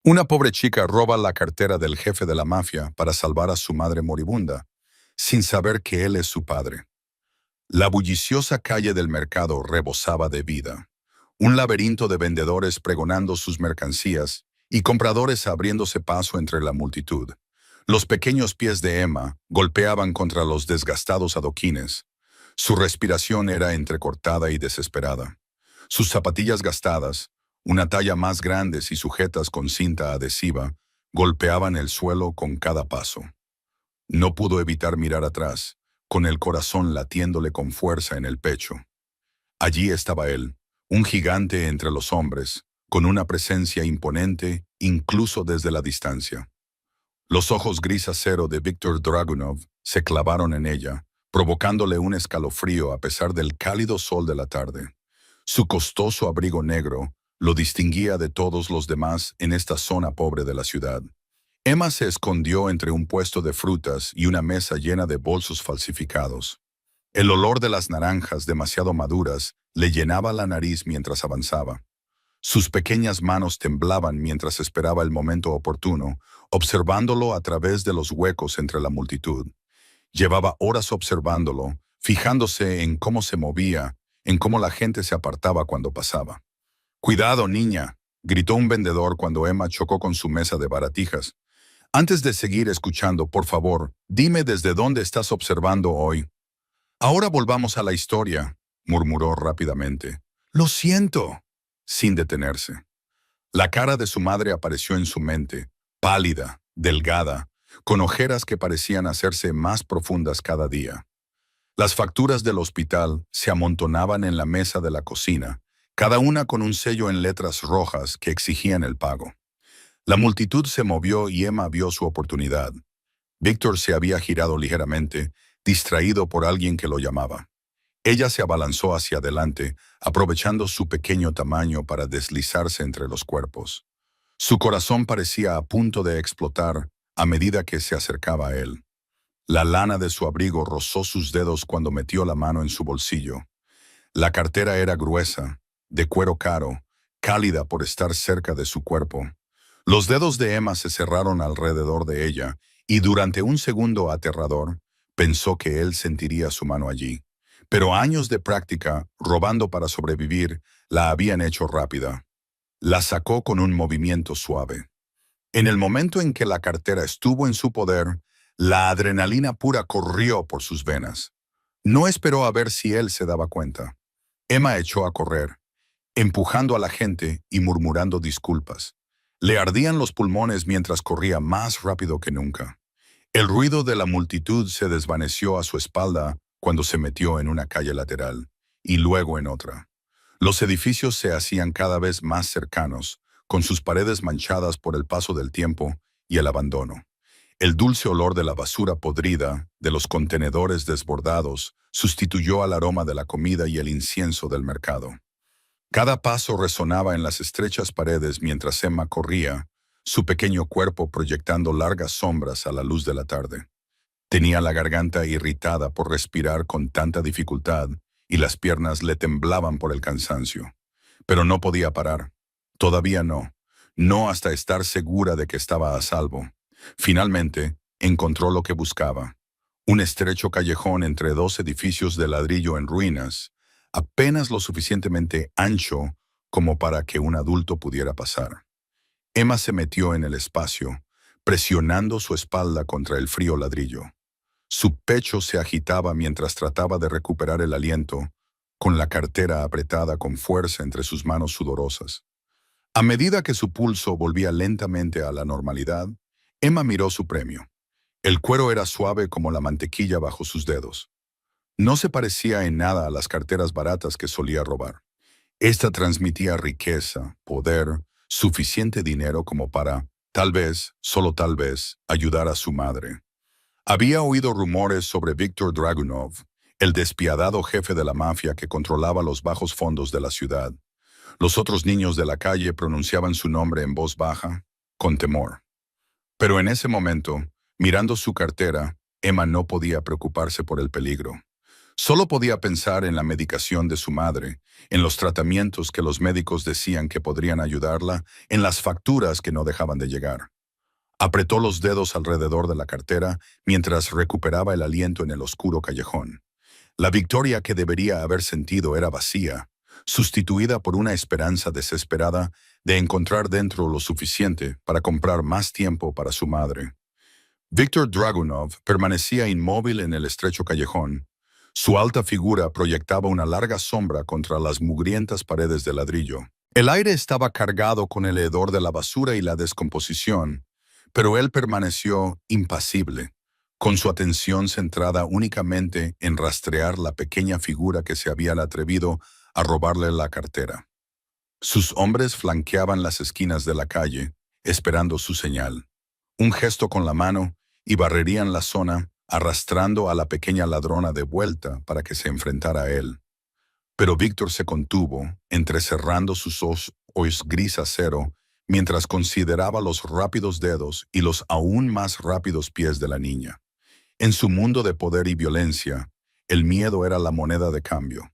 Una pobre chica roba la cartera del jefe de la mafia para salvar a su madre moribunda, sin saber que él es su padre. La bulliciosa calle del mercado rebosaba de vida. Un laberinto de vendedores pregonando sus mercancías y compradores abriéndose paso entre la multitud. Los pequeños pies de Emma golpeaban contra los desgastados adoquines. Su respiración era entrecortada y desesperada. Sus zapatillas gastadas, una talla más grandes y sujetas con cinta adhesiva, golpeaban el suelo con cada paso. No pudo evitar mirar atrás, con el corazón latiéndole con fuerza en el pecho. Allí estaba él, un gigante entre los hombres, con una presencia imponente incluso desde la distancia. Los ojos gris acero de Víctor Dragunov se clavaron en ella, provocándole un escalofrío a pesar del cálido sol de la tarde. Su costoso abrigo negro lo distinguía de todos los demás en esta zona pobre de la ciudad. Emma se escondió entre un puesto de frutas y una mesa llena de bolsos falsificados. El olor de las naranjas demasiado maduras le llenaba la nariz mientras avanzaba. Sus pequeñas manos temblaban mientras esperaba el momento oportuno, observándolo a través de los huecos entre la multitud. Llevaba horas observándolo, fijándose en cómo se movía, en cómo la gente se apartaba cuando pasaba. «Cuidado, niña», gritó un vendedor cuando Emma chocó con su mesa de baratijas. «Antes de seguir escuchando, por favor, dime desde dónde estás observando hoy». «Ahora volvamos a la historia», murmuró rápidamente. «Lo siento», sin detenerse. La cara de su madre apareció en su mente, pálida, delgada, con ojeras que parecían hacerse más profundas cada día. Las facturas del hospital se amontonaban en la mesa de la cocina, cada una con un sello en letras rojas que exigían el pago. La multitud se movió y Emma vio su oportunidad. Víctor se había girado ligeramente, distraído por alguien que lo llamaba. Ella se abalanzó hacia adelante, aprovechando su pequeño tamaño para deslizarse entre los cuerpos. Su corazón parecía a punto de explotar a medida que se acercaba a él. La lana de su abrigo rozó sus dedos cuando metió la mano en su bolsillo. La cartera era gruesa, de cuero caro, cálida por estar cerca de su cuerpo. Los dedos de Emma se cerraron alrededor de ella y durante un segundo aterrador pensó que él sentiría su mano allí. Pero años de práctica, robando para sobrevivir, la habían hecho rápida. La sacó con un movimiento suave. En el momento en que la cartera estuvo en su poder, la adrenalina pura corrió por sus venas. No esperó a ver si él se daba cuenta. Emma echó a correr, empujando a la gente y murmurando disculpas. Le ardían los pulmones mientras corría más rápido que nunca. El ruido de la multitud se desvaneció a su espalda cuando se metió en una calle lateral, y luego en otra. Los edificios se hacían cada vez más cercanos, con sus paredes manchadas por el paso del tiempo y el abandono. El dulce olor de la basura podrida, de los contenedores desbordados, sustituyó al aroma de la comida y el incienso del mercado. Cada paso resonaba en las estrechas paredes mientras Emma corría, su pequeño cuerpo proyectando largas sombras a la luz de la tarde. Tenía la garganta irritada por respirar con tanta dificultad y las piernas le temblaban por el cansancio. Pero no podía parar. Todavía no. No hasta estar segura de que estaba a salvo. Finalmente, encontró lo que buscaba. Un estrecho callejón entre dos edificios de ladrillo en ruinas, apenas lo suficientemente ancho como para que un adulto pudiera pasar. Emma se metió en el espacio, presionando su espalda contra el frío ladrillo. Su pecho se agitaba mientras trataba de recuperar el aliento, con la cartera apretada con fuerza entre sus manos sudorosas. A medida que su pulso volvía lentamente a la normalidad, Emma miró su premio. El cuero era suave como la mantequilla bajo sus dedos. No se parecía en nada a las carteras baratas que solía robar. Esta transmitía riqueza, poder, suficiente dinero como para, tal vez, solo tal vez, ayudar a su madre. Había oído rumores sobre Víctor Dragunov, el despiadado jefe de la mafia que controlaba los bajos fondos de la ciudad. Los otros niños de la calle pronunciaban su nombre en voz baja, con temor. Pero en ese momento, mirando su cartera, Emma no podía preocuparse por el peligro. Solo podía pensar en la medicación de su madre, en los tratamientos que los médicos decían que podrían ayudarla, en las facturas que no dejaban de llegar. Apretó los dedos alrededor de la cartera mientras recuperaba el aliento en el oscuro callejón. La victoria que debería haber sentido era vacía, sustituida por una esperanza desesperada de encontrar dentro lo suficiente para comprar más tiempo para su madre. Víctor Dragunov permanecía inmóvil en el estrecho callejón. Su alta figura proyectaba una larga sombra contra las mugrientas paredes de ladrillo. El aire estaba cargado con el hedor de la basura y la descomposición, pero él permaneció impasible, con su atención centrada únicamente en rastrear la pequeña figura que se había atrevido a robarle la cartera. Sus hombres flanqueaban las esquinas de la calle, esperando su señal. Un gesto con la mano y barrerían la zona, arrastrando a la pequeña ladrona de vuelta para que se enfrentara a él. Pero Víctor se contuvo, entrecerrando sus ojos gris acero, mientras consideraba los rápidos dedos y los aún más rápidos pies de la niña. En su mundo de poder y violencia, el miedo era la moneda de cambio.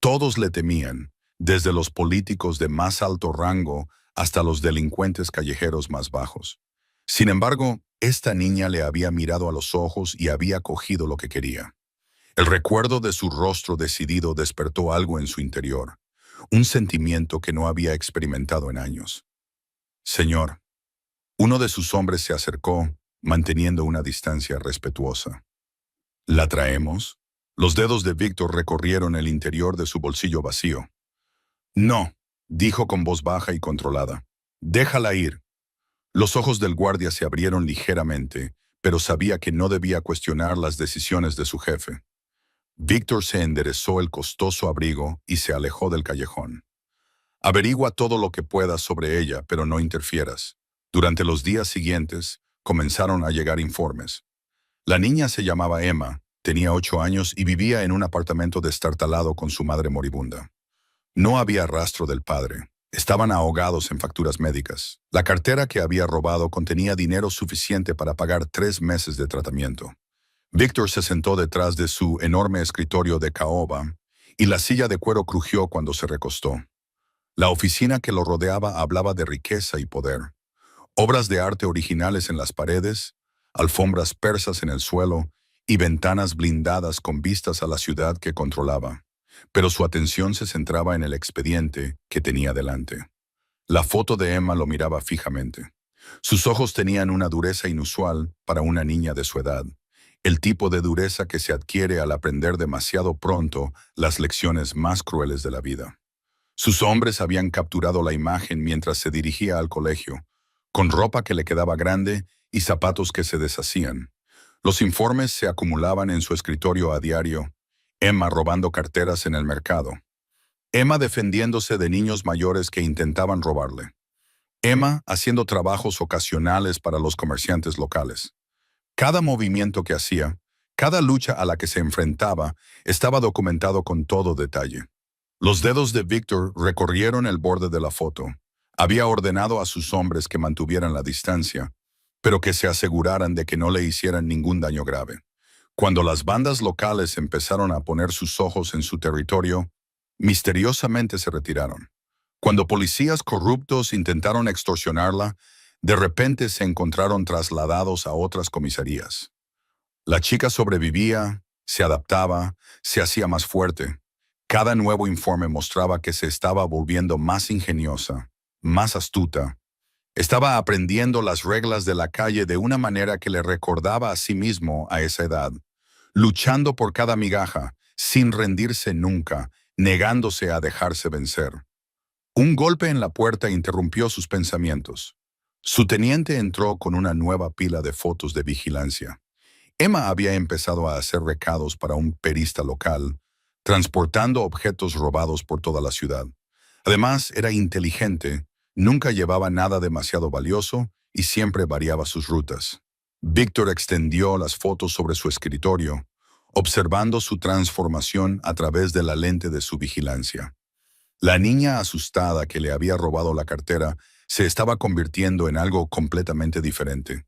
Todos le temían, desde los políticos de más alto rango hasta los delincuentes callejeros más bajos. Sin embargo, esta niña le había mirado a los ojos y había cogido lo que quería. El recuerdo de su rostro decidido despertó algo en su interior, un sentimiento que no había experimentado en años. Señor, uno de sus hombres se acercó, manteniendo una distancia respetuosa. ¿La traemos? Los dedos de Víctor recorrieron el interior de su bolsillo vacío. No, dijo con voz baja y controlada. Déjala ir. Los ojos del guardia se abrieron ligeramente, pero sabía que no debía cuestionar las decisiones de su jefe. Víctor se enderezó el costoso abrigo y se alejó del callejón. Averigua todo lo que puedas sobre ella, pero no interfieras. Durante los días siguientes, comenzaron a llegar informes. La niña se llamaba Emma, tenía 8 años y vivía en un apartamento destartalado con su madre moribunda. No había rastro del padre. Estaban ahogados en facturas médicas. La cartera que había robado contenía dinero suficiente para pagar 3 meses de tratamiento. Víctor se sentó detrás de su enorme escritorio de caoba y la silla de cuero crujió cuando se recostó. La oficina que lo rodeaba hablaba de riqueza y poder. Obras de arte originales en las paredes, alfombras persas en el suelo y ventanas blindadas con vistas a la ciudad que controlaba. Pero su atención se centraba en el expediente que tenía delante. La foto de Emma lo miraba fijamente. Sus ojos tenían una dureza inusual para una niña de su edad, el tipo de dureza que se adquiere al aprender demasiado pronto las lecciones más crueles de la vida. Sus hombres habían capturado la imagen mientras se dirigía al colegio, con ropa que le quedaba grande y zapatos que se deshacían. Los informes se acumulaban en su escritorio a diario. Emma robando carteras en el mercado. Emma defendiéndose de niños mayores que intentaban robarle. Emma haciendo trabajos ocasionales para los comerciantes locales. Cada movimiento que hacía, cada lucha a la que se enfrentaba, estaba documentado con todo detalle. Los dedos de Víctor recorrieron el borde de la foto. Había ordenado a sus hombres que mantuvieran la distancia, pero que se aseguraran de que no le hicieran ningún daño grave. Cuando las bandas locales empezaron a poner sus ojos en su territorio, misteriosamente se retiraron. Cuando policías corruptos intentaron extorsionarla, de repente se encontraron trasladados a otras comisarías. La chica sobrevivía, se adaptaba, se hacía más fuerte. Cada nuevo informe mostraba que se estaba volviendo más ingeniosa, más astuta. Estaba aprendiendo las reglas de la calle de una manera que le recordaba a sí mismo a esa edad, luchando por cada migaja, sin rendirse nunca, negándose a dejarse vencer. Un golpe en la puerta interrumpió sus pensamientos. Su teniente entró con una nueva pila de fotos de vigilancia. Emma había empezado a hacer recados para un perista local, transportando objetos robados por toda la ciudad. Además, era inteligente, nunca llevaba nada demasiado valioso y siempre variaba sus rutas. Víctor extendió las fotos sobre su escritorio, observando su transformación a través de la lente de su vigilancia. La niña asustada que le había robado la cartera se estaba convirtiendo en algo completamente diferente.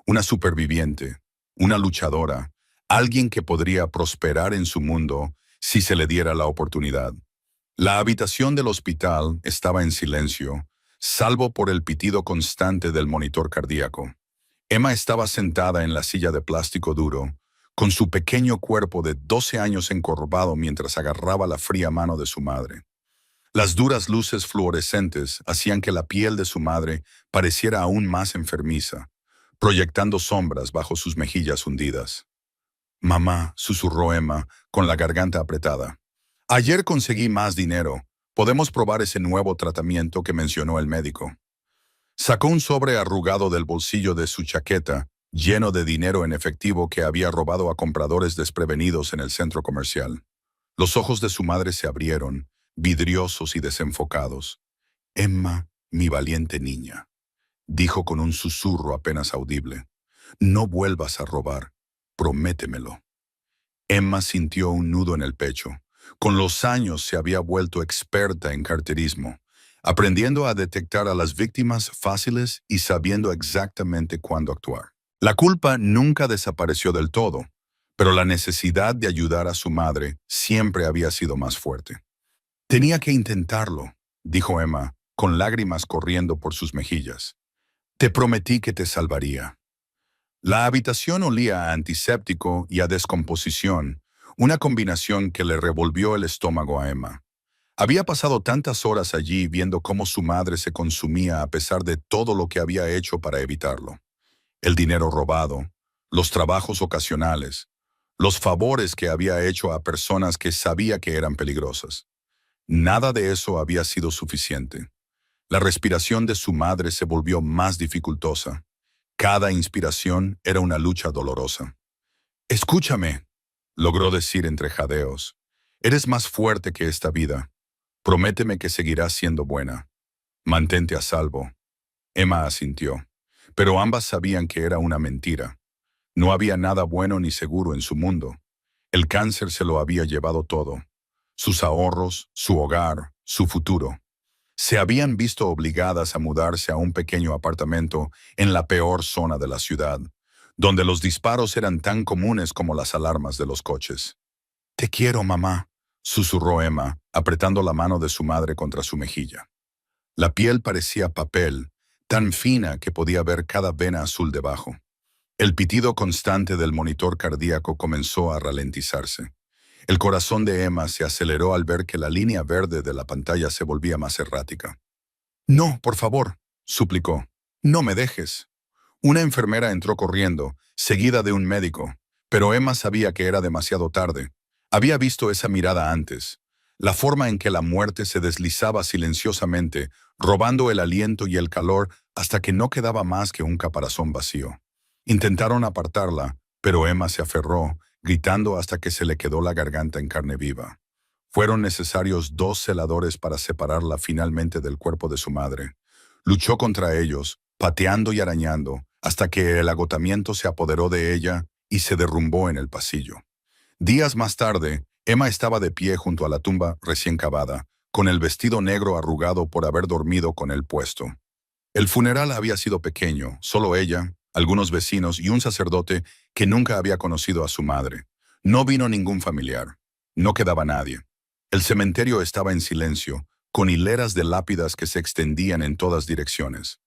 Una superviviente, una luchadora, alguien que podría prosperar en su mundo si se le diera la oportunidad. La habitación del hospital estaba en silencio, salvo por el pitido constante del monitor cardíaco. Emma estaba sentada en la silla de plástico duro, con su pequeño cuerpo de 12 años encorvado mientras agarraba la fría mano de su madre. Las duras luces fluorescentes hacían que la piel de su madre pareciera aún más enfermiza, proyectando sombras bajo sus mejillas hundidas. Mamá, susurró Emma, con la garganta apretada. Ayer conseguí más dinero. Podemos probar ese nuevo tratamiento que mencionó el médico. Sacó un sobre arrugado del bolsillo de su chaqueta, lleno de dinero en efectivo que había robado a compradores desprevenidos en el centro comercial. Los ojos de su madre se abrieron, vidriosos y desenfocados. Emma, mi valiente niña, dijo con un susurro apenas audible. No vuelvas a robar. Prométemelo. Emma sintió un nudo en el pecho. Con los años se había vuelto experta en carterismo, aprendiendo a detectar a las víctimas fáciles y sabiendo exactamente cuándo actuar. La culpa nunca desapareció del todo, pero la necesidad de ayudar a su madre siempre había sido más fuerte. Tenía que intentarlo, dijo Emma, con lágrimas corriendo por sus mejillas. Te prometí que te salvaría. La habitación olía a antiséptico y a descomposición, una combinación que le revolvió el estómago a Emma. Había pasado tantas horas allí viendo cómo su madre se consumía a pesar de todo lo que había hecho para evitarlo. El dinero robado, los trabajos ocasionales, los favores que había hecho a personas que sabía que eran peligrosas. Nada de eso había sido suficiente. La respiración de su madre se volvió más dificultosa. Cada inspiración era una lucha dolorosa. Escúchame, logró decir entre jadeos. Eres más fuerte que esta vida. Prométeme que seguirás siendo buena. Mantente a salvo. Emma asintió, pero ambas sabían que era una mentira. No había nada bueno ni seguro en su mundo. El cáncer se lo había llevado todo. Sus ahorros, su hogar, su futuro. Se habían visto obligadas a mudarse a un pequeño apartamento en la peor zona de la ciudad, donde los disparos eran tan comunes como las alarmas de los coches. Te quiero, mamá, susurró Emma, apretando la mano de su madre contra su mejilla. La piel parecía papel, tan fina que podía ver cada vena azul debajo. El pitido constante del monitor cardíaco comenzó a ralentizarse. El corazón de Emma se aceleró al ver que la línea verde de la pantalla se volvía más errática. No, por favor, suplicó. No me dejes. Una enfermera entró corriendo, seguida de un médico, pero Emma sabía que era demasiado tarde. Había visto esa mirada antes, la forma en que la muerte se deslizaba silenciosamente, robando el aliento y el calor hasta que no quedaba más que un caparazón vacío. Intentaron apartarla, pero Emma se aferró, gritando hasta que se le quedó la garganta en carne viva. Fueron necesarios 2 celadores para separarla finalmente del cuerpo de su madre. Luchó contra ellos, pateando y arañando, hasta que el agotamiento se apoderó de ella y se derrumbó en el pasillo. Días más tarde, Emma estaba de pie junto a la tumba recién cavada, con el vestido negro arrugado por haber dormido con él puesto. El funeral había sido pequeño, solo ella, algunos vecinos y un sacerdote que nunca había conocido a su madre. No vino ningún familiar. No quedaba nadie. El cementerio estaba en silencio, con hileras de lápidas que se extendían en todas direcciones.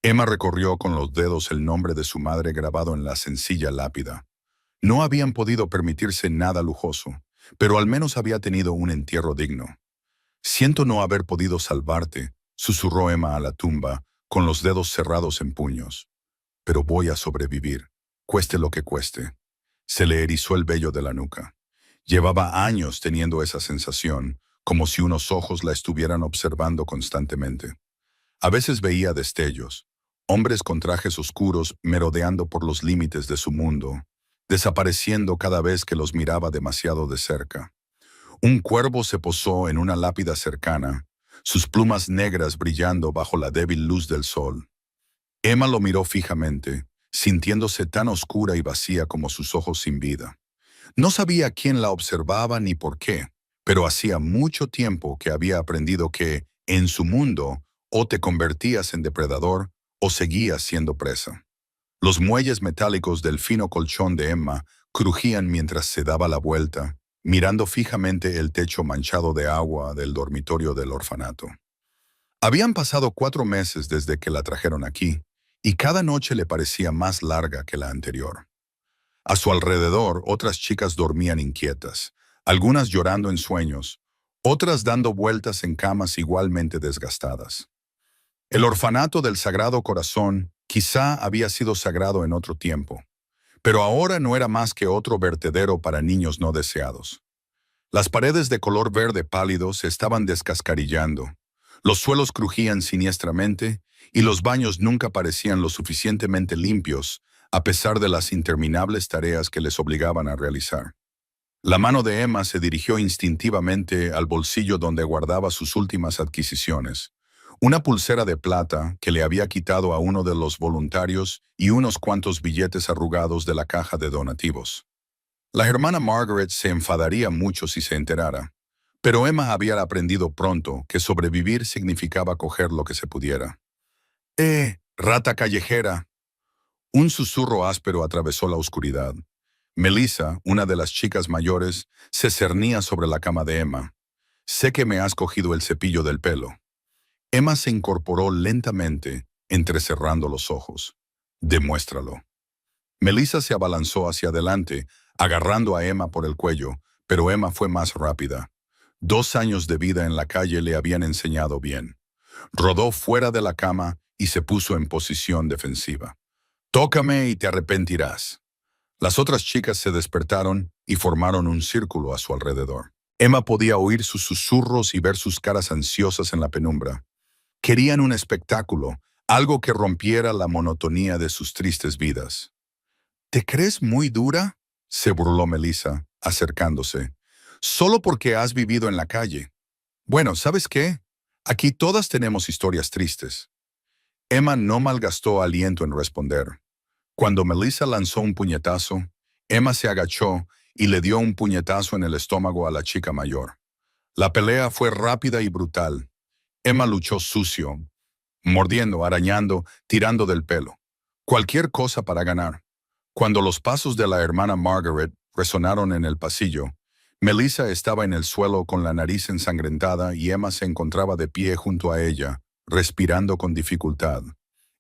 Emma recorrió con los dedos el nombre de su madre grabado en la sencilla lápida. No habían podido permitirse nada lujoso, pero al menos había tenido un entierro digno. Siento no haber podido salvarte, susurró Emma a la tumba, con los dedos cerrados en puños. Pero voy a sobrevivir, cueste lo que cueste. Se le erizó el vello de la nuca. Llevaba años teniendo esa sensación, como si unos ojos la estuvieran observando constantemente. A veces veía destellos, hombres con trajes oscuros merodeando por los límites de su mundo, desapareciendo cada vez que los miraba demasiado de cerca. Un cuervo se posó en una lápida cercana, sus plumas negras brillando bajo la débil luz del sol. Emma lo miró fijamente, sintiéndose tan oscura y vacía como sus ojos sin vida. No sabía quién la observaba ni por qué, pero hacía mucho tiempo que había aprendido que, en su mundo, o te convertías en depredador o seguías siendo presa. Los muelles metálicos del fino colchón de Emma crujían mientras se daba la vuelta, mirando fijamente el techo manchado de agua del dormitorio del orfanato. Habían pasado 4 meses desde que la trajeron aquí, y cada noche le parecía más larga que la anterior. A su alrededor, otras chicas dormían inquietas, algunas llorando en sueños, otras dando vueltas en camas igualmente desgastadas. El orfanato del Sagrado Corazón quizá había sido sagrado en otro tiempo, pero ahora no era más que otro vertedero para niños no deseados. Las paredes de color verde pálido se estaban descascarillando, los suelos crujían siniestramente y los baños nunca parecían lo suficientemente limpios a pesar de las interminables tareas que les obligaban a realizar. La mano de Emma se dirigió instintivamente al bolsillo donde guardaba sus últimas adquisiciones, una pulsera de plata que le había quitado a uno de los voluntarios y unos cuantos billetes arrugados de la caja de donativos. La hermana Margaret se enfadaría mucho si se enterara, pero Emma había aprendido pronto que sobrevivir significaba coger lo que se pudiera. Rata callejera! Un susurro áspero atravesó la oscuridad. Melissa, una de las chicas mayores, se cernía sobre la cama de Emma. Sé que me has cogido el cepillo del pelo. Emma se incorporó lentamente, entrecerrando los ojos. Demuéstralo. Melissa se abalanzó hacia adelante, agarrando a Emma por el cuello, pero Emma fue más rápida. 2 años de vida en la calle le habían enseñado bien. Rodó fuera de la cama y se puso en posición defensiva. «Tócame y te arrepentirás». Las otras chicas se despertaron y formaron un círculo a su alrededor. Emma podía oír sus susurros y ver sus caras ansiosas en la penumbra. Querían un espectáculo, algo que rompiera la monotonía de sus tristes vidas. «¿Te crees muy dura?», se burló Melissa, acercándose. «Solo porque has vivido en la calle. Bueno, ¿sabes qué? Aquí todas tenemos historias tristes». Emma no malgastó aliento en responder. Cuando Melissa lanzó un puñetazo, Emma se agachó y le dio un puñetazo en el estómago a la chica mayor. La pelea fue rápida y brutal. Emma luchó sucio, mordiendo, arañando, tirando del pelo. Cualquier cosa para ganar. Cuando los pasos de la hermana Margaret resonaron en el pasillo, Melissa estaba en el suelo con la nariz ensangrentada y Emma se encontraba de pie junto a ella, respirando con dificultad.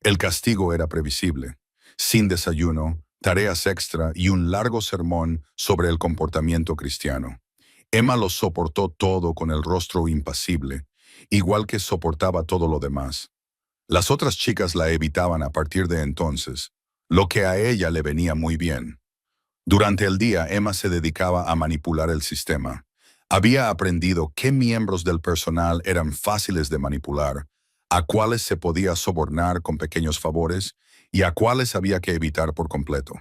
El castigo era previsible. Sin desayuno, tareas extra y un largo sermón sobre el comportamiento cristiano. Emma lo soportó todo con el rostro impasible, igual que soportaba todo lo demás. Las otras chicas la evitaban a partir de entonces, lo que a ella le venía muy bien. Durante el día, Emma se dedicaba a manipular el sistema. Había aprendido qué miembros del personal eran fáciles de manipular, a cuáles se podía sobornar con pequeños favores y a cuáles había que evitar por completo.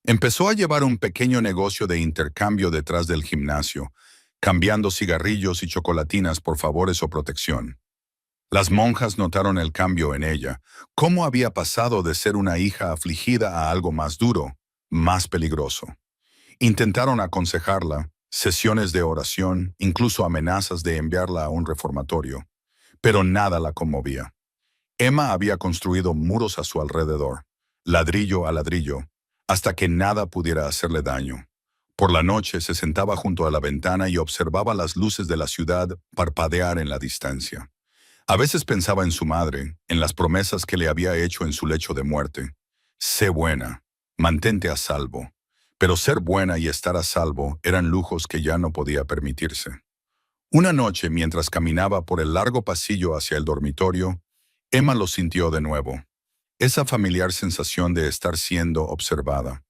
Empezó a llevar un pequeño negocio de intercambio detrás del gimnasio, cambiando cigarrillos y chocolatinas por favores o protección. Las monjas notaron el cambio en ella, cómo había pasado de ser una hija afligida a algo más duro, más peligroso. Intentaron aconsejarla, sesiones de oración, incluso amenazas de enviarla a un reformatorio, pero nada la conmovía. Emma había construido muros a su alrededor, ladrillo a ladrillo, hasta que nada pudiera hacerle daño. Por la noche se sentaba junto a la ventana y observaba las luces de la ciudad parpadear en la distancia. A veces pensaba en su madre, en las promesas que le había hecho en su lecho de muerte. Sé buena, mantente a salvo. Pero ser buena y estar a salvo eran lujos que ya no podía permitirse. Una noche, mientras caminaba por el largo pasillo hacia el dormitorio, Emma lo sintió de nuevo. Esa familiar sensación de estar siendo observada.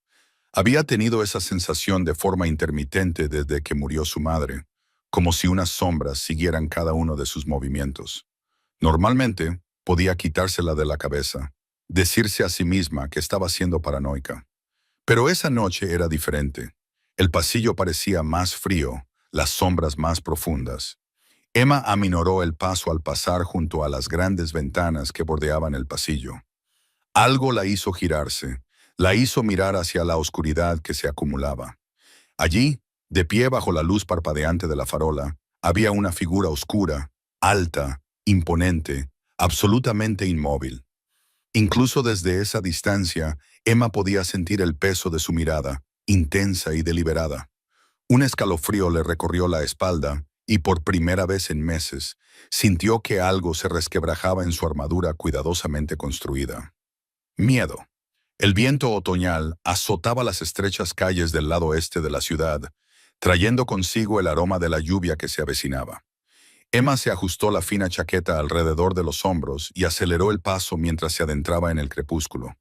Había tenido esa sensación de forma intermitente desde que murió su madre, como si unas sombras siguieran cada uno de sus movimientos. Normalmente, podía quitársela de la cabeza, decirse a sí misma que estaba siendo paranoica. Pero esa noche era diferente. El pasillo parecía más frío, las sombras más profundas. Emma aminoró el paso al pasar junto a las grandes ventanas que bordeaban el pasillo. Algo la hizo girarse, la hizo mirar hacia la oscuridad que se acumulaba. Allí, de pie bajo la luz parpadeante de la farola, había una figura oscura, alta, imponente, absolutamente inmóvil. Incluso desde esa distancia, Emma podía sentir el peso de su mirada, intensa y deliberada. Un escalofrío le recorrió la espalda y por primera vez en meses sintió que algo se resquebrajaba en su armadura cuidadosamente construida. Miedo. El viento otoñal azotaba las estrechas calles del lado este de la ciudad, trayendo consigo el aroma de la lluvia que se avecinaba. Emma se ajustó la fina chaqueta alrededor de los hombros y aceleró el paso mientras se adentraba en el crepúsculo.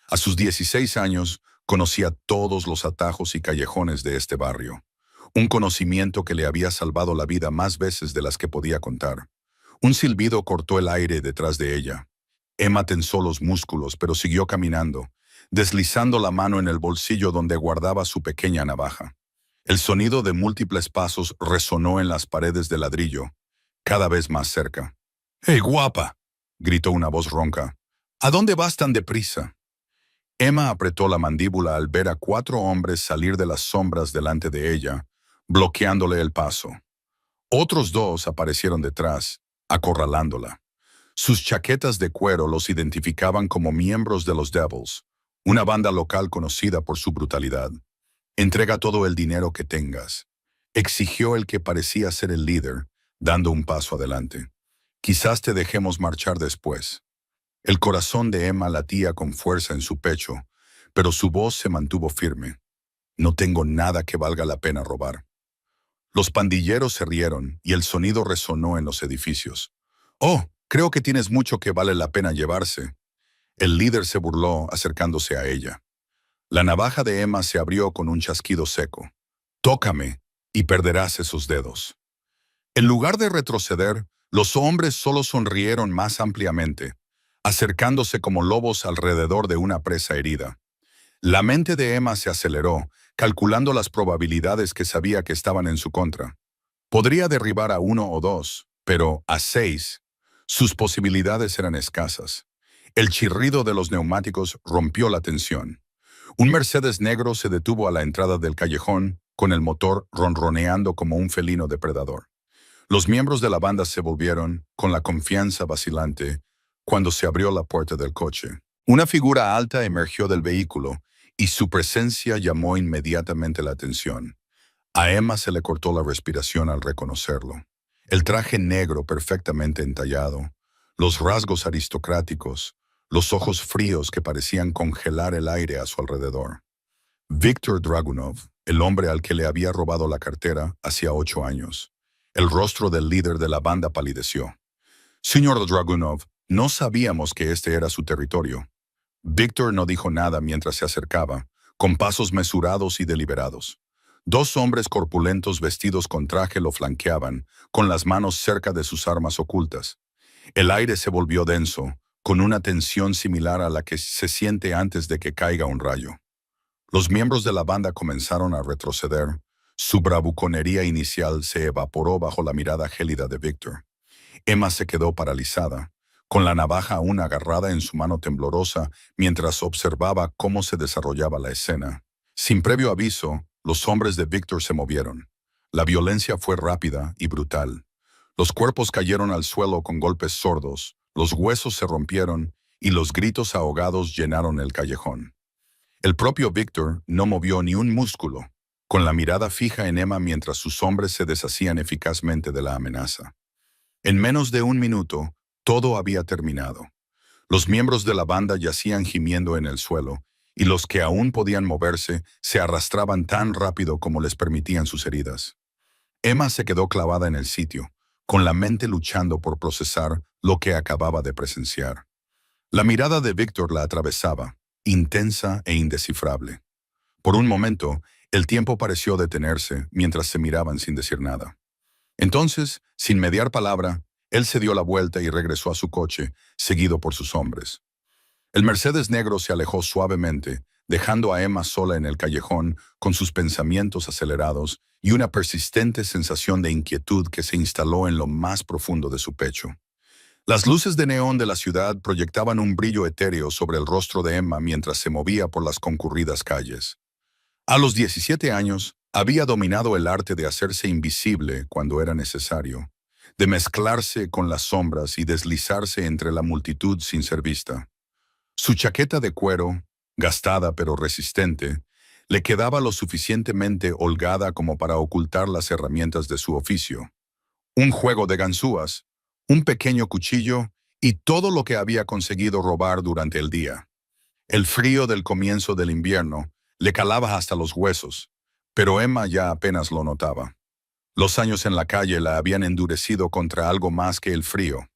A sus 16 años, conocía todos los atajos y callejones de este barrio. Un conocimiento que le había salvado la vida más veces de las que podía contar. Un silbido cortó el aire detrás de ella. Emma tensó los músculos, pero siguió caminando, deslizando la mano en el bolsillo donde guardaba su pequeña navaja. El sonido de múltiples pasos resonó en las paredes de ladrillo, cada vez más cerca. ¡Hey, guapa!, gritó una voz ronca. ¿A dónde vas tan deprisa? Emma apretó la mandíbula al ver a 4 hombres salir de las sombras delante de ella, bloqueándole el paso. Otros 2 aparecieron detrás, acorralándola. Sus chaquetas de cuero los identificaban como miembros de los Devils, una banda local conocida por su brutalidad. «Entrega todo el dinero que tengas», exigió el que parecía ser el líder, dando un paso adelante. «Quizás te dejemos marchar después». El corazón de Emma latía con fuerza en su pecho, pero su voz se mantuvo firme. «No tengo nada que valga la pena robar». Los pandilleros se rieron y el sonido resonó en los edificios. «Oh, creo que tienes mucho que vale la pena llevarse». El líder se burló acercándose a ella. La navaja de Emma se abrió con un chasquido seco. «Tócame y perderás esos dedos». En lugar de retroceder, los hombres solo sonrieron más ampliamente, acercándose como lobos alrededor de una presa herida. La mente de Emma se aceleró, calculando las probabilidades que sabía que estaban en su contra. Podría derribar a 1 o 2, pero a 6, sus posibilidades eran escasas. El chirrido de los neumáticos rompió la tensión. Un Mercedes negro se detuvo a la entrada del callejón, con el motor ronroneando como un felino depredador. Los miembros de la banda se volvieron, con la confianza vacilante, cuando se abrió la puerta del coche. Una figura alta emergió del vehículo, y su presencia llamó inmediatamente la atención. A Emma se le cortó la respiración al reconocerlo. El traje negro perfectamente entallado, los rasgos aristocráticos, los ojos fríos que parecían congelar el aire a su alrededor. Viktor Dragunov, el hombre al que le había robado la cartera hacía 8 años. El rostro del líder de la banda palideció. «Señor Dragunov, no sabíamos que este era su territorio». Viktor no dijo nada mientras se acercaba, con pasos mesurados y deliberados. 2 hombres corpulentos vestidos con traje lo flanqueaban, con las manos cerca de sus armas ocultas. El aire se volvió denso, con una tensión similar a la que se siente antes de que caiga un rayo. Los miembros de la banda comenzaron a retroceder. Su bravuconería inicial se evaporó bajo la mirada gélida de Viktor. Emma se quedó paralizada, con la navaja aún agarrada en su mano temblorosa mientras observaba cómo se desarrollaba la escena. Sin previo aviso, los hombres de Viktor se movieron. La violencia fue rápida y brutal. Los cuerpos cayeron al suelo con golpes sordos, los huesos se rompieron y los gritos ahogados llenaron el callejón. El propio Viktor no movió ni un músculo, con la mirada fija en Emma mientras sus hombres se deshacían eficazmente de la amenaza. En menos de 1 minuto, todo había terminado. Los miembros de la banda yacían gimiendo en el suelo, y los que aún podían moverse se arrastraban tan rápido como les permitían sus heridas. Emma se quedó clavada en el sitio, con la mente luchando por procesar lo que acababa de presenciar. La mirada de Viktor la atravesaba, intensa e indescifrable. Por un momento, el tiempo pareció detenerse mientras se miraban sin decir nada. Entonces, sin mediar palabra, él se dio la vuelta y regresó a su coche, seguido por sus hombres. El Mercedes negro se alejó suavemente, dejando a Emma sola en el callejón con sus pensamientos acelerados y una persistente sensación de inquietud que se instaló en lo más profundo de su pecho. Las luces de neón de la ciudad proyectaban un brillo etéreo sobre el rostro de Emma mientras se movía por las concurridas calles. A los 17 años, había dominado el arte de hacerse invisible cuando era necesario, de mezclarse con las sombras y deslizarse entre la multitud sin ser vista. Su chaqueta de cuero, gastada pero resistente, Le quedaba lo suficientemente holgada como para ocultar las herramientas de su oficio. Un juego de ganzúas, un pequeño cuchillo y todo lo que había conseguido robar durante el día. El frío del comienzo del invierno le calaba hasta los huesos, pero Emma ya apenas lo notaba. Los años en la calle la habían endurecido contra algo más que el frío.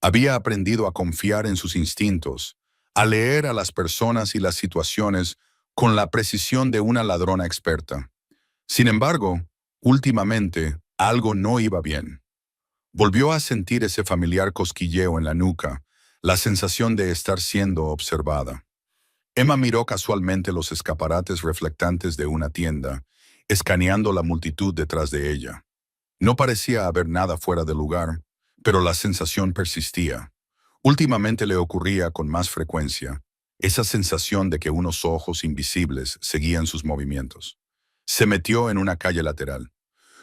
Había aprendido a confiar en sus instintos, a leer a las personas y las situaciones con la precisión de una ladrona experta. Sin embargo, últimamente, algo no iba bien. Volvió a sentir ese familiar cosquilleo en la nuca, la sensación de estar siendo observada. Emma miró casualmente los escaparates reflectantes de una tienda, escaneando la multitud detrás de ella. No parecía haber nada fuera de lugar, pero la sensación persistía. Últimamente le ocurría con más frecuencia, esa sensación de que unos ojos invisibles seguían sus movimientos. Se metió en una calle lateral.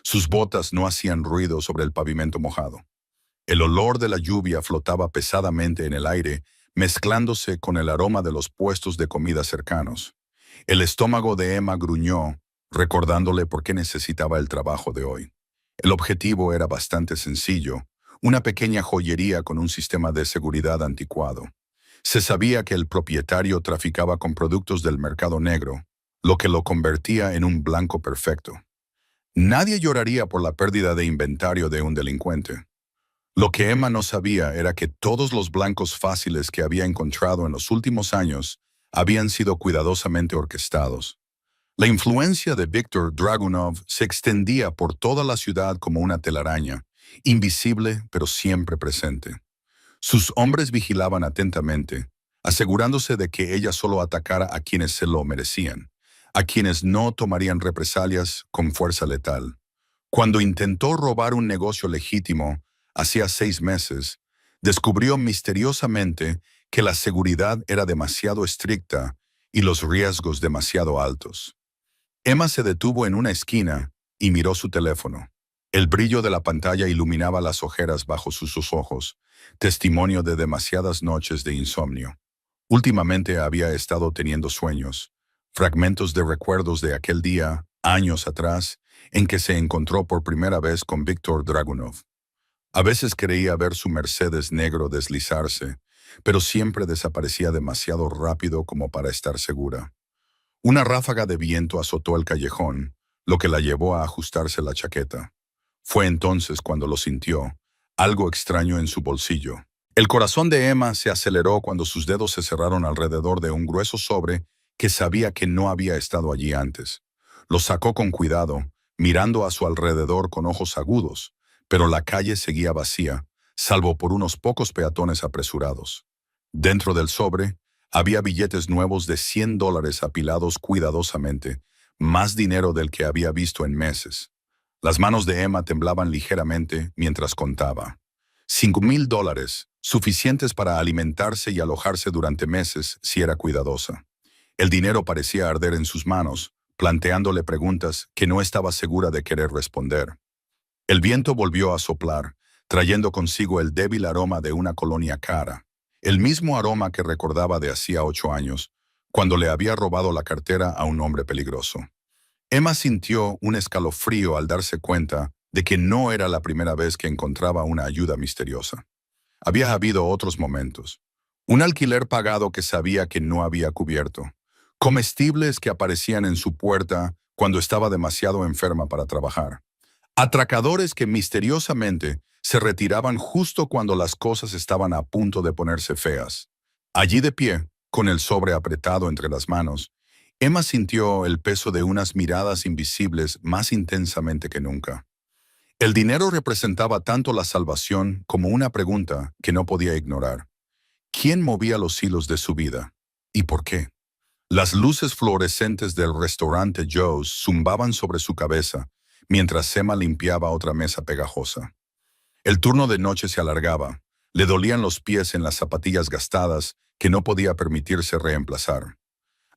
Sus botas no hacían ruido sobre el pavimento mojado. El olor de la lluvia flotaba pesadamente en el aire, mezclándose con el aroma de los puestos de comida cercanos. El estómago de Emma gruñó, recordándole por qué necesitaba el trabajo de hoy. El objetivo era bastante sencillo, una pequeña joyería con un sistema de seguridad anticuado. Se sabía que el propietario traficaba con productos del mercado negro, lo que lo convertía en un blanco perfecto. Nadie lloraría por la pérdida de inventario de un delincuente. Lo que Emma no sabía era que todos los blancos fáciles que había encontrado en los últimos años habían sido cuidadosamente orquestados. La influencia de Viktor Dragunov se extendía por toda la ciudad como una telaraña, invisible pero siempre presente. Sus hombres vigilaban atentamente, asegurándose de que ella solo atacara a quienes se lo merecían, a quienes no tomarían represalias con fuerza letal. Cuando intentó robar un negocio legítimo, hacía 6 meses, descubrió misteriosamente que la seguridad era demasiado estricta y los riesgos demasiado altos. Emma se detuvo en una esquina y miró su teléfono. El brillo de la pantalla iluminaba las ojeras bajo sus ojos, testimonio de demasiadas noches de insomnio. Últimamente había estado teniendo sueños, fragmentos de recuerdos de aquel día, años atrás, en que se encontró por primera vez con Viktor Dragunov. A veces creía ver su Mercedes negro deslizarse, pero siempre desaparecía demasiado rápido como para estar segura. Una ráfaga de viento azotó el callejón, lo que la llevó a ajustarse la chaqueta. Fue entonces cuando lo sintió, algo extraño en su bolsillo. El corazón de Emma se aceleró cuando sus dedos se cerraron alrededor de un grueso sobre que sabía que no había estado allí antes. Lo sacó con cuidado, mirando a su alrededor con ojos agudos, pero la calle seguía vacía, salvo por unos pocos peatones apresurados. Dentro del sobre, había billetes nuevos de $100 apilados cuidadosamente, más dinero del que había visto en meses. Las manos de Emma temblaban ligeramente mientras contaba. $5,000, suficientes para alimentarse y alojarse durante meses si era cuidadosa. El dinero parecía arder en sus manos, planteándole preguntas que no estaba segura de querer responder. El viento volvió a soplar, trayendo consigo el débil aroma de una colonia cara, el mismo aroma que recordaba de hacía 8 años, cuando le había robado la cartera a un hombre peligroso. Emma sintió un escalofrío al darse cuenta de que no era la primera vez que encontraba una ayuda misteriosa. Había habido otros momentos. Un alquiler pagado que sabía que no había cubierto. Comestibles que aparecían en su puerta cuando estaba demasiado enferma para trabajar. Atracadores que misteriosamente se retiraban justo cuando las cosas estaban a punto de ponerse feas. Allí de pie, con el sobre apretado entre las manos, Emma sintió el peso de unas miradas invisibles más intensamente que nunca. El dinero representaba tanto la salvación como una pregunta que no podía ignorar. ¿Quién movía los hilos de su vida? ¿Y por qué? Las luces fluorescentes del restaurante Joe's zumbaban sobre su cabeza, mientras Emma limpiaba otra mesa pegajosa. El turno de noche se alargaba, le dolían los pies en las zapatillas gastadas que no podía permitirse reemplazar.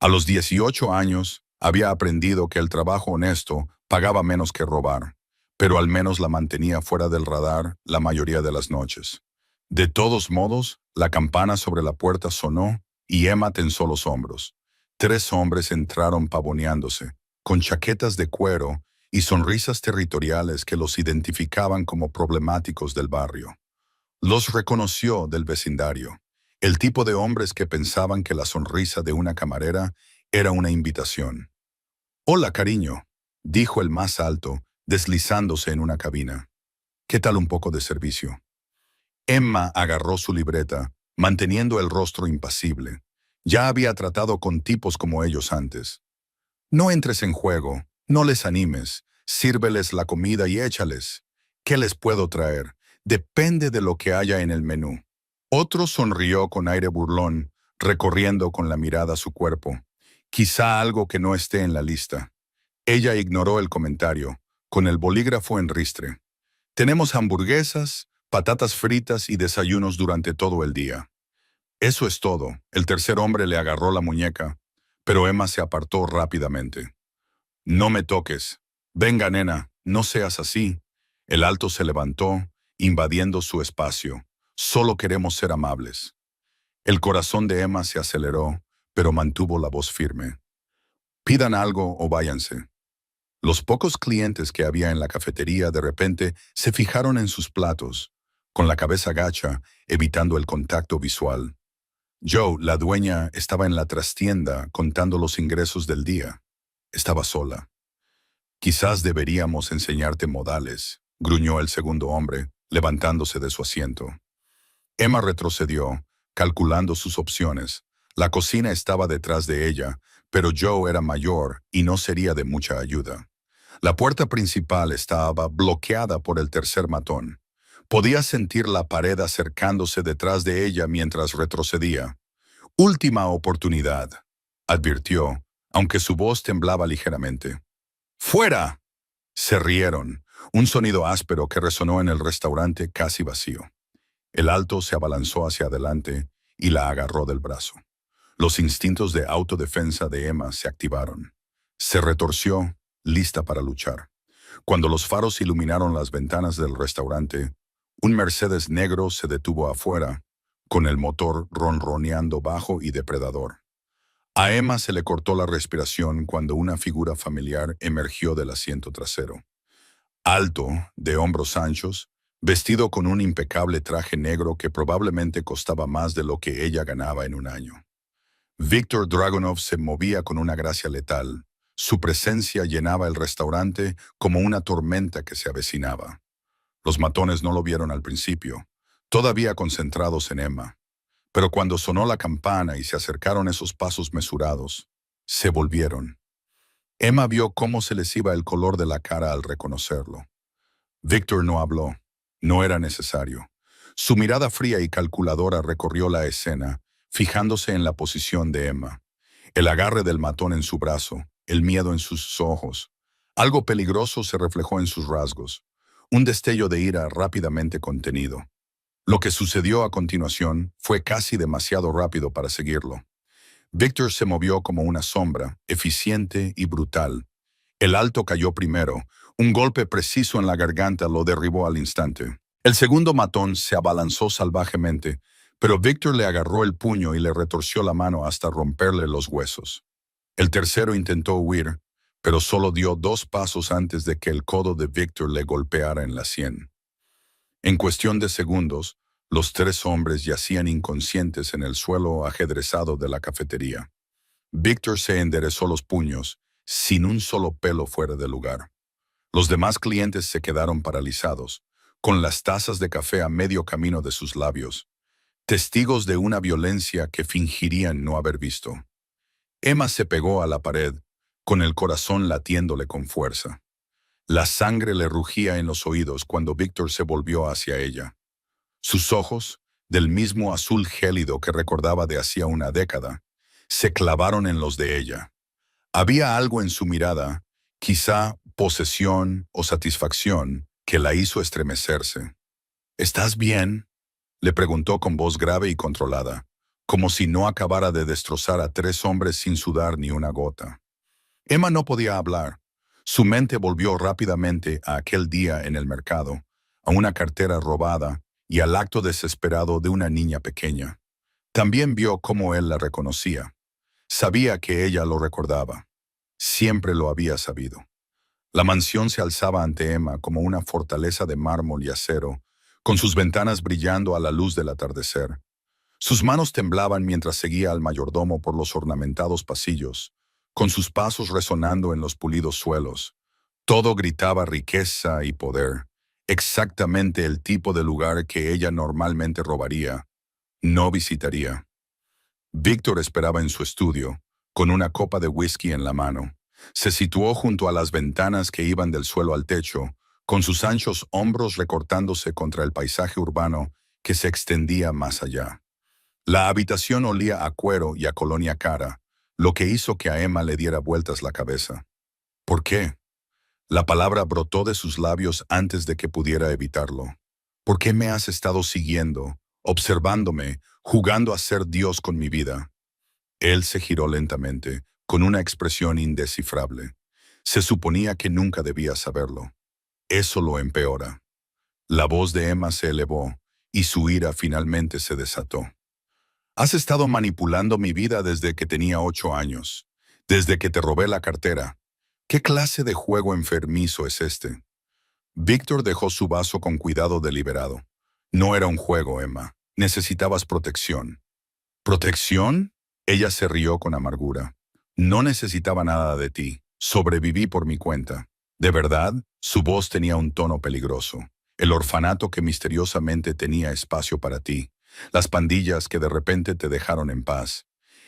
A los 18 años, había aprendido que el trabajo honesto pagaba menos que robar, pero al menos la mantenía fuera del radar la mayoría de las noches. De todos modos, la campana sobre la puerta sonó y Emma tensó los hombros. 3 hombres entraron pavoneándose, con chaquetas de cuero y sonrisas territoriales que los identificaban como problemáticos del barrio. Los reconoció del vecindario, el tipo de hombres que pensaban que la sonrisa de una camarera era una invitación. «Hola, cariño», dijo el más alto, deslizándose en una cabina. «¿Qué tal un poco de servicio?» Emma agarró su libreta, manteniendo el rostro impasible. Ya había tratado con tipos como ellos antes. «No entres en juego, no les animes, sírveles la comida y échales. ¿Qué les puedo traer? Depende de lo que haya en el menú». Otro sonrió con aire burlón, recorriendo con la mirada su cuerpo. «Quizá algo que no esté en la lista». Ella ignoró el comentario, con el bolígrafo en ristre. «Tenemos hamburguesas, patatas fritas y desayunos durante todo el día». «Eso es todo». El tercer hombre le agarró la muñeca, pero Emma se apartó rápidamente. «No me toques. Venga, nena, no seas así». El alto se levantó, invadiendo su espacio. «Solo queremos ser amables». El corazón de Emma se aceleró, pero mantuvo la voz firme. «Pidan algo o váyanse». Los pocos clientes que había en la cafetería de repente se fijaron en sus platos, con la cabeza gacha, evitando el contacto visual. Joe, la dueña, estaba en la trastienda contando los ingresos del día. Estaba sola. «Quizás deberíamos enseñarte modales», gruñó el segundo hombre, levantándose de su asiento. Emma retrocedió, calculando sus opciones. La cocina estaba detrás de ella, pero Joe era mayor y no sería de mucha ayuda. La puerta principal estaba bloqueada por el tercer matón. Podía sentir la pared acercándose detrás de ella mientras retrocedía. «Última oportunidad», advirtió, aunque su voz temblaba ligeramente. «¡Fuera!». Se rieron, un sonido áspero que resonó en el restaurante casi vacío. El alto se abalanzó hacia adelante y la agarró del brazo. Los instintos de autodefensa de Emma se activaron. Se retorció, lista para luchar. Cuando los faros iluminaron las ventanas del restaurante, un Mercedes negro se detuvo afuera, con el motor ronroneando bajo y depredador. A Emma se le cortó la respiración cuando una figura familiar emergió del asiento trasero. Alto, de hombros anchos, vestido con un impecable traje negro que probablemente costaba más de lo que ella ganaba en un año. Víctor Dragunov se movía con una gracia letal. Su presencia llenaba el restaurante como una tormenta que se avecinaba. Los matones no lo vieron al principio, todavía concentrados en Emma. Pero cuando sonó la campana y se acercaron esos pasos mesurados, se volvieron. Emma vio cómo se les iba el color de la cara al reconocerlo. Víctor no habló. No era necesario. Su mirada fría y calculadora recorrió la escena, fijándose en la posición de Emma. El agarre del matón en su brazo, el miedo en sus ojos. Algo peligroso se reflejó en sus rasgos. Un destello de ira rápidamente contenido. Lo que sucedió a continuación fue casi demasiado rápido para seguirlo. Víctor se movió como una sombra, eficiente y brutal. El alto cayó primero. Un golpe preciso en la garganta lo derribó al instante. El segundo matón se abalanzó salvajemente, pero Víctor le agarró el puño y le retorció la mano hasta romperle los huesos. El tercero intentó huir, pero solo dio 2 pasos antes de que el codo de Víctor le golpeara en la sien. En cuestión de segundos, los 3 hombres yacían inconscientes en el suelo ajedrezado de la cafetería. Víctor se enderezó los puños, sin un solo pelo fuera de lugar. Los demás clientes se quedaron paralizados, con las tazas de café a medio camino de sus labios, testigos de una violencia que fingirían no haber visto. Emma se pegó a la pared, con el corazón latiéndole con fuerza. La sangre le rugía en los oídos cuando Víctor se volvió hacia ella. Sus ojos, del mismo azul gélido que recordaba de hacía una década, se clavaron en los de ella. Había algo en su mirada, quizá posesión o satisfacción, que la hizo estremecerse. «¿Estás bien?», le preguntó con voz grave y controlada, como si no acabara de destrozar a 3 hombres sin sudar ni una gota. Emma no podía hablar. Su mente volvió rápidamente a aquel día en el mercado, a una cartera robada y al acto desesperado de una niña pequeña. También vio cómo él la reconocía. Sabía que ella lo recordaba. Siempre lo había sabido. La mansión se alzaba ante Emma como una fortaleza de mármol y acero, con sus ventanas brillando a la luz del atardecer. Sus manos temblaban mientras seguía al mayordomo por los ornamentados pasillos, con sus pasos resonando en los pulidos suelos. Todo gritaba riqueza y poder, exactamente el tipo de lugar que ella normalmente robaría, no visitaría. Víctor esperaba en su estudio, con una copa de whisky en la mano. Se situó junto a las ventanas que iban del suelo al techo, con sus anchos hombros recortándose contra el paisaje urbano que se extendía más allá. La habitación olía a cuero y a colonia cara, lo que hizo que a Emma le diera vueltas la cabeza. ¿Por qué? La palabra brotó de sus labios antes de que pudiera evitarlo. ¿Por qué me has estado siguiendo, observándome, jugando a ser Dios con mi vida? Él se giró lentamente, con una expresión indescifrable. Se suponía que nunca debía saberlo. Eso lo empeora. La voz de Emma se elevó, y su ira finalmente se desató. Has estado manipulando mi vida desde que tenía 8 años, desde que te robé la cartera. ¿Qué clase de juego enfermizo es este? Víctor dejó su vaso con cuidado deliberado. No era un juego, Emma. Necesitabas protección. ¿Protección? Ella se rió con amargura. No necesitaba nada de ti. Sobreviví por mi cuenta. ¿De verdad? Su voz tenía un tono peligroso. El orfanato que misteriosamente tenía espacio para ti. Las pandillas que de repente te dejaron en paz.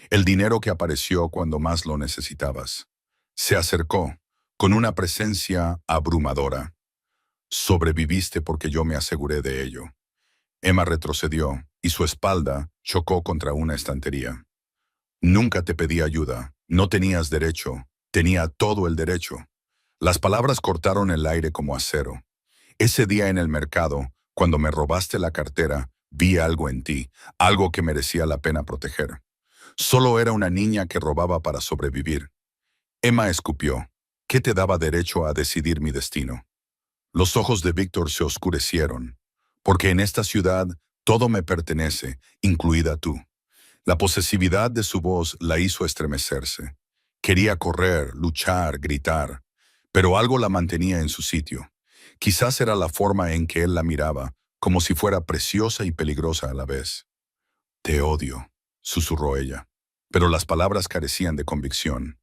El dinero que apareció cuando más lo necesitabas. Se acercó, con una presencia abrumadora. Sobreviviste porque yo me aseguré de ello. Emma retrocedió, y su espalda chocó contra una estantería. Nunca te pedí ayuda, no tenías derecho, tenía todo el derecho. Las palabras cortaron el aire como acero. Ese día en el mercado, cuando me robaste la cartera, vi algo en ti, algo que merecía la pena proteger. Solo era una niña que robaba para sobrevivir. Emma escupió. ¿Qué te daba derecho a decidir mi destino? Los ojos de Víctor se oscurecieron, porque en esta ciudad todo me pertenece, incluida tú. La posesividad de su voz la hizo estremecerse. Quería correr, luchar, gritar, pero algo la mantenía en su sitio. Quizás era la forma en que él la miraba, como si fuera preciosa y peligrosa a la vez. Te odio, susurró ella, pero las palabras carecían de convicción.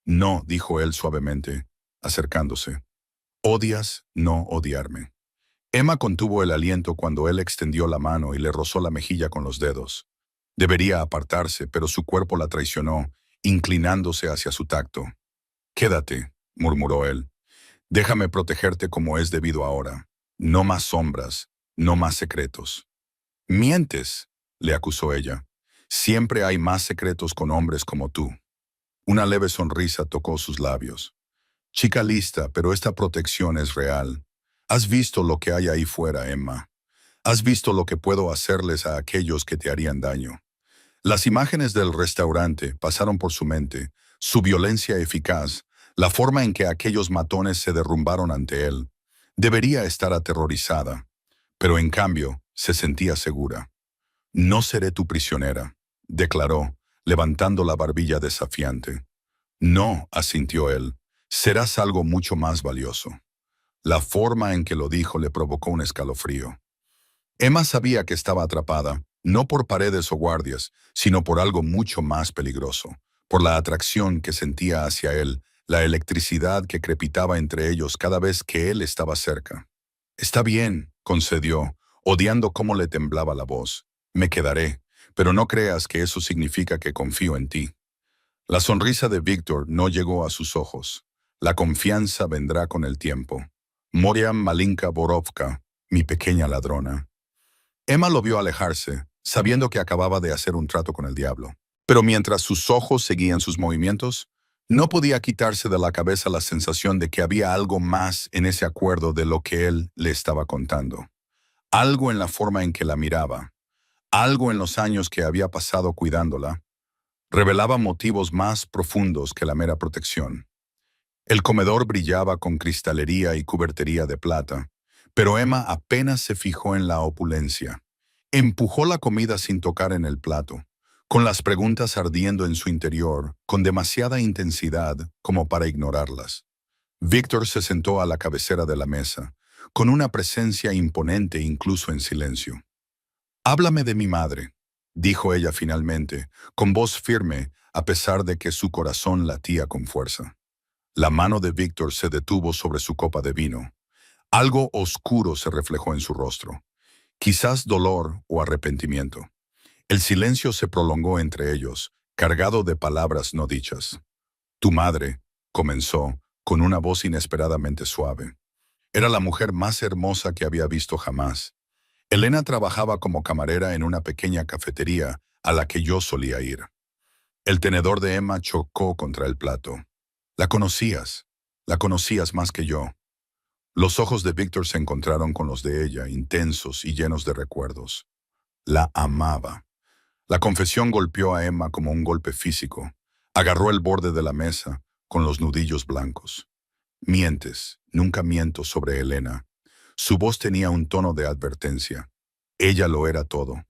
No, dijo él suavemente, acercándose. Odias no odiarme. Emma contuvo el aliento cuando él extendió la mano y le rozó la mejilla con los dedos. Debería apartarse, pero su cuerpo la traicionó, inclinándose hacia su tacto. Quédate, murmuró él. Déjame protegerte como es debido ahora. No más sombras, no más secretos. Mientes, le acusó ella. Siempre hay más secretos con hombres como tú. Una leve sonrisa tocó sus labios. Chica lista, pero esta protección es real. Has visto lo que hay ahí fuera, Emma. Has visto lo que puedo hacerles a aquellos que te harían daño. Las imágenes del restaurante pasaron por su mente, su violencia eficaz, la forma en que aquellos matones se derrumbaron ante él. Debería estar aterrorizada, pero en cambio se sentía segura. No seré tu prisionera, declaró, levantando la barbilla desafiante. No, asintió él, serás algo mucho más valioso. La forma en que lo dijo le provocó un escalofrío. Emma sabía que estaba atrapada, no por paredes o guardias, sino por algo mucho más peligroso, por la atracción que sentía hacia él, la electricidad que crepitaba entre ellos cada vez que él estaba cerca. Está bien, concedió, odiando cómo le temblaba la voz. Me quedaré, pero no creas que eso significa que confío en ti. La sonrisa de Víctor no llegó a sus ojos. La confianza vendrá con el tiempo. Moria Malinka Borovka, mi pequeña ladrona. Emma lo vio alejarse, sabiendo que acababa de hacer un trato con el diablo. Pero mientras sus ojos seguían sus movimientos, no podía quitarse de la cabeza la sensación de que había algo más en ese acuerdo de lo que él le estaba contando. Algo en la forma en que la miraba, algo en los años que había pasado cuidándola, revelaba motivos más profundos que la mera protección. El comedor brillaba con cristalería y cubertería de plata, pero Emma apenas se fijó en la opulencia. Empujó la comida sin tocar en el plato, con las preguntas ardiendo en su interior con demasiada intensidad como para ignorarlas. Víctor se sentó a la cabecera de la mesa, con una presencia imponente incluso en silencio. «Háblame de mi madre», dijo ella finalmente, con voz firme, a pesar de que su corazón latía con fuerza. La mano de Víctor se detuvo sobre su copa de vino. Algo oscuro se reflejó en su rostro, quizás dolor o arrepentimiento. El silencio se prolongó entre ellos, cargado de palabras no dichas. «Tu madre», comenzó, con una voz inesperadamente suave. Era la mujer más hermosa que había visto jamás. Elena trabajaba como camarera en una pequeña cafetería a la que yo solía ir. El tenedor de Emma chocó contra el plato. La conocías más que yo». Los ojos de Víctor se encontraron con los de ella, intensos y llenos de recuerdos. La amaba. La confesión golpeó a Emma como un golpe físico. Agarró el borde de la mesa, con los nudillos blancos. «Mientes, nunca miento sobre Elena». Su voz tenía un tono de advertencia. Ella lo era todo.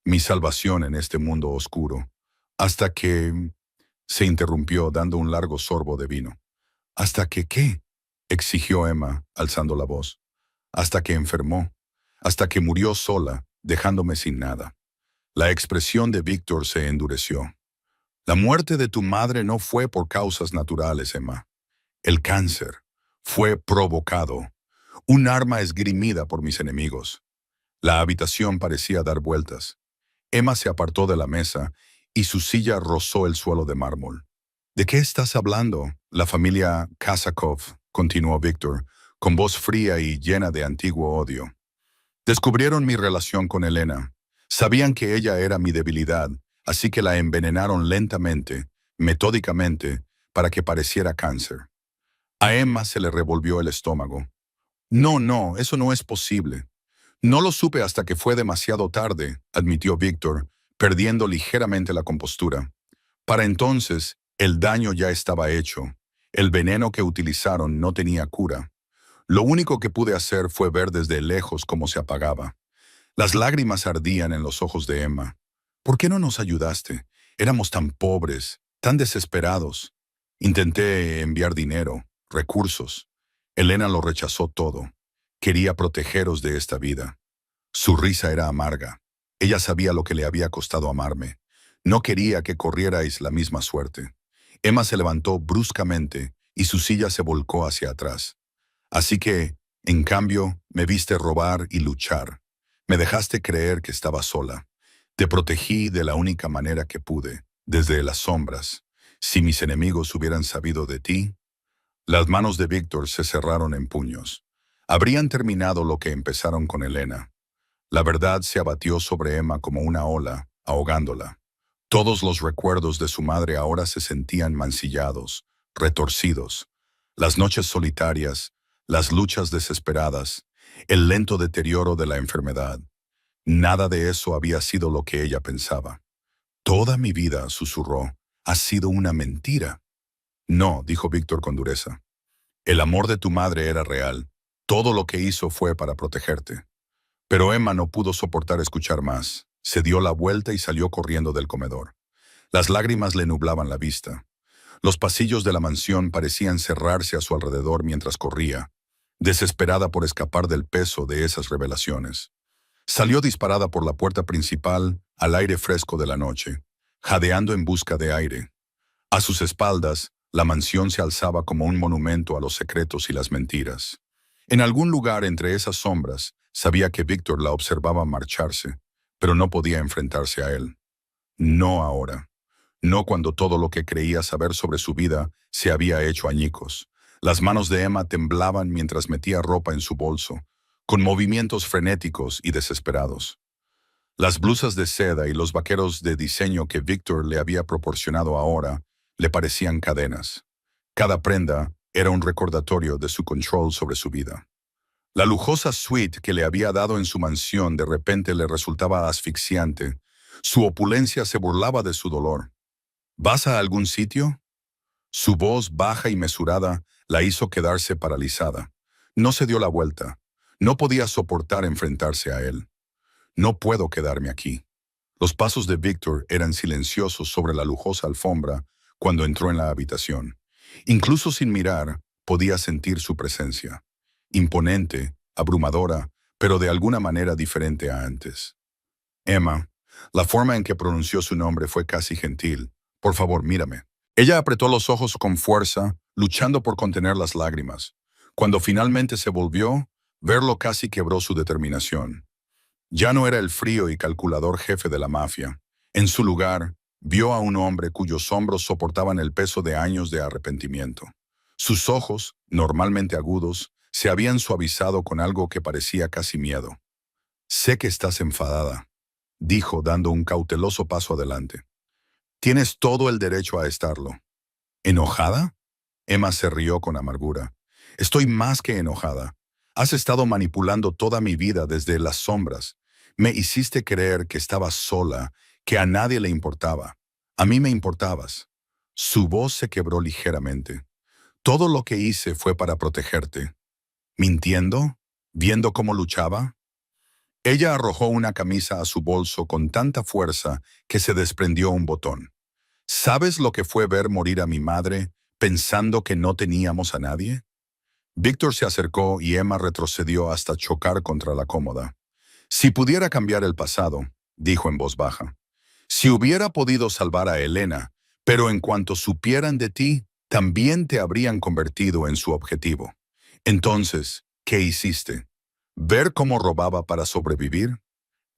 Mi salvación en este mundo oscuro. Hasta que... Se interrumpió dando un largo sorbo de vino. «¿Hasta que qué?», exigió Emma, alzando la voz. «Hasta que enfermó. Hasta que murió sola, dejándome sin nada». La expresión de Víctor se endureció. «La muerte de tu madre no fue por causas naturales, Emma. El cáncer fue provocado. Un arma esgrimida por mis enemigos». La habitación parecía dar vueltas. Emma se apartó de la mesa y su silla rozó el suelo de mármol. «¿De qué estás hablando? La familia Kazakov», continuó Víctor, con voz fría y llena de antiguo odio. «Descubrieron mi relación con Elena. Sabían que ella era mi debilidad, así que la envenenaron lentamente, metódicamente, para que pareciera cáncer». A Emma se le revolvió el estómago. «No, no, eso no es posible». «No lo supe hasta que fue demasiado tarde», admitió Víctor, perdiendo ligeramente la compostura. «Para entonces, el daño ya estaba hecho. El veneno que utilizaron no tenía cura. Lo único que pude hacer fue ver desde lejos cómo se apagaba». Las lágrimas ardían en los ojos de Emma. «¿Por qué no nos ayudaste? Éramos tan pobres, tan desesperados». «Intenté enviar dinero, recursos. Elena lo rechazó todo. Quería protegeros de esta vida». Su risa era amarga. Ella sabía lo que le había costado amarme. No quería que corrierais la misma suerte. Emma se levantó bruscamente y su silla se volcó hacia atrás. «Así que, en cambio, me viste robar y luchar. Me dejaste creer que estaba sola. Te protegí de la única manera que pude, desde las sombras. Si mis enemigos hubieran sabido de ti». Las manos de Víctor se cerraron en puños. Habrían terminado lo que empezaron con Elena. La verdad se abatió sobre Emma como una ola, ahogándola. Todos los recuerdos de su madre ahora se sentían mancillados, retorcidos. Las noches solitarias, las luchas desesperadas, el lento deterioro de la enfermedad. Nada de eso había sido lo que ella pensaba. «Toda mi vida», susurró, «ha sido una mentira». «No», dijo Víctor con dureza. «El amor de tu madre era real. Todo lo que hizo fue para protegerte». Pero Emma no pudo soportar escuchar más. Se dio la vuelta y salió corriendo del comedor. Las lágrimas le nublaban la vista. Los pasillos de la mansión parecían cerrarse a su alrededor mientras corría, desesperada por escapar del peso de esas revelaciones. Salió disparada por la puerta principal al aire fresco de la noche, jadeando en busca de aire. A sus espaldas, la mansión se alzaba como un monumento a los secretos y las mentiras. En algún lugar entre esas sombras, sabía que Víctor la observaba marcharse, pero no podía enfrentarse a él. No ahora. No cuando todo lo que creía saber sobre su vida se había hecho añicos. Las manos de Emma temblaban mientras metía ropa en su bolso, con movimientos frenéticos y desesperados. Las blusas de seda y los vaqueros de diseño que Víctor le había proporcionado ahora le parecían cadenas. Cada prenda era un recordatorio de su control sobre su vida. La lujosa suite que le había dado en su mansión de repente le resultaba asfixiante. Su opulencia se burlaba de su dolor. «¿Vas a algún sitio?». Su voz baja y mesurada la hizo quedarse paralizada. No se dio la vuelta. No podía soportar enfrentarse a él. «No puedo quedarme aquí». Los pasos de Víctor eran silenciosos sobre la lujosa alfombra cuando entró en la habitación. Incluso sin mirar, podía sentir su presencia. Imponente, abrumadora, pero de alguna manera diferente a antes. Emma, la forma en que pronunció su nombre fue casi gentil. Por favor, mírame. Ella apretó los ojos con fuerza, luchando por contener las lágrimas. Cuando finalmente se volvió, verlo casi quebró su determinación. Ya no era el frío y calculador jefe de la mafia. En su lugar, vio a un hombre cuyos hombros soportaban el peso de años de arrepentimiento. Sus ojos, normalmente agudos, se habían suavizado con algo que parecía casi miedo. «Sé que estás enfadada», dijo dando un cauteloso paso adelante. «Tienes todo el derecho a estarlo». ¿Enojada? Emma se rió con amargura. «Estoy más que enojada. Has estado manipulando toda mi vida desde las sombras. Me hiciste creer que estabas sola, que a nadie le importaba. A mí me importabas». Su voz se quebró ligeramente. «Todo lo que hice fue para protegerte». ¿Mintiendo? ¿Viendo cómo luchaba? Ella arrojó una camisa a su bolso con tanta fuerza que se desprendió un botón. ¿Sabes lo que fue ver morir a mi madre pensando que no teníamos a nadie? Víctor se acercó y Emma retrocedió hasta chocar contra la cómoda. «Si pudiera cambiar el pasado», dijo en voz baja. «Si hubiera podido salvar a Elena, pero en cuanto supieran de ti, también te habrían convertido en su objetivo. Entonces, ¿qué hiciste? ¿Ver cómo robaba para sobrevivir?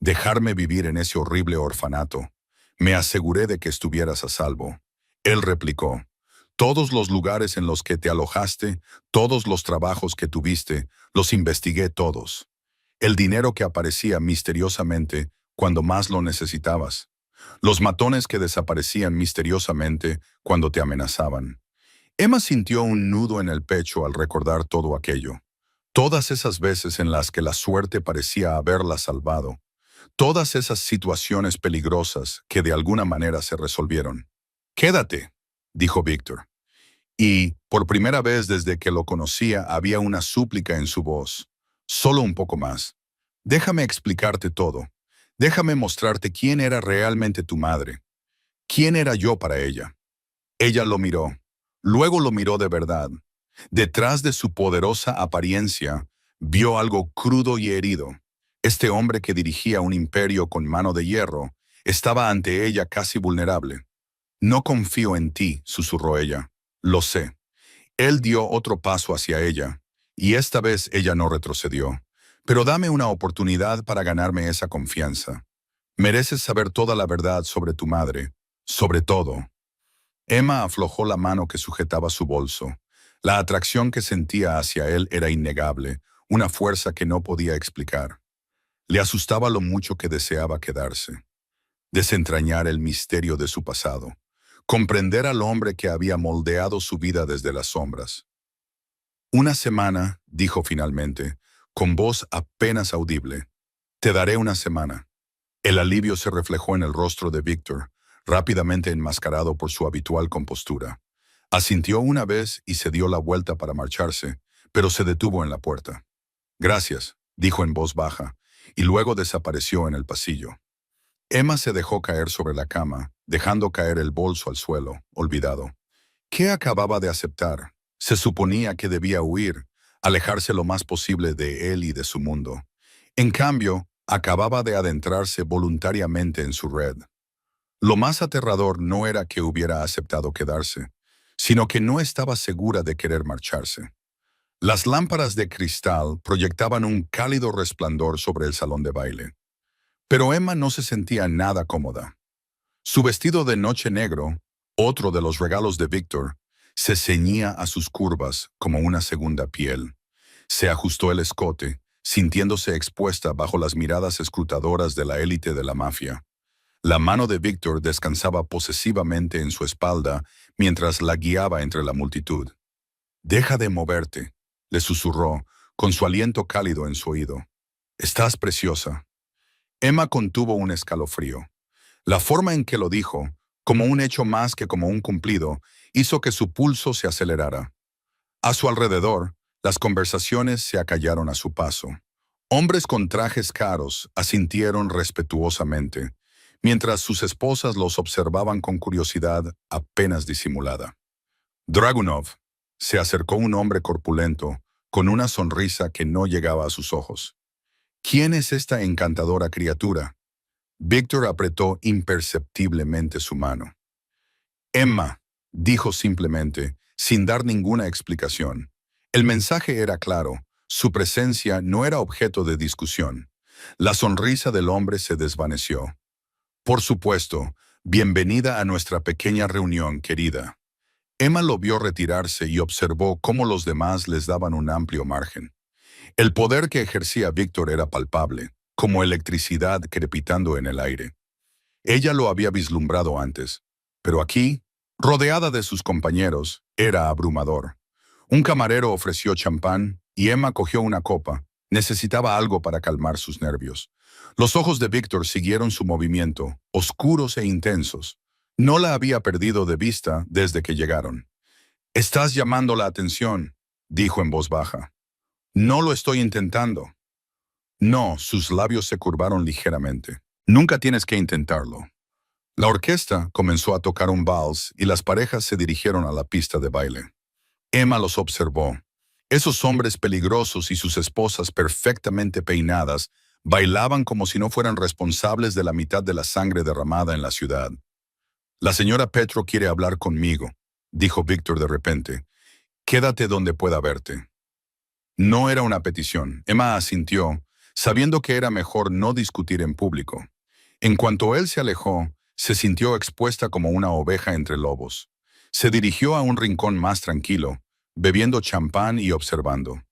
Dejarme vivir en ese horrible orfanato. Me aseguré de que estuvieras a salvo». Él replicó. «Todos los lugares en los que te alojaste, todos los trabajos que tuviste, los investigué todos. El dinero que aparecía misteriosamente cuando más lo necesitabas. Los matones que desaparecían misteriosamente cuando te amenazaban». Emma sintió un nudo en el pecho al recordar todo aquello. Todas esas veces en las que la suerte parecía haberla salvado. Todas esas situaciones peligrosas que de alguna manera se resolvieron. «Quédate», dijo Víctor. Y, por primera vez desde que lo conocía, había una súplica en su voz. «Solo un poco más. Déjame explicarte todo. Déjame mostrarte quién era realmente tu madre. ¿Quién era yo para ella?». Ella lo miró. Luego lo miró de verdad. Detrás de su poderosa apariencia, vio algo crudo y herido. Este hombre que dirigía un imperio con mano de hierro estaba ante ella casi vulnerable. «No confío en ti», susurró ella. «Lo sé». Él dio otro paso hacia ella, y esta vez ella no retrocedió. «Pero dame una oportunidad para ganarme esa confianza. Mereces saber toda la verdad sobre tu madre, sobre todo». Emma aflojó la mano que sujetaba su bolso. La atracción que sentía hacia él era innegable, una fuerza que no podía explicar. Le asustaba lo mucho que deseaba quedarse. Desentrañar el misterio de su pasado. Comprender al hombre que había moldeado su vida desde las sombras. «Una semana», dijo finalmente, con voz apenas audible. «Te daré una semana». El alivio se reflejó en el rostro de Víctor, rápidamente enmascarado por su habitual compostura. Asintió una vez y se dio la vuelta para marcharse, pero se detuvo en la puerta. «Gracias», dijo en voz baja, y luego desapareció en el pasillo. Emma se dejó caer sobre la cama, dejando caer el bolso al suelo, olvidado. ¿Qué acababa de aceptar? Se suponía que debía huir, alejarse lo más posible de él y de su mundo. En cambio, acababa de adentrarse voluntariamente en su red. Lo más aterrador no era que hubiera aceptado quedarse, sino que no estaba segura de querer marcharse. Las lámparas de cristal proyectaban un cálido resplandor sobre el salón de baile. Pero Emma no se sentía nada cómoda. Su vestido de noche negro, otro de los regalos de Víctor, se ceñía a sus curvas como una segunda piel. Se ajustó el escote, sintiéndose expuesta bajo las miradas escrutadoras de la élite de la mafia. La mano de Víctor descansaba posesivamente en su espalda mientras la guiaba entre la multitud. «Deja de moverte», le susurró, con su aliento cálido en su oído. «Estás preciosa». Emma contuvo un escalofrío. La forma en que lo dijo, como un hecho más que como un cumplido, hizo que su pulso se acelerara. A su alrededor, las conversaciones se acallaron a su paso. Hombres con trajes caros asintieron respetuosamente, mientras sus esposas los observaban con curiosidad apenas disimulada. Dragunov se acercó un hombre corpulento, con una sonrisa que no llegaba a sus ojos. ¿Quién es esta encantadora criatura? Víctor apretó imperceptiblemente su mano. Emma, dijo simplemente, sin dar ninguna explicación. El mensaje era claro, su presencia no era objeto de discusión. La sonrisa del hombre se desvaneció. Por supuesto, bienvenida a nuestra pequeña reunión, querida. Emma lo vio retirarse y observó cómo los demás les daban un amplio margen. El poder que ejercía Víctor era palpable, como electricidad crepitando en el aire. Ella lo había vislumbrado antes, pero aquí, rodeada de sus compañeros, era abrumador. Un camarero ofreció champán y Emma cogió una copa. Necesitaba algo para calmar sus nervios. Los ojos de Víctor siguieron su movimiento, oscuros e intensos. No la había perdido de vista desde que llegaron. «Estás llamando la atención», dijo en voz baja. «No lo estoy intentando». No, sus labios se curvaron ligeramente. «Nunca tienes que intentarlo». La orquesta comenzó a tocar un vals y las parejas se dirigieron a la pista de baile. Emma los observó. Esos hombres peligrosos y sus esposas perfectamente peinadas bailaban como si no fueran responsables de la mitad de la sangre derramada en la ciudad. «La señora Petro quiere hablar conmigo», dijo Víctor de repente. «Quédate donde pueda verte». No era una petición. Emma asintió, sabiendo que era mejor no discutir en público. En cuanto él se alejó, se sintió expuesta como una oveja entre lobos. Se dirigió a un rincón más tranquilo, bebiendo champán y observando.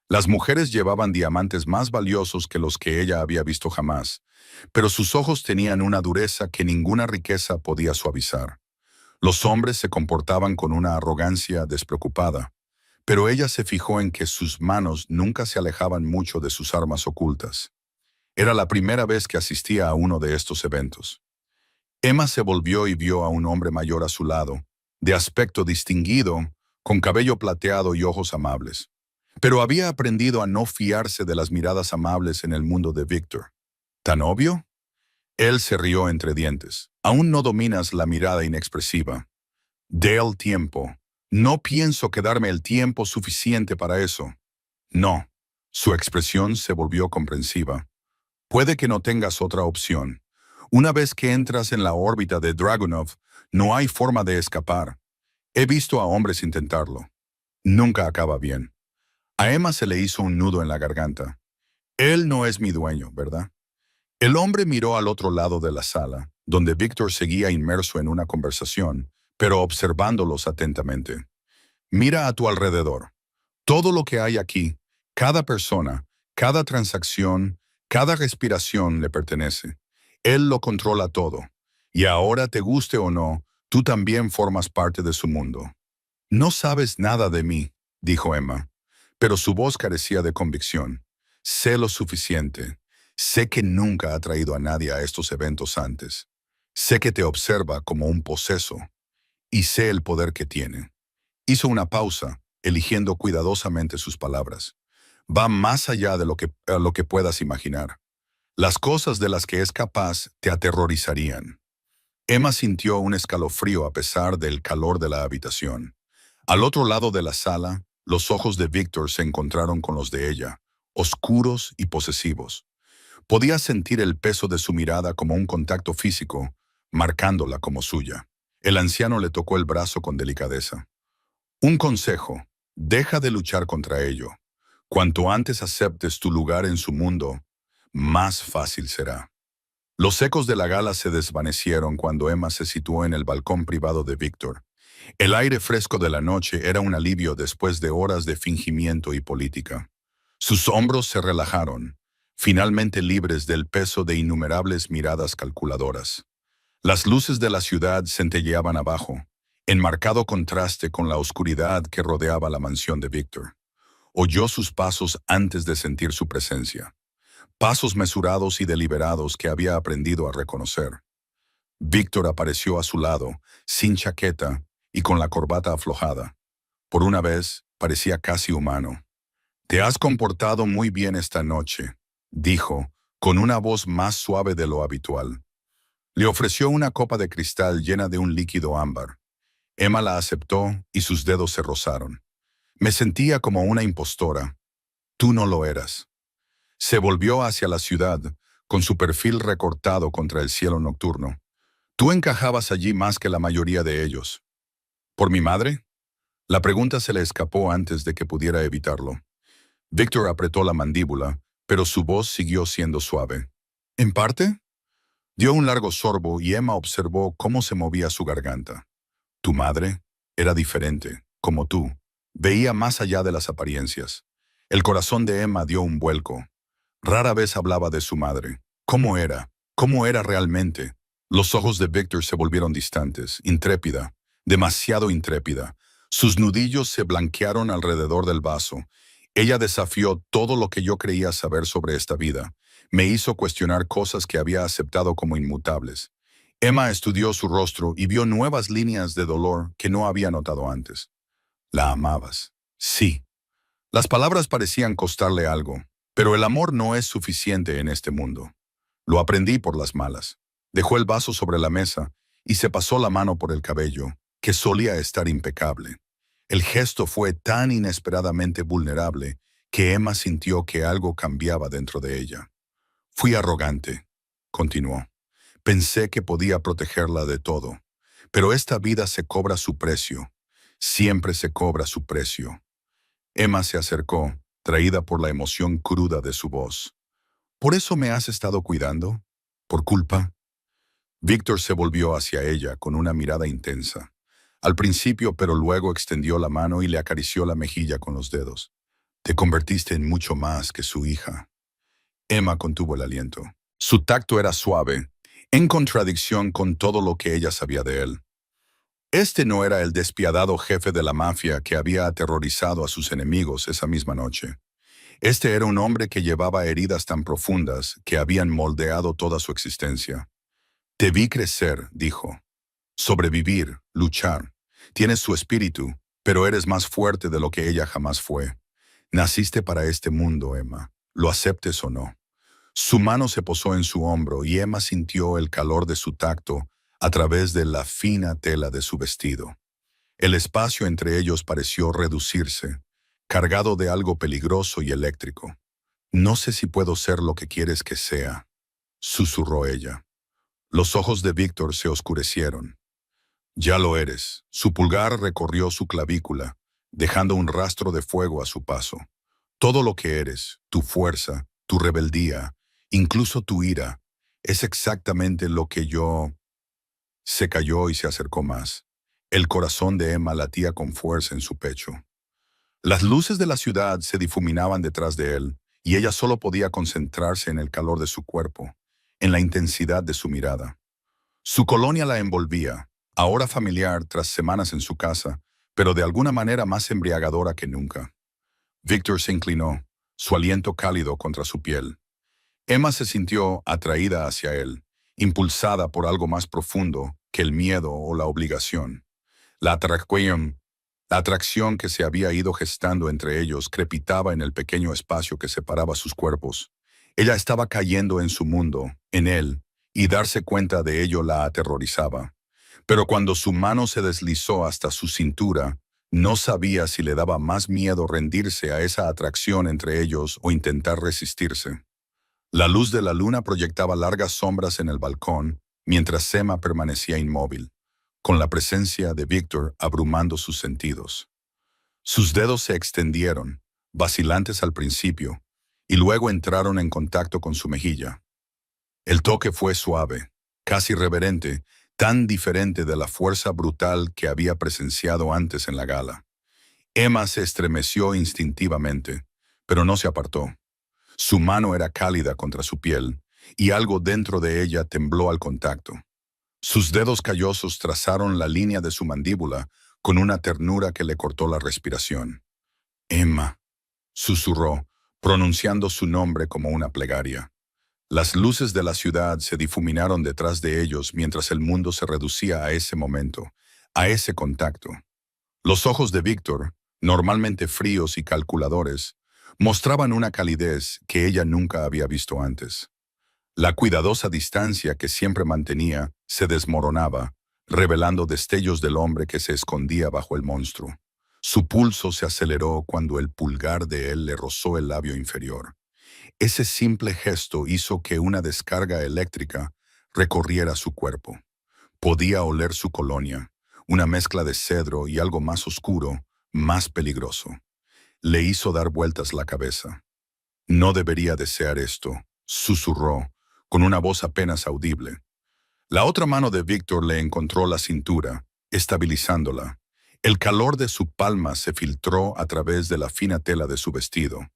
Las mujeres llevaban diamantes más valiosos que los que ella había visto jamás, pero sus ojos tenían una dureza que ninguna riqueza podía suavizar. Los hombres se comportaban con una arrogancia despreocupada, pero ella se fijó en que sus manos nunca se alejaban mucho de sus armas ocultas. Era la primera vez que asistía a uno de estos eventos. Emma se volvió y vio a un hombre mayor a su lado, de aspecto distinguido, con cabello plateado y ojos amables. Pero había aprendido a no fiarse de las miradas amables en el mundo de Víctor. ¿Tan obvio? Él se rió entre dientes. «Aún no dominas la mirada inexpresiva. Dé el tiempo. No pienso quedarme el tiempo suficiente para eso». «No». Su expresión se volvió comprensiva. «Puede que no tengas otra opción. Una vez que entras en la órbita de Dragunov, no hay forma de escapar. He visto a hombres intentarlo. Nunca acaba bien». A Emma se le hizo un nudo en la garganta. «Él no es mi dueño, ¿verdad?». El hombre miró al otro lado de la sala, donde Víctor seguía inmerso en una conversación, pero observándolos atentamente. «Mira a tu alrededor. Todo lo que hay aquí, cada persona, cada transacción, cada respiración le pertenece. Él lo controla todo. Y ahora, te guste o no, tú también formas parte de su mundo». «No sabes nada de mí», dijo Emma, pero su voz carecía de convicción. «Sé lo suficiente. Sé que nunca ha traído a nadie a estos eventos antes. Sé que te observa como un poseso. Y sé el poder que tiene». Hizo una pausa, eligiendo cuidadosamente sus palabras. «Va más allá de lo que puedas imaginar. Las cosas de las que es capaz te aterrorizarían». Emma sintió un escalofrío a pesar del calor de la habitación. Al otro lado de la sala, los ojos de Víctor se encontraron con los de ella, oscuros y posesivos. Podía sentir el peso de su mirada como un contacto físico, marcándola como suya. El anciano le tocó el brazo con delicadeza. «Un consejo, deja de luchar contra ello. Cuanto antes aceptes tu lugar en su mundo, más fácil será». Los ecos de la gala se desvanecieron cuando Emma se situó en el balcón privado de Víctor. El aire fresco de la noche era un alivio después de horas de fingimiento y política. Sus hombros se relajaron, finalmente libres del peso de innumerables miradas calculadoras. Las luces de la ciudad centelleaban abajo, en marcado contraste con la oscuridad que rodeaba la mansión de Víctor. Oyó sus pasos antes de sentir su presencia. Pasos mesurados y deliberados que había aprendido a reconocer. Víctor apareció a su lado, sin chaqueta y con la corbata aflojada. Por una vez, parecía casi humano. «Te has comportado muy bien esta noche», dijo, con una voz más suave de lo habitual. Le ofreció una copa de cristal llena de un líquido ámbar. Emma la aceptó y sus dedos se rozaron. Me sentía como una impostora. Tú no lo eras. Se volvió hacia la ciudad, con su perfil recortado contra el cielo nocturno. Tú encajabas allí más que la mayoría de ellos. ¿Por mi madre? La pregunta se le escapó antes de que pudiera evitarlo. Víctor apretó la mandíbula, pero su voz siguió siendo suave. ¿En parte? Dio un largo sorbo y Emma observó cómo se movía su garganta. Tu madre era diferente, como tú. Veía más allá de las apariencias. El corazón de Emma dio un vuelco. Rara vez hablaba de su madre. ¿Cómo era? ¿Cómo era realmente? Los ojos de Víctor se volvieron distantes, intrépida, demasiado intrépida. Sus nudillos se blanquearon alrededor del vaso. Ella desafió todo lo que yo creía saber sobre esta vida. Me hizo cuestionar cosas que había aceptado como inmutables. Emma estudió su rostro y vio nuevas líneas de dolor que no había notado antes. La amabas. Sí. Las palabras parecían costarle algo, pero el amor no es suficiente en este mundo. Lo aprendí por las malas. Dejó el vaso sobre la mesa y se pasó la mano por el cabello, que solía estar impecable. El gesto fue tan inesperadamente vulnerable que Emma sintió que algo cambiaba dentro de ella. Fui arrogante, continuó. Pensé que podía protegerla de todo, pero esta vida se cobra su precio. Siempre se cobra su precio. Emma se acercó, traída por la emoción cruda de su voz. ¿Por eso me has estado cuidando? ¿Por culpa? Víctor se volvió hacia ella con una mirada intensa. Al principio, pero luego extendió la mano y le acarició la mejilla con los dedos. Te convertiste en mucho más que su hija. Emma contuvo el aliento. Su tacto era suave, en contradicción con todo lo que ella sabía de él. Este no era el despiadado jefe de la mafia que había aterrorizado a sus enemigos esa misma noche. Este era un hombre que llevaba heridas tan profundas que habían moldeado toda su existencia. Te vi crecer, dijo. Sobrevivir, luchar. Tienes su espíritu, pero eres más fuerte de lo que ella jamás fue. Naciste para este mundo, Emma, lo aceptes o no. Su mano se posó en su hombro y Emma sintió el calor de su tacto a través de la fina tela de su vestido. El espacio entre ellos pareció reducirse, cargado de algo peligroso y eléctrico. No sé si puedo ser lo que quieres que sea, susurró ella. Los ojos de Víctor se oscurecieron. Ya lo eres. Su pulgar recorrió su clavícula, dejando un rastro de fuego a su paso. Todo lo que eres, tu fuerza, tu rebeldía, incluso tu ira, es exactamente lo que yo... Se calló y se acercó más. El corazón de Emma latía con fuerza en su pecho. Las luces de la ciudad se difuminaban detrás de él, y ella solo podía concentrarse en el calor de su cuerpo, en la intensidad de su mirada. Su colonia la envolvía, ahora familiar tras semanas en su casa, pero de alguna manera más embriagadora que nunca. Víctor se inclinó, su aliento cálido contra su piel. Emma se sintió atraída hacia él, impulsada por algo más profundo que el miedo o la obligación. La atracción, la atracción que se había ido gestando entre ellos crepitaba en el pequeño espacio que separaba sus cuerpos. Ella estaba cayendo en su mundo, en él, y darse cuenta de ello la aterrorizaba. Pero cuando su mano se deslizó hasta su cintura, no sabía si le daba más miedo rendirse a esa atracción entre ellos o intentar resistirse. La luz de la luna proyectaba largas sombras en el balcón, mientras Emma permanecía inmóvil, con la presencia de Víctor abrumando sus sentidos. Sus dedos se extendieron, vacilantes al principio, y luego entraron en contacto con su mejilla. El toque fue suave, casi reverente, tan diferente de la fuerza brutal que había presenciado antes en la gala. Emma se estremeció instintivamente, pero no se apartó. Su mano era cálida contra su piel, y algo dentro de ella tembló al contacto. Sus dedos callosos trazaron la línea de su mandíbula con una ternura que le cortó la respiración. Emma, susurró, pronunciando su nombre como una plegaria. Las luces de la ciudad se difuminaron detrás de ellos mientras el mundo se reducía a ese momento, a ese contacto. Los ojos de Víctor, normalmente fríos y calculadores, mostraban una calidez que ella nunca había visto antes. La cuidadosa distancia que siempre mantenía se desmoronaba, revelando destellos del hombre que se escondía bajo el monstruo. Su pulso se aceleró cuando el pulgar de él le rozó el labio inferior. Ese simple gesto hizo que una descarga eléctrica recorriera su cuerpo. Podía oler su colonia, una mezcla de cedro y algo más oscuro, más peligroso. Le hizo dar vueltas la cabeza. No debería desear esto, susurró, con una voz apenas audible. La otra mano de Víctor le encontró la cintura, estabilizándola. El calor de su palma se filtró a través de la fina tela de su vestido.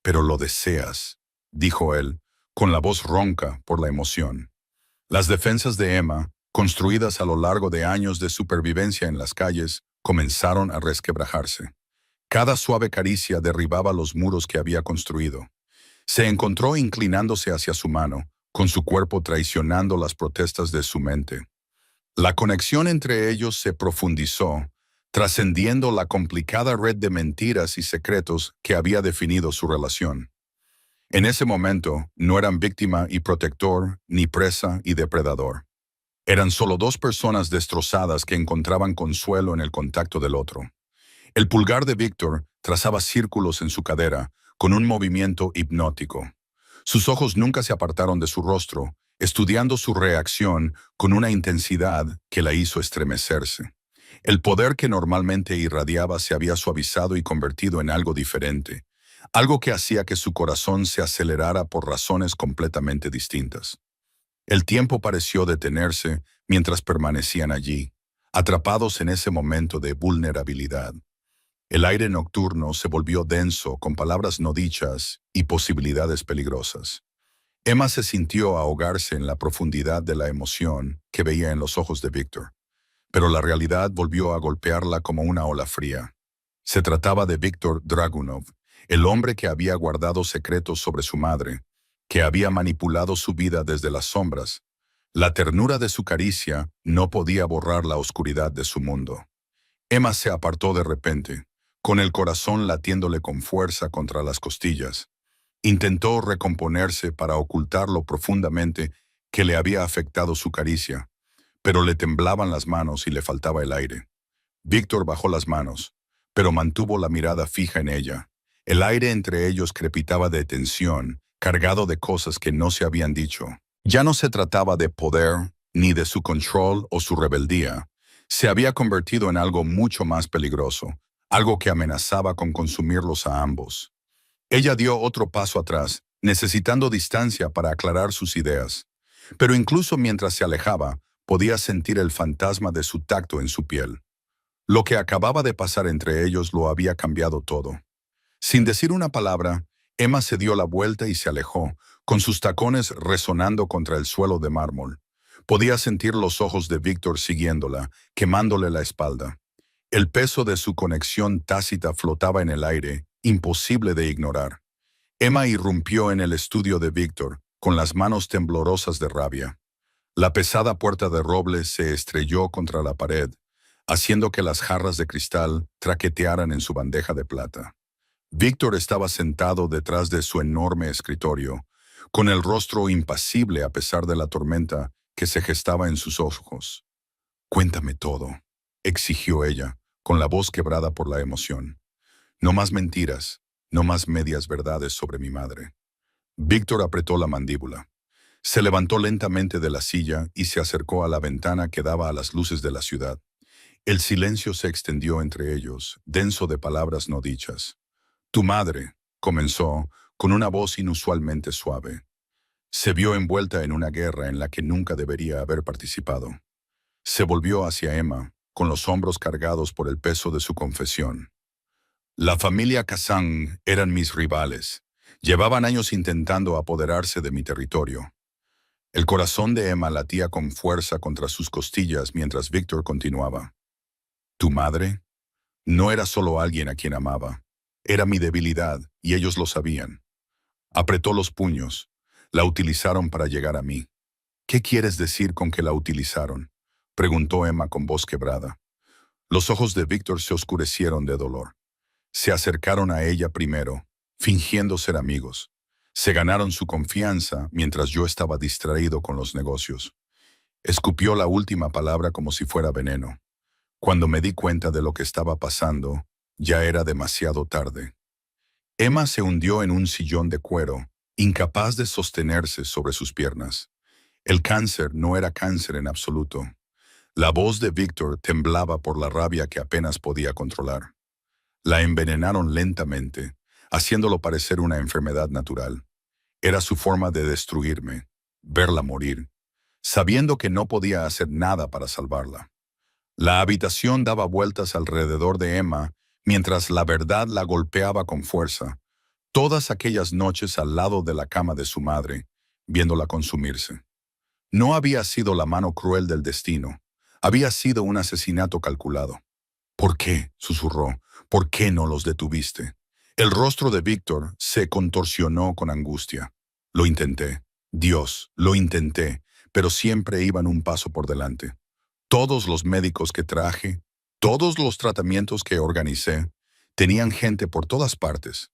«Pero lo deseas», dijo él, con la voz ronca por la emoción. Las defensas de Emma, construidas a lo largo de años de supervivencia en las calles, comenzaron a resquebrajarse. Cada suave caricia derribaba los muros que había construido. Se encontró inclinándose hacia su mano, con su cuerpo traicionando las protestas de su mente. La conexión entre ellos se profundizó, trascendiendo la complicada red de mentiras y secretos que había definido su relación. En ese momento, no eran víctima y protector, ni presa y depredador. Eran solo dos personas destrozadas que encontraban consuelo en el contacto del otro. El pulgar de Víctor trazaba círculos en su cadera, con un movimiento hipnótico. Sus ojos nunca se apartaron de su rostro, estudiando su reacción con una intensidad que la hizo estremecerse. El poder que normalmente irradiaba se había suavizado y convertido en algo diferente, algo que hacía que su corazón se acelerara por razones completamente distintas. El tiempo pareció detenerse mientras permanecían allí, atrapados en ese momento de vulnerabilidad. El aire nocturno se volvió denso con palabras no dichas y posibilidades peligrosas. Emma se sintió ahogarse en la profundidad de la emoción que veía en los ojos de Víctor, pero la realidad volvió a golpearla como una ola fría. Se trataba de Víctor Dragunov, el hombre que había guardado secretos sobre su madre, que había manipulado su vida desde las sombras. La ternura de su caricia no podía borrar la oscuridad de su mundo. Emma se apartó de repente, con el corazón latiéndole con fuerza contra las costillas. Intentó recomponerse para ocultar lo profundamente que le había afectado su caricia, pero le temblaban las manos y le faltaba el aire. Víctor bajó las manos, pero mantuvo la mirada fija en ella. El aire entre ellos crepitaba de tensión, cargado de cosas que no se habían dicho. Ya no se trataba de poder, ni de su control o su rebeldía. Se había convertido en algo mucho más peligroso, algo que amenazaba con consumirlos a ambos. Ella dio otro paso atrás, necesitando distancia para aclarar sus ideas. Pero incluso mientras se alejaba, podía sentir el fantasma de su tacto en su piel. Lo que acababa de pasar entre ellos lo había cambiado todo. Sin decir una palabra, Emma se dio la vuelta y se alejó, con sus tacones resonando contra el suelo de mármol. Podía sentir los ojos de Víctor siguiéndola, quemándole la espalda. El peso de su conexión tácita flotaba en el aire, imposible de ignorar. Emma irrumpió en el estudio de Víctor, con las manos temblorosas de rabia. La pesada puerta de roble se estrelló contra la pared, haciendo que las jarras de cristal traquetearan en su bandeja de plata. Víctor estaba sentado detrás de su enorme escritorio, con el rostro impasible a pesar de la tormenta que se gestaba en sus ojos. «Cuéntame todo», exigió ella, con la voz quebrada por la emoción. «No más mentiras, no más medias verdades sobre mi madre». Víctor apretó la mandíbula. Se levantó lentamente de la silla y se acercó a la ventana que daba a las luces de la ciudad. El silencio se extendió entre ellos, denso de palabras no dichas. «Tu madre», comenzó, con una voz inusualmente suave, «se vio envuelta en una guerra en la que nunca debería haber participado». Se volvió hacia Emma, con los hombros cargados por el peso de su confesión. «La familia Kazan eran mis rivales. Llevaban años intentando apoderarse de mi territorio». El corazón de Emma latía con fuerza contra sus costillas mientras Víctor continuaba. «¿Tu madre? No era solo alguien a quien amaba. Era mi debilidad, y ellos lo sabían». Apretó los puños. «La utilizaron para llegar a mí». «¿Qué quieres decir con que la utilizaron?», preguntó Emma con voz quebrada. Los ojos de Víctor se oscurecieron de dolor. Se acercaron a ella primero, fingiendo ser amigos. Se ganaron su confianza mientras yo estaba distraído con los negocios. Escupió la última palabra como si fuera veneno. Cuando me di cuenta de lo que estaba pasando, ya era demasiado tarde. Emma se hundió en un sillón de cuero, incapaz de sostenerse sobre sus piernas. El cáncer no era cáncer en absoluto. La voz de Víctor temblaba por la rabia que apenas podía controlar. La envenenaron lentamente, haciéndolo parecer una enfermedad natural. Era su forma de destruirme, verla morir, sabiendo que no podía hacer nada para salvarla. La habitación daba vueltas alrededor de Emma mientras la verdad la golpeaba con fuerza, todas aquellas noches al lado de la cama de su madre, viéndola consumirse. No había sido la mano cruel del destino, había sido un asesinato calculado. ¿Por qué?, susurró. ¿Por qué no los detuviste? El rostro de Víctor se contorsionó con angustia. Lo intenté. Dios, lo intenté, pero siempre iban un paso por delante. Todos los médicos que traje, todos los tratamientos que organicé, tenían gente por todas partes.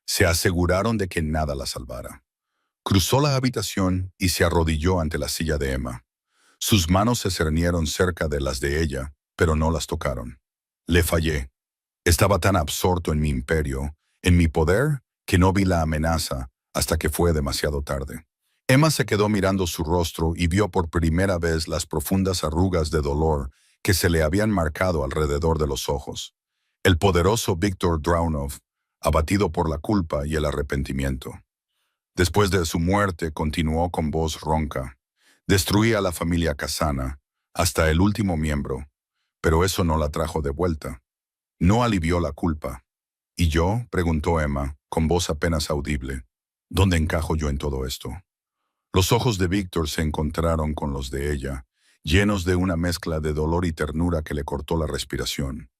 Se aseguraron de que nada la salvara. Cruzó la habitación y se arrodilló ante la silla de Emma. Sus manos se cernieron cerca de las de ella, pero no las tocaron. Le fallé. Estaba tan absorto en mi imperio, en mi poder, que no vi la amenaza hasta que fue demasiado tarde. Emma se quedó mirando su rostro y vio por primera vez las profundas arrugas de dolor que se le habían marcado alrededor de los ojos. El poderoso Víctor Draunov, abatido por la culpa y el arrepentimiento. Después de su muerte, continuó con voz ronca. Destruí a la familia Casana, hasta el último miembro, pero eso no la trajo de vuelta. No alivió la culpa. ¿Y yo?, preguntó Emma, con voz apenas audible. ¿Dónde encajo yo en todo esto? Los ojos de Víctor se encontraron con los de ella, llenos de una mezcla de dolor y ternura que le cortó la respiración.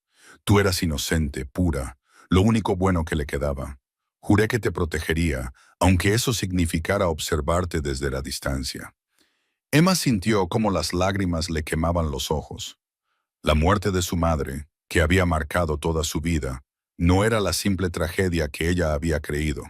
Tú eras inocente, pura, lo único bueno que le quedaba. Juré que te protegería, aunque eso significara observarte desde la distancia. Emma sintió cómo las lágrimas le quemaban los ojos. La muerte de su madre, que había marcado toda su vida, no era la simple tragedia que ella había creído.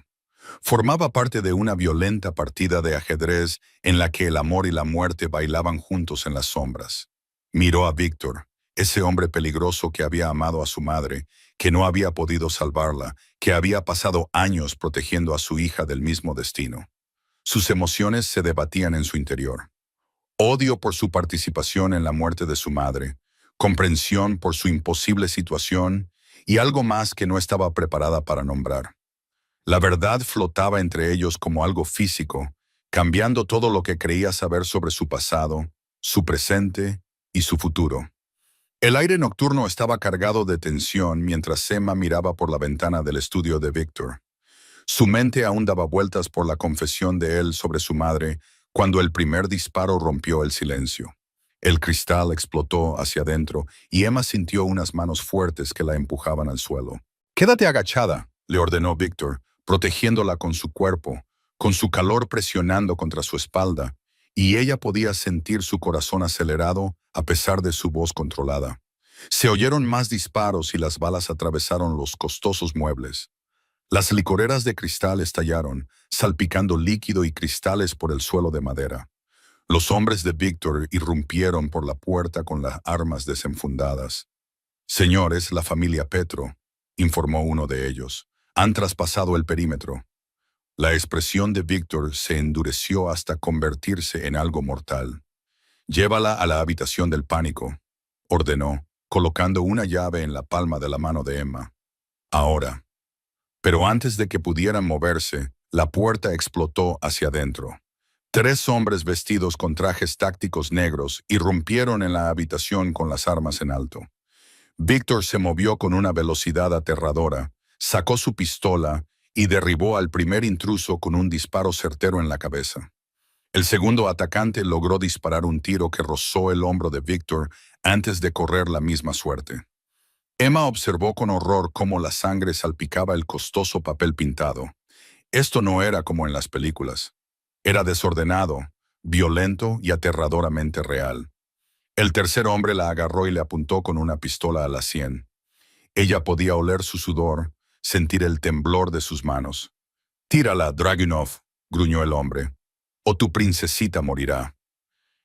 Formaba parte de una violenta partida de ajedrez en la que el amor y la muerte bailaban juntos en las sombras. Miró a Víctor, ese hombre peligroso que había amado a su madre, que no había podido salvarla, que había pasado años protegiendo a su hija del mismo destino. Sus emociones se debatían en su interior. Odio por su participación en la muerte de su madre, comprensión por su imposible situación y algo más que no estaba preparada para nombrar. La verdad flotaba entre ellos como algo físico, cambiando todo lo que creía saber sobre su pasado, su presente y su futuro. El aire nocturno estaba cargado de tensión mientras Emma miraba por la ventana del estudio de Víctor. Su mente aún daba vueltas por la confesión de él sobre su madre cuando el primer disparo rompió el silencio. El cristal explotó hacia adentro y Emma sintió unas manos fuertes que la empujaban al suelo. «Quédate agachada», le ordenó Víctor, protegiéndola con su cuerpo, con su calor presionando contra su espalda, y ella podía sentir su corazón acelerado a pesar de su voz controlada. Se oyeron más disparos y las balas atravesaron los costosos muebles. Las licoreras de cristal estallaron, salpicando líquido y cristales por el suelo de madera. Los hombres de Víctor irrumpieron por la puerta con las armas desenfundadas. «Señores, la familia Petro», informó uno de ellos, «han traspasado el perímetro». La expresión de Víctor se endureció hasta convertirse en algo mortal. «Llévala a la habitación del pánico», ordenó, colocando una llave en la palma de la mano de Emma. «Ahora». Pero antes de que pudieran moverse, la puerta explotó hacia adentro. 3 hombres vestidos con trajes tácticos negros irrumpieron en la habitación con las armas en alto. Víctor se movió con una velocidad aterradora, sacó su pistola y derribó al primer intruso con un disparo certero en la cabeza. El segundo atacante logró disparar un tiro que rozó el hombro de Víctor antes de correr la misma suerte. Emma observó con horror cómo la sangre salpicaba el costoso papel pintado. Esto no era como en las películas. Era desordenado, violento y aterradoramente real. El tercer hombre la agarró y le apuntó con una pistola a la sien. Ella podía oler su sudor, sentir el temblor de sus manos. Tírala, Dragunov, gruñó el hombre, o tu princesita morirá.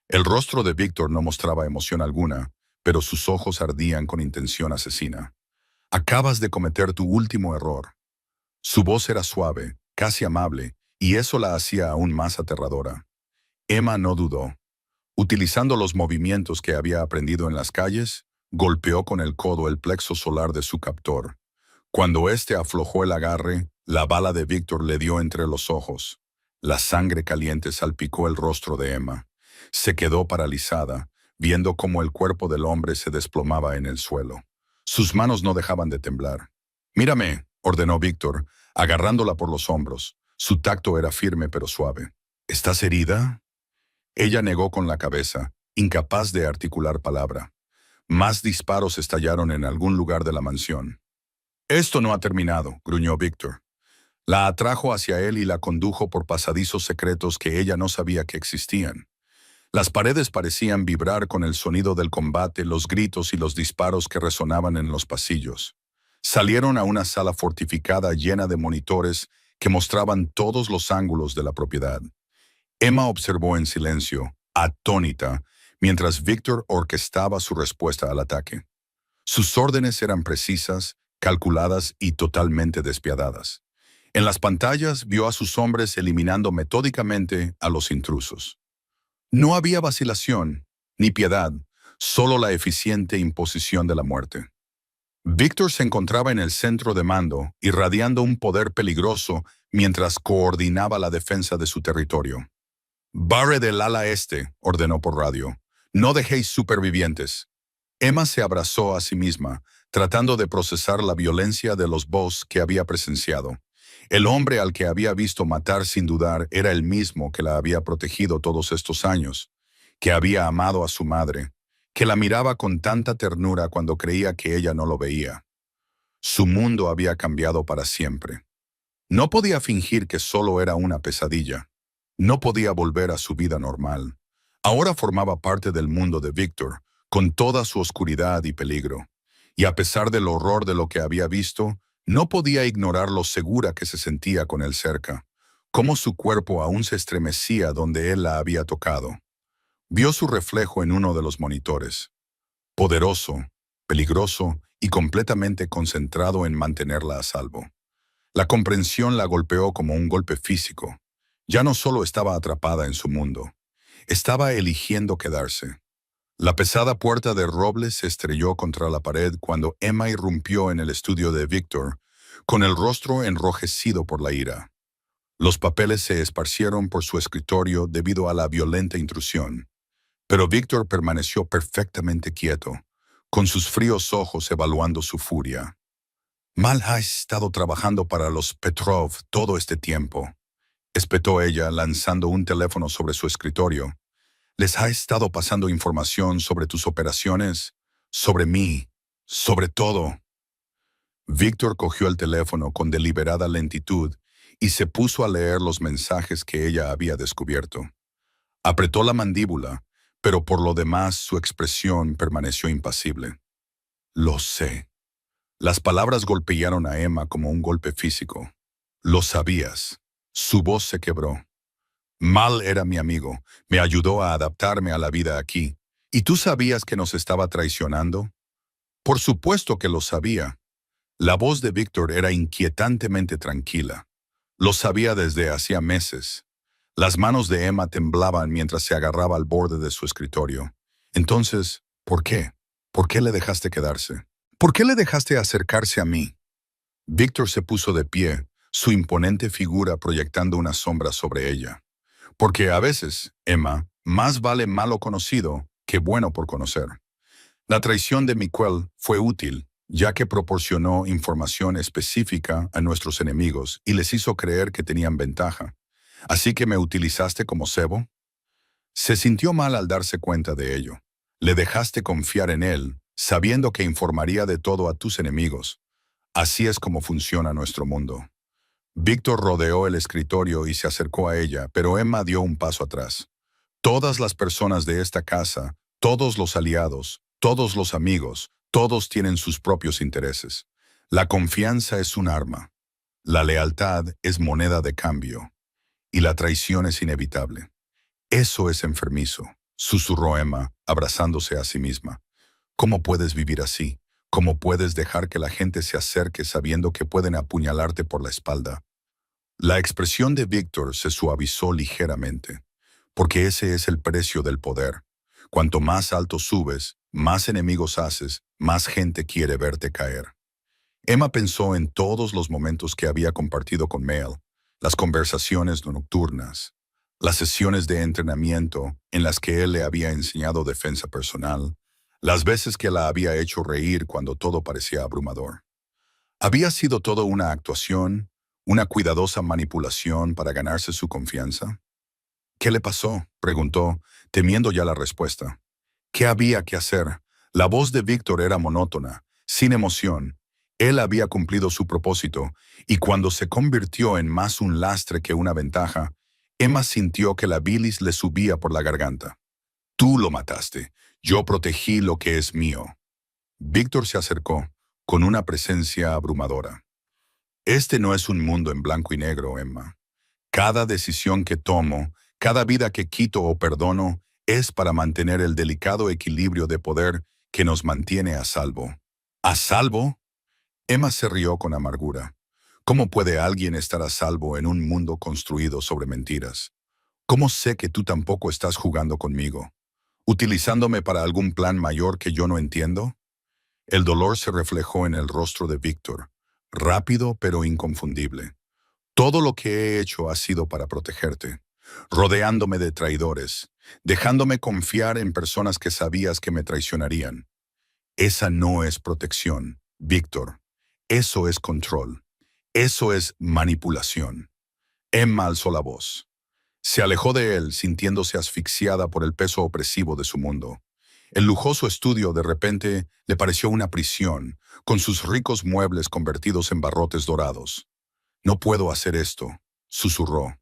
El rostro de Víctor no mostraba emoción alguna, pero sus ojos ardían con intención asesina. Acabas de cometer tu último error. Su voz era suave, casi amable, y eso la hacía aún más aterradora. Emma no dudó. Utilizando los movimientos que había aprendido en las calles, golpeó con el codo el plexo solar de su captor. Cuando éste aflojó el agarre, la bala de Víctor le dio entre los ojos. La sangre caliente salpicó el rostro de Emma. Se quedó paralizada, viendo cómo el cuerpo del hombre se desplomaba en el suelo. Sus manos no dejaban de temblar. «Mírame», ordenó Víctor, agarrándola por los hombros. Su tacto era firme pero suave. «¿Estás herida?» Ella negó con la cabeza, incapaz de articular palabra. Más disparos estallaron en algún lugar de la mansión. «Esto no ha terminado», gruñó Víctor. La atrajo hacia él y la condujo por pasadizos secretos que ella no sabía que existían. Las paredes parecían vibrar con el sonido del combate, los gritos y los disparos que resonaban en los pasillos. Salieron a una sala fortificada llena de monitores que mostraban todos los ángulos de la propiedad. Emma observó en silencio, atónita, mientras Víctor orquestaba su respuesta al ataque. Sus órdenes eran precisas, calculadas y totalmente despiadadas. En las pantallas vio a sus hombres eliminando metódicamente a los intrusos. No había vacilación, ni piedad, solo la eficiente imposición de la muerte. Víctor se encontraba en el centro de mando, irradiando un poder peligroso mientras coordinaba la defensa de su territorio. «Barre del ala este», ordenó por radio. «No dejéis supervivientes». Emma se abrazó a sí misma, tratando de procesar la violencia de los boss que había presenciado. El hombre al que había visto matar sin dudar era el mismo que la había protegido todos estos años, que había amado a su madre, que la miraba con tanta ternura cuando creía que ella no lo veía. Su mundo había cambiado para siempre. No podía fingir que solo era una pesadilla. No podía volver a su vida normal. Ahora formaba parte del mundo de Víctor, con toda su oscuridad y peligro. Y a pesar del horror de lo que había visto, no podía ignorar lo segura que se sentía con él cerca, cómo su cuerpo aún se estremecía donde él la había tocado. Vio su reflejo en uno de los monitores. Poderoso, peligroso y completamente concentrado en mantenerla a salvo. La comprensión la golpeó como un golpe físico. Ya no solo estaba atrapada en su mundo, estaba eligiendo quedarse. La pesada puerta de roble se estrelló contra la pared cuando Emma irrumpió en el estudio de Víctor, con el rostro enrojecido por la ira. Los papeles se esparcieron por su escritorio debido a la violenta intrusión, pero Víctor permaneció perfectamente quieto, con sus fríos ojos evaluando su furia. «Mal ha estado trabajando para los Petrov todo este tiempo», espetó ella, lanzando un teléfono sobre su escritorio. «¿Les ha estado pasando información sobre tus operaciones? Sobre mí, sobre todo». Víctor cogió el teléfono con deliberada lentitud y se puso a leer los mensajes que ella había descubierto. Apretó la mandíbula, pero por lo demás su expresión permaneció impasible. «Lo sé». Las palabras golpearon a Emma como un golpe físico. «Lo sabías». Su voz se quebró. «Mal era mi amigo, me ayudó a adaptarme a la vida aquí. ¿Y tú sabías que nos estaba traicionando?» «Por supuesto que lo sabía». La voz de Víctor era inquietantemente tranquila. Lo sabía desde hacía meses. Las manos de Emma temblaban mientras se agarraba al borde de su escritorio. «Entonces, ¿por qué? ¿Por qué le dejaste quedarse? ¿Por qué le dejaste acercarse a mí?» Víctor se puso de pie, su imponente figura proyectando una sombra sobre ella. «Porque a veces, Emma, más vale malo conocido que bueno por conocer. La traición de Miquel fue útil, ya que proporcionó información específica a nuestros enemigos y les hizo creer que tenían ventaja. ¿Así que me utilizaste como cebo?» Se sintió mal al darse cuenta de ello. Le dejaste confiar en él, sabiendo que informaría de todo a tus enemigos. Así es como funciona nuestro mundo. Víctor rodeó el escritorio y se acercó a ella, pero Emma dio un paso atrás. «Todas las personas de esta casa, todos los aliados, todos los amigos, todos tienen sus propios intereses. La confianza es un arma. La lealtad es moneda de cambio y la traición es inevitable. Eso es enfermizo, susurró Emma, abrazándose a sí misma. ¿Cómo puedes vivir así? ¿Cómo puedes dejar que la gente se acerque sabiendo que pueden apuñalarte por la espalda? La expresión de Víctor se suavizó ligeramente, porque ese es el precio del poder. Cuanto más alto subes, más enemigos haces, más gente quiere verte caer. Emma pensó en todos los momentos que había compartido con Mel, las conversaciones nocturnas, las sesiones de entrenamiento en las que él le había enseñado defensa personal, las veces que la había hecho reír cuando todo parecía abrumador. ¿Había sido todo una actuación, una cuidadosa manipulación para ganarse su confianza? ¿Qué le pasó?, preguntó, temiendo ya la respuesta. ¿Qué había que hacer? La voz de Víctor era monótona, sin emoción. Él había cumplido su propósito, y cuando se convirtió en más un lastre que una ventaja, Emma sintió que la bilis le subía por la garganta. Tú lo mataste. Yo protegí lo que es mío. Víctor se acercó, con una presencia abrumadora. Este no es un mundo en blanco y negro, Emma. Cada decisión que tomo, cada vida que quito o perdono, es para mantener el delicado equilibrio de poder que nos mantiene a salvo. ¿A salvo? Emma se rió con amargura. ¿Cómo puede alguien estar a salvo en un mundo construido sobre mentiras? ¿Cómo sé que tú tampoco estás jugando conmigo? ¿Utilizándome para algún plan mayor que yo no entiendo? El dolor se reflejó en el rostro de Víctor, rápido pero inconfundible. Todo lo que he hecho ha sido para protegerte, rodeándome de traidores, dejándome confiar en personas que sabías que me traicionarían. Esa no es protección, Víctor. Eso es control. Eso es manipulación. Emma alzó la voz. Se alejó de él, sintiéndose asfixiada por el peso opresivo de su mundo. El lujoso estudio de repente le pareció una prisión, con sus ricos muebles convertidos en barrotes dorados. No puedo hacer esto, susurró.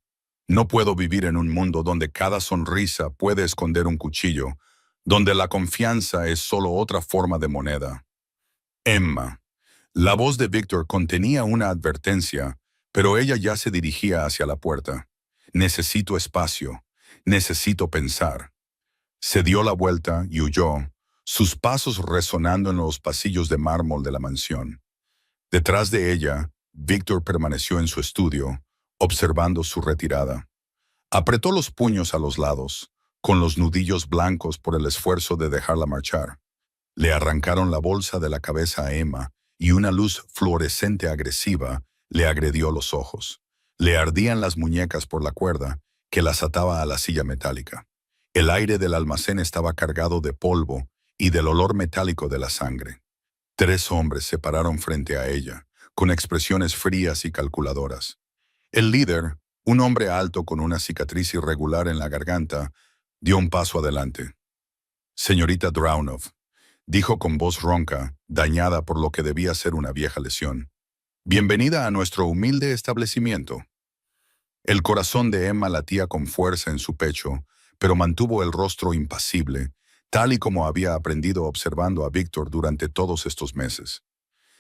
No puedo vivir en un mundo donde cada sonrisa puede esconder un cuchillo, donde la confianza es solo otra forma de moneda. Emma. La voz de Víctor contenía una advertencia, pero ella ya se dirigía hacia la puerta. Necesito espacio. Necesito pensar. Se dio la vuelta y huyó, sus pasos resonando en los pasillos de mármol de la mansión. Detrás de ella, Víctor permaneció en su estudio, observando su retirada. Apretó los puños a los lados, con los nudillos blancos por el esfuerzo de dejarla marchar. Le arrancaron la bolsa de la cabeza a Emma y una luz fluorescente agresiva le agredió los ojos. Le ardían las muñecas por la cuerda que las ataba a la silla metálica. El aire del almacén estaba cargado de polvo y del olor metálico de la sangre. 3 hombres se pararon frente a ella, con expresiones frías y calculadoras. El líder, un hombre alto con una cicatriz irregular en la garganta, dio un paso adelante. Señorita Drownov, dijo con voz ronca, dañada por lo que debía ser una vieja lesión. Bienvenida a nuestro humilde establecimiento. El corazón de Emma latía con fuerza en su pecho, pero mantuvo el rostro impasible, tal y como había aprendido observando a Víctor durante todos estos meses.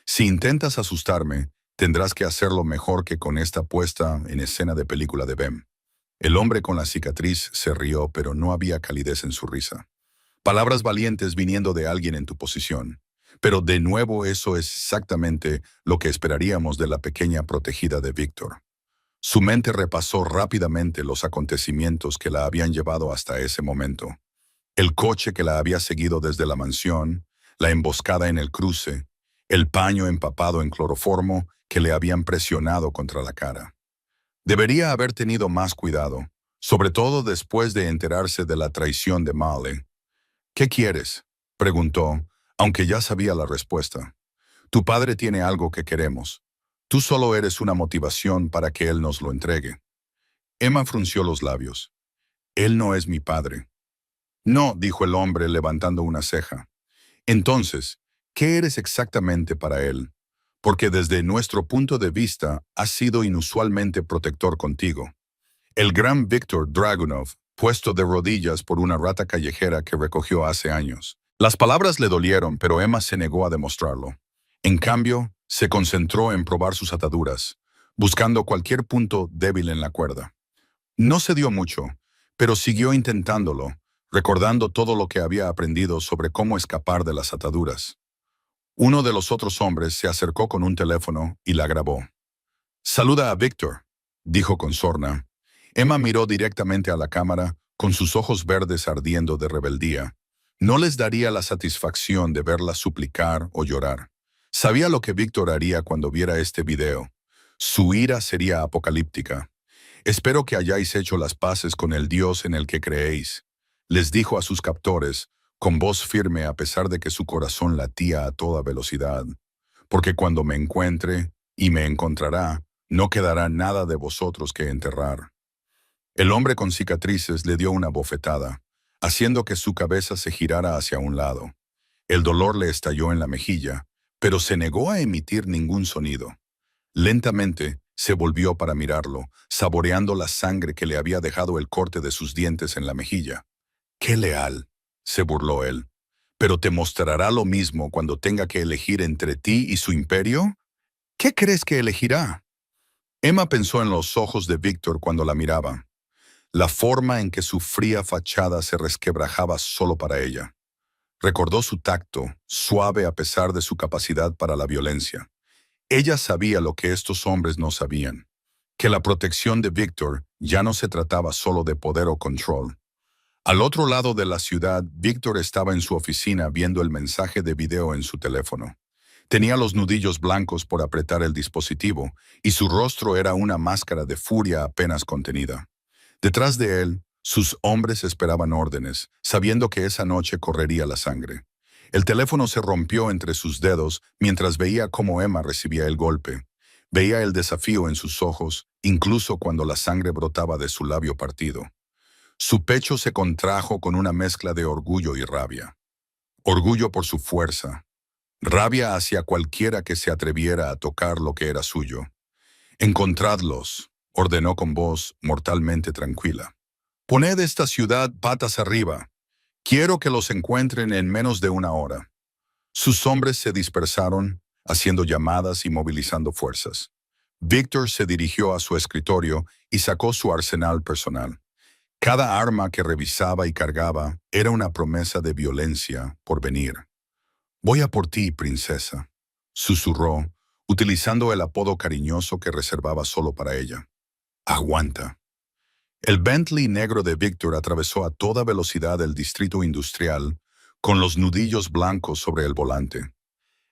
Si intentas asustarme, tendrás que hacerlo mejor que con esta puesta en escena de película de Bem. El hombre con la cicatriz se rió, pero no había calidez en su risa. Palabras valientes viniendo de alguien en tu posición. Pero de nuevo eso es exactamente lo que esperaríamos de la pequeña protegida de Víctor. Su mente repasó rápidamente los acontecimientos que la habían llevado hasta ese momento. El coche que la había seguido desde la mansión, la emboscada en el cruce, el paño empapado en cloroformo que le habían presionado contra la cara. Debería haber tenido más cuidado, sobre todo después de enterarse de la traición de Male. ¿Qué quieres?, preguntó, aunque ya sabía la respuesta. Tu padre tiene algo que queremos. Tú solo eres una motivación para que él nos lo entregue. Emma frunció los labios. Él no es mi padre. No, dijo el hombre levantando una ceja. Entonces, ¿qué eres exactamente para él? Porque desde nuestro punto de vista has sido inusualmente protector contigo. El gran Víctor Dragunov, puesto de rodillas por una rata callejera que recogió hace años. Las palabras le dolieron, pero Emma se negó a demostrarlo. En cambio, se concentró en probar sus ataduras, buscando cualquier punto débil en la cuerda. No se dio mucho, pero siguió intentándolo, recordando todo lo que había aprendido sobre cómo escapar de las ataduras. Uno de los otros hombres se acercó con un teléfono y la grabó. «Saluda a Víctor», dijo con sorna. Emma miró directamente a la cámara, con sus ojos verdes ardiendo de rebeldía. No les daría la satisfacción de verla suplicar o llorar. Sabía lo que Víctor haría cuando viera este video. Su ira sería apocalíptica. «Espero que hayáis hecho las paces con el Dios en el que creéis», les dijo a sus captores, con voz firme a pesar de que su corazón latía a toda velocidad. «Porque cuando me encuentre, y me encontrará, no quedará nada de vosotros que enterrar». El hombre con cicatrices le dio una bofetada, haciendo que su cabeza se girara hacia un lado. El dolor le estalló en la mejilla, pero se negó a emitir ningún sonido. Lentamente, se volvió para mirarlo, saboreando la sangre que le había dejado el corte de sus dientes en la mejilla. «¡Qué leal!», se burló él. «¿Pero te mostrará lo mismo cuando tenga que elegir entre ti y su imperio? ¿Qué crees que elegirá?». Emma pensó en los ojos de Víctor cuando la miraba, la forma en que su fría fachada se resquebrajaba solo para ella. Recordó su tacto, suave a pesar de su capacidad para la violencia. Ella sabía lo que estos hombres no sabían, que la protección de Víctor ya no se trataba solo de poder o control. Al otro lado de la ciudad, Víctor estaba en su oficina viendo el mensaje de video en su teléfono. Tenía los nudillos blancos por apretar el dispositivo, y su rostro era una máscara de furia apenas contenida. Detrás de él, sus hombres esperaban órdenes, sabiendo que esa noche correría la sangre. El teléfono se rompió entre sus dedos mientras veía cómo Emma recibía el golpe. Veía el desafío en sus ojos, incluso cuando la sangre brotaba de su labio partido. Su pecho se contrajo con una mezcla de orgullo y rabia. Orgullo por su fuerza. Rabia hacia cualquiera que se atreviera a tocar lo que era suyo. «Encontradlos», ordenó con voz mortalmente tranquila. «Poned esta ciudad patas arriba. Quiero que los encuentren en menos de una hora». Sus hombres se dispersaron, haciendo llamadas y movilizando fuerzas. Víctor se dirigió a su escritorio y sacó su arsenal personal. Cada arma que revisaba y cargaba era una promesa de violencia por venir. «Voy a por ti, princesa», susurró, utilizando el apodo cariñoso que reservaba solo para ella. «Aguanta». El Bentley negro de Víctor atravesó a toda velocidad el distrito industrial, con los nudillos blancos sobre el volante.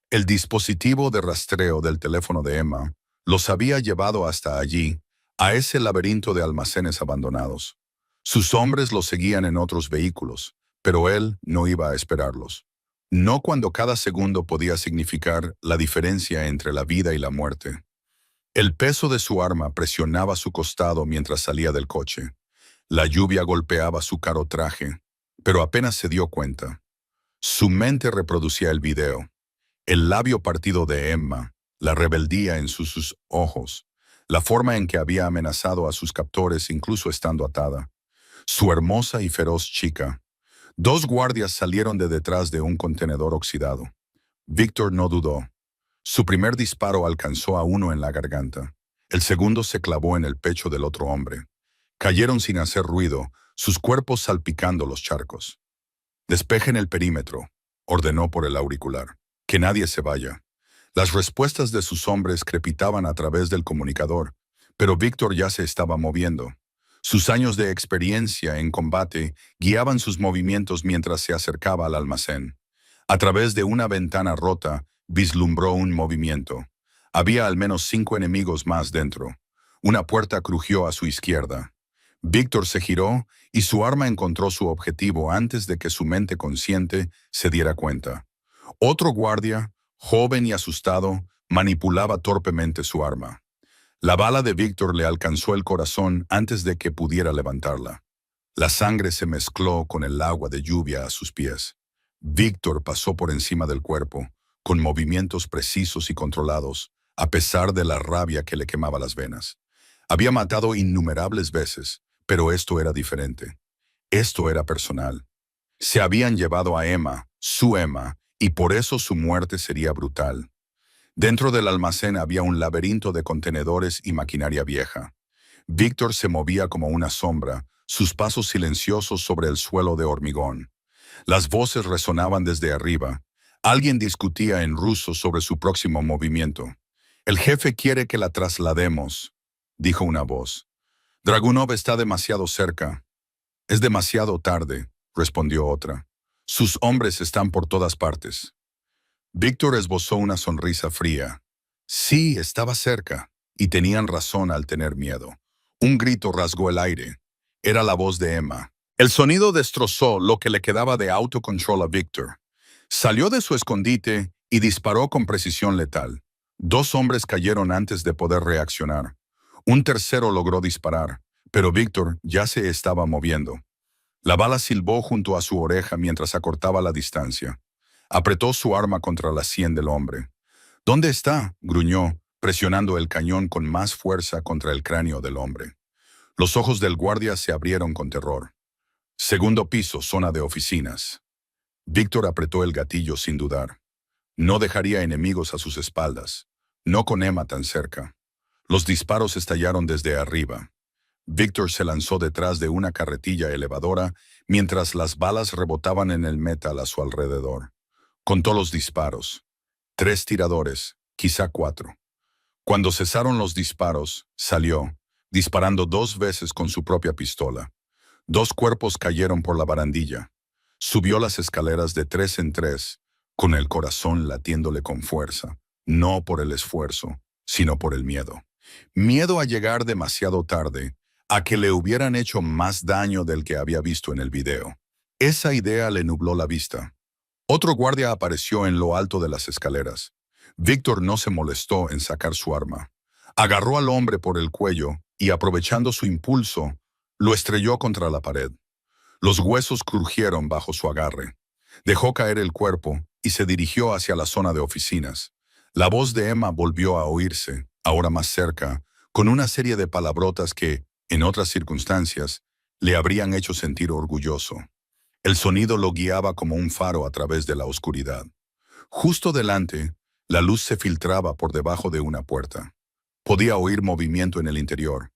El dispositivo de rastreo del teléfono de Emma los había llevado hasta allí, a ese laberinto de almacenes abandonados. Sus hombres lo seguían en otros vehículos, pero él no iba a esperarlos. No cuando cada segundo podía significar la diferencia entre la vida y la muerte. El peso de su arma presionaba su costado mientras salía del coche. La lluvia golpeaba su caro traje, pero apenas se dio cuenta. Su mente reproducía el video. El labio partido de Emma, la rebeldía en sus ojos, la forma en que había amenazado a sus captores incluso estando atada. Su hermosa y feroz chica. 2 guardias salieron de detrás de un contenedor oxidado. Víctor no dudó. Su primer disparo alcanzó a uno en la garganta. El segundo se clavó en el pecho del otro hombre. Cayeron sin hacer ruido, sus cuerpos salpicando los charcos. «Despejen el perímetro», ordenó por el auricular. «Que nadie se vaya». Las respuestas de sus hombres crepitaban a través del comunicador, pero Víctor ya se estaba moviendo. Sus años de experiencia en combate guiaban sus movimientos mientras se acercaba al almacén. A través de una ventana rota, vislumbró un movimiento. Había al menos 5 enemigos más dentro. Una puerta crujió a su izquierda. Víctor se giró y su arma encontró su objetivo antes de que su mente consciente se diera cuenta. Otro guardia, joven y asustado, manipulaba torpemente su arma. La bala de Víctor le alcanzó el corazón antes de que pudiera levantarla. La sangre se mezcló con el agua de lluvia a sus pies. Víctor pasó por encima del cuerpo, con movimientos precisos y controlados, a pesar de la rabia que le quemaba las venas. Había matado innumerables veces, pero esto era diferente. Esto era personal. Se habían llevado a Emma, su Emma, y por eso su muerte sería brutal. Dentro del almacén había un laberinto de contenedores y maquinaria vieja. Víctor se movía como una sombra, sus pasos silenciosos sobre el suelo de hormigón. Las voces resonaban desde arriba. Alguien discutía en ruso sobre su próximo movimiento. «El jefe quiere que la traslademos», dijo una voz. «Dragunov está demasiado cerca». «Es demasiado tarde», respondió otra. «Sus hombres están por todas partes». Víctor esbozó una sonrisa fría. Sí, estaba cerca, y tenían razón al tener miedo. Un grito rasgó el aire. Era la voz de Emma. El sonido destrozó lo que le quedaba de autocontrol a Víctor. Salió de su escondite y disparó con precisión letal. Dos hombres cayeron antes de poder reaccionar. Un tercero logró disparar, pero Víctor ya se estaba moviendo. La bala silbó junto a su oreja mientras acortaba la distancia. Apretó su arma contra la sien del hombre. «¿Dónde está?», gruñó, presionando el cañón con más fuerza contra el cráneo del hombre. Los ojos del guardia se abrieron con terror. «Segundo piso, zona de oficinas». Víctor apretó el gatillo sin dudar. No dejaría enemigos a sus espaldas, no con Emma tan cerca. Los disparos estallaron desde arriba. Víctor se lanzó detrás de una carretilla elevadora mientras las balas rebotaban en el metal a su alrededor. Contó los disparos. 3 tiradores, quizá 4. Cuando cesaron los disparos, salió, disparando 2 veces con su propia pistola. 2 cuerpos cayeron por la barandilla. Subió las escaleras de 3 en 3, con el corazón latiéndole con fuerza, no por el esfuerzo, sino por el miedo. Miedo a llegar demasiado tarde, a que le hubieran hecho más daño del que había visto en el video. Esa idea le nubló la vista. Otro guardia apareció en lo alto de las escaleras. Víctor no se molestó en sacar su arma. Agarró al hombre por el cuello y, aprovechando su impulso, lo estrelló contra la pared. Los huesos crujieron bajo su agarre. Dejó caer el cuerpo y se dirigió hacia la zona de oficinas. La voz de Emma volvió a oírse, ahora más cerca, con una serie de palabrotas que, en otras circunstancias, le habrían hecho sentir orgulloso. El sonido lo guiaba como un faro a través de la oscuridad. Justo delante, la luz se filtraba por debajo de una puerta. Podía oír movimiento en el interior.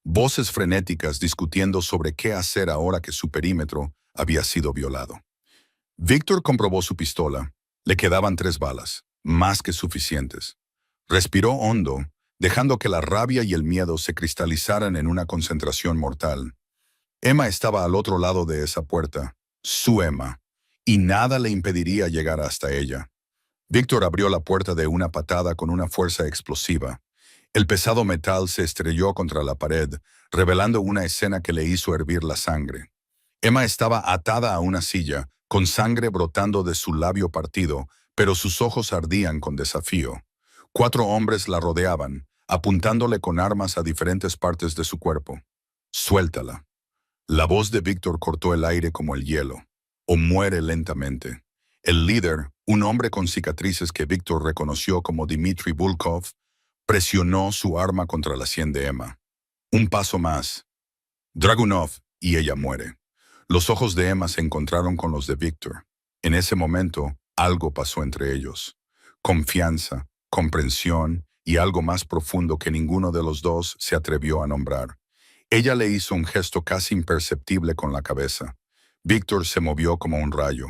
Voces frenéticas discutiendo sobre qué hacer ahora que su perímetro había sido violado. Víctor comprobó su pistola. Le quedaban 3 balas, más que suficientes. Respiró hondo, dejando que la rabia y el miedo se cristalizaran en una concentración mortal. Emma estaba al otro lado de esa puerta, su Emma, y nada le impediría llegar hasta ella. Víctor abrió la puerta de una patada con una fuerza explosiva. El pesado metal se estrelló contra la pared, revelando una escena que le hizo hervir la sangre. Emma estaba atada a una silla, con sangre brotando de su labio partido, pero sus ojos ardían con desafío. 4 hombres la rodeaban, apuntándole con armas a diferentes partes de su cuerpo. «Suéltala». La voz de Víctor cortó el aire como el hielo. «O muere lentamente». El líder, un hombre con cicatrices que Víctor reconoció como Dmitry Volkov, presionó su arma contra la sien de Emma. Un paso más. Dragunov, y ella muere. Los ojos de Emma se encontraron con los de Víctor. En ese momento, algo pasó entre ellos. Confianza, comprensión y algo más profundo que ninguno de los dos se atrevió a nombrar. Ella le hizo un gesto casi imperceptible con la cabeza. Víctor se movió como un rayo.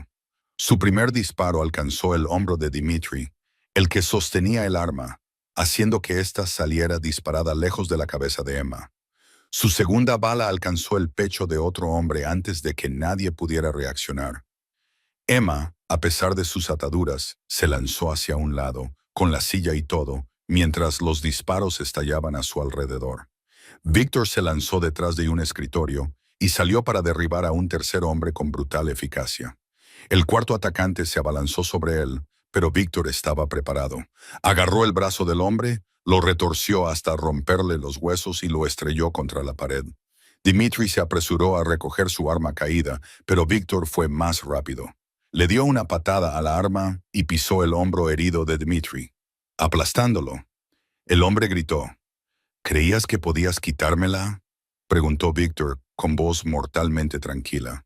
Su primer disparo alcanzó el hombro de Dmitry, el que sostenía el arma, haciendo que ésta saliera disparada lejos de la cabeza de Emma. Su segunda bala alcanzó el pecho de otro hombre antes de que nadie pudiera reaccionar. Emma, a pesar de sus ataduras, se lanzó hacia un lado, con la silla y todo, mientras los disparos estallaban a su alrededor. Víctor se lanzó detrás de un escritorio y salió para derribar a un tercer hombre con brutal eficacia. El cuarto atacante se abalanzó sobre él, pero Víctor estaba preparado. Agarró el brazo del hombre, lo retorció hasta romperle los huesos y lo estrelló contra la pared. Dmitry se apresuró a recoger su arma caída, pero Víctor fue más rápido. Le dio una patada a la arma y pisó el hombro herido de Dmitry, aplastándolo. El hombre gritó. «¿Creías que podías quitármela?», preguntó Víctor con voz mortalmente tranquila.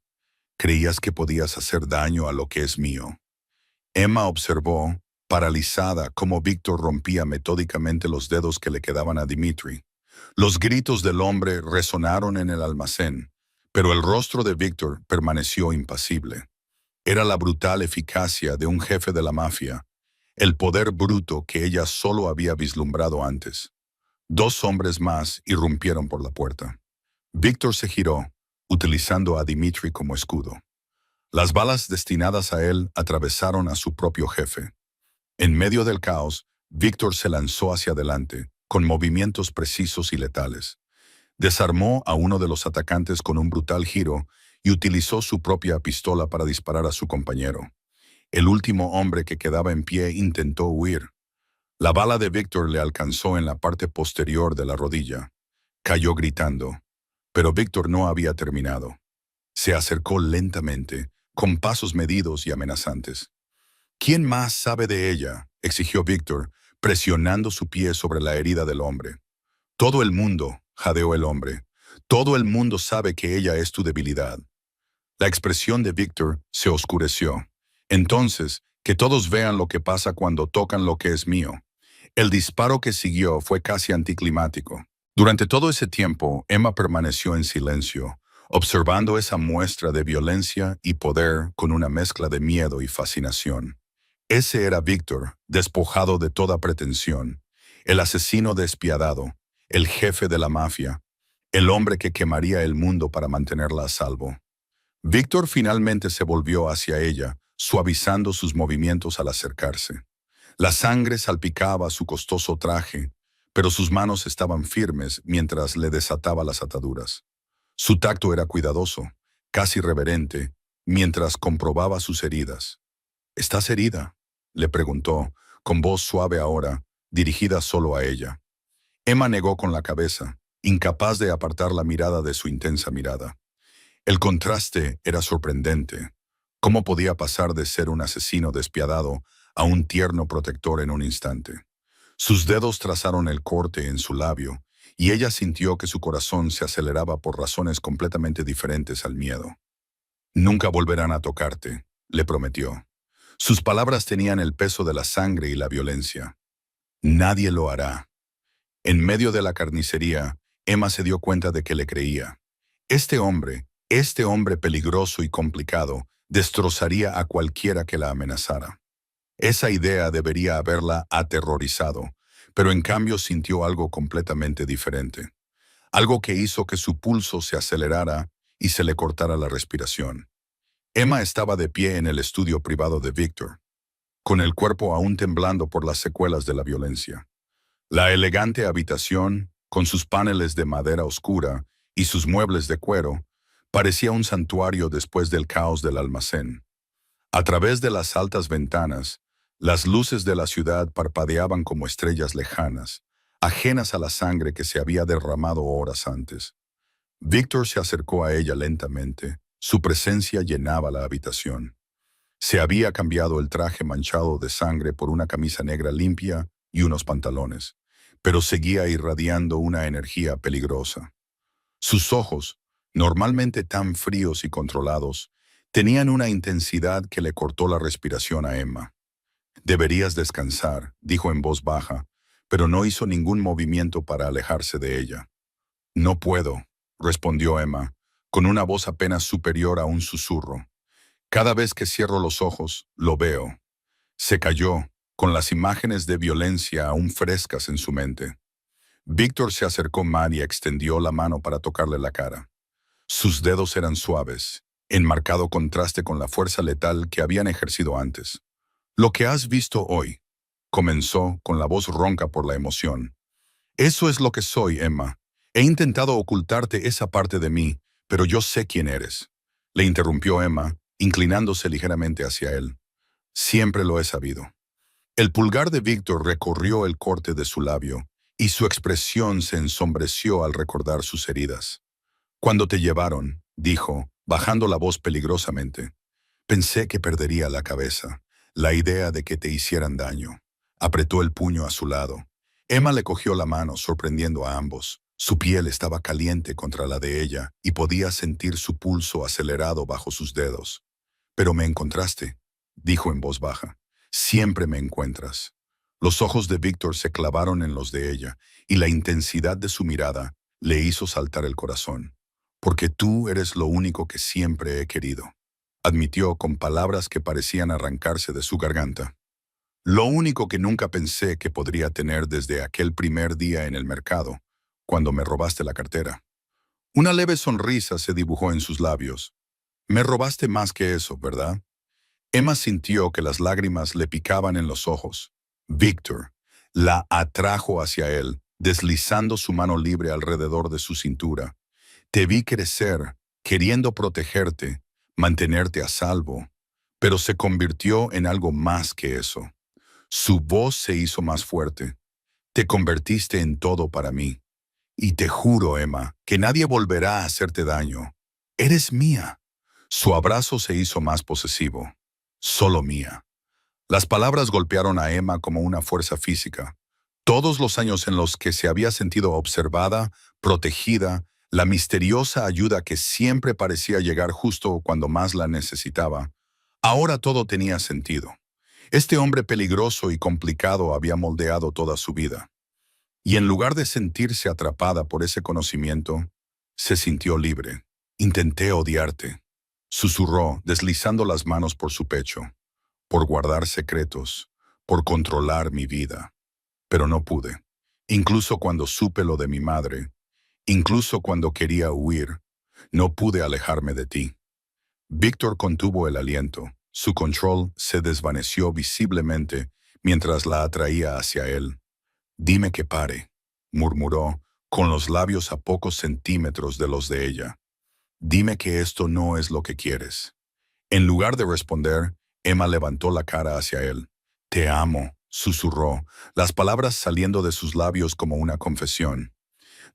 «¿Creías que podías hacer daño a lo que es mío?». Emma observó, paralizada, como Víctor rompía metódicamente los dedos que le quedaban a Dimitri. Los gritos del hombre resonaron en el almacén, pero el rostro de Víctor permaneció impasible. Era la brutal eficacia de un jefe de la mafia, el poder bruto que ella solo había vislumbrado antes. Dos hombres más irrumpieron por la puerta. Víctor se giró, utilizando a Dimitri como escudo. Las balas destinadas a él atravesaron a su propio jefe. En medio del caos, Víctor se lanzó hacia adelante, con movimientos precisos y letales. Desarmó a uno de los atacantes con un brutal giro y utilizó su propia pistola para disparar a su compañero. El último hombre que quedaba en pie intentó huir. La bala de Víctor le alcanzó en la parte posterior de la rodilla. Cayó gritando, pero Víctor no había terminado. Se acercó lentamente, con pasos medidos y amenazantes. ¿Quién más sabe de ella?, exigió Víctor, presionando su pie sobre la herida del hombre. Todo el mundo, jadeó el hombre. Todo el mundo sabe que ella es tu debilidad. La expresión de Víctor se oscureció. Entonces, que todos vean lo que pasa cuando tocan lo que es mío. El disparo que siguió fue casi anticlimático. Durante todo ese tiempo, Emma permaneció en silencio, observando esa muestra de violencia y poder con una mezcla de miedo y fascinación. Ese era Víctor, despojado de toda pretensión, el asesino despiadado, el jefe de la mafia, el hombre que quemaría el mundo para mantenerla a salvo. Víctor finalmente se volvió hacia ella, suavizando sus movimientos al acercarse. La sangre salpicaba su costoso traje, pero sus manos estaban firmes mientras le desataba las ataduras. Su tacto era cuidadoso, casi reverente, mientras comprobaba sus heridas. ¿Estás herida?, le preguntó, con voz suave ahora, dirigida solo a ella. Emma negó con la cabeza, incapaz de apartar la mirada de su intensa mirada. El contraste era sorprendente. ¿Cómo podía pasar de ser un asesino despiadado a un tierno protector en un instante? Sus dedos trazaron el corte en su labio, y ella sintió que su corazón se aceleraba por razones completamente diferentes al miedo. Nunca volverán a tocarte, le prometió. Sus palabras tenían el peso de la sangre y la violencia. Nadie lo hará. En medio de la carnicería, Emma se dio cuenta de que le creía. Este hombre peligroso y complicado, destrozaría a cualquiera que la amenazara. Esa idea debería haberla aterrorizado, pero en cambio sintió algo completamente diferente. Algo que hizo que su pulso se acelerara y se le cortara la respiración. Emma estaba de pie en el estudio privado de Víctor, con el cuerpo aún temblando por las secuelas de la violencia. La elegante habitación, con sus paneles de madera oscura y sus muebles de cuero, parecía un santuario después del caos del almacén. A través de las altas ventanas, las luces de la ciudad parpadeaban como estrellas lejanas, ajenas a la sangre que se había derramado horas antes. Víctor se acercó a ella lentamente. Su presencia llenaba la habitación. Se había cambiado el traje manchado de sangre por una camisa negra limpia y unos pantalones, pero seguía irradiando una energía peligrosa. Sus ojos, normalmente tan fríos y controlados, tenían una intensidad que le cortó la respiración a Emma. «Deberías descansar», dijo en voz baja, pero no hizo ningún movimiento para alejarse de ella. «No puedo», respondió Emma, con una voz apenas superior a un susurro. «Cada vez que cierro los ojos, lo veo». Se calló, con las imágenes de violencia aún frescas en su mente. Víctor se acercó más y extendió la mano para tocarle la cara. Sus dedos eran suaves, en marcado contraste con la fuerza letal que habían ejercido antes. «Lo que has visto hoy», comenzó con la voz ronca por la emoción. «Eso es lo que soy, Emma. He intentado ocultarte esa parte de mí, pero yo sé quién eres», le interrumpió Emma, inclinándose ligeramente hacia él. «Siempre lo he sabido». El pulgar de Víctor recorrió el corte de su labio, y su expresión se ensombreció al recordar sus heridas. «Cuando te llevaron», dijo, bajando la voz peligrosamente, «pensé que perdería la cabeza. La idea de que te hicieran daño». Apretó el puño a su lado. Emma le cogió la mano, sorprendiendo a ambos. Su piel estaba caliente contra la de ella y podía sentir su pulso acelerado bajo sus dedos. «Pero me encontraste», dijo en voz baja. Siempre me encuentras. Los ojos de Víctor se clavaron en los de ella, y la intensidad de su mirada le hizo saltar el corazón. Porque tú eres lo único que siempre he querido, admitió con palabras que parecían arrancarse de su garganta. Lo único que nunca pensé que podría tener desde aquel primer día en el mercado, cuando me robaste la cartera. Una leve sonrisa se dibujó en sus labios. Me robaste más que eso, ¿verdad? Emma sintió que las lágrimas le picaban en los ojos. Víctor la atrajo hacia él, deslizando su mano libre alrededor de su cintura. Te vi crecer, queriendo protegerte, mantenerte a salvo, pero se convirtió en algo más que eso. Su voz se hizo más fuerte. Te convertiste en todo para mí. Y te juro, Emma, que nadie volverá a hacerte daño. Eres mía. Su abrazo se hizo más posesivo. Solo mía. Las palabras golpearon a Emma como una fuerza física. Todos los años en los que se había sentido observada, protegida, la misteriosa ayuda que siempre parecía llegar justo cuando más la necesitaba, ahora todo tenía sentido. Este hombre peligroso y complicado había moldeado toda su vida. Y en lugar de sentirse atrapada por ese conocimiento, se sintió libre. Intenté odiarte, susurró, deslizando las manos por su pecho, por guardar secretos, por controlar mi vida. Pero no pude. Incluso cuando supe lo de mi madre, incluso cuando quería huir, no pude alejarme de ti. Víctor contuvo el aliento. Su control se desvaneció visiblemente mientras la atraía hacia él. Dime que pare, murmuró, con los labios a pocos centímetros de los de ella. Dime que esto no es lo que quieres. En lugar de responder, Emma levantó la cara hacia él. Te amo, susurró, las palabras saliendo de sus labios como una confesión.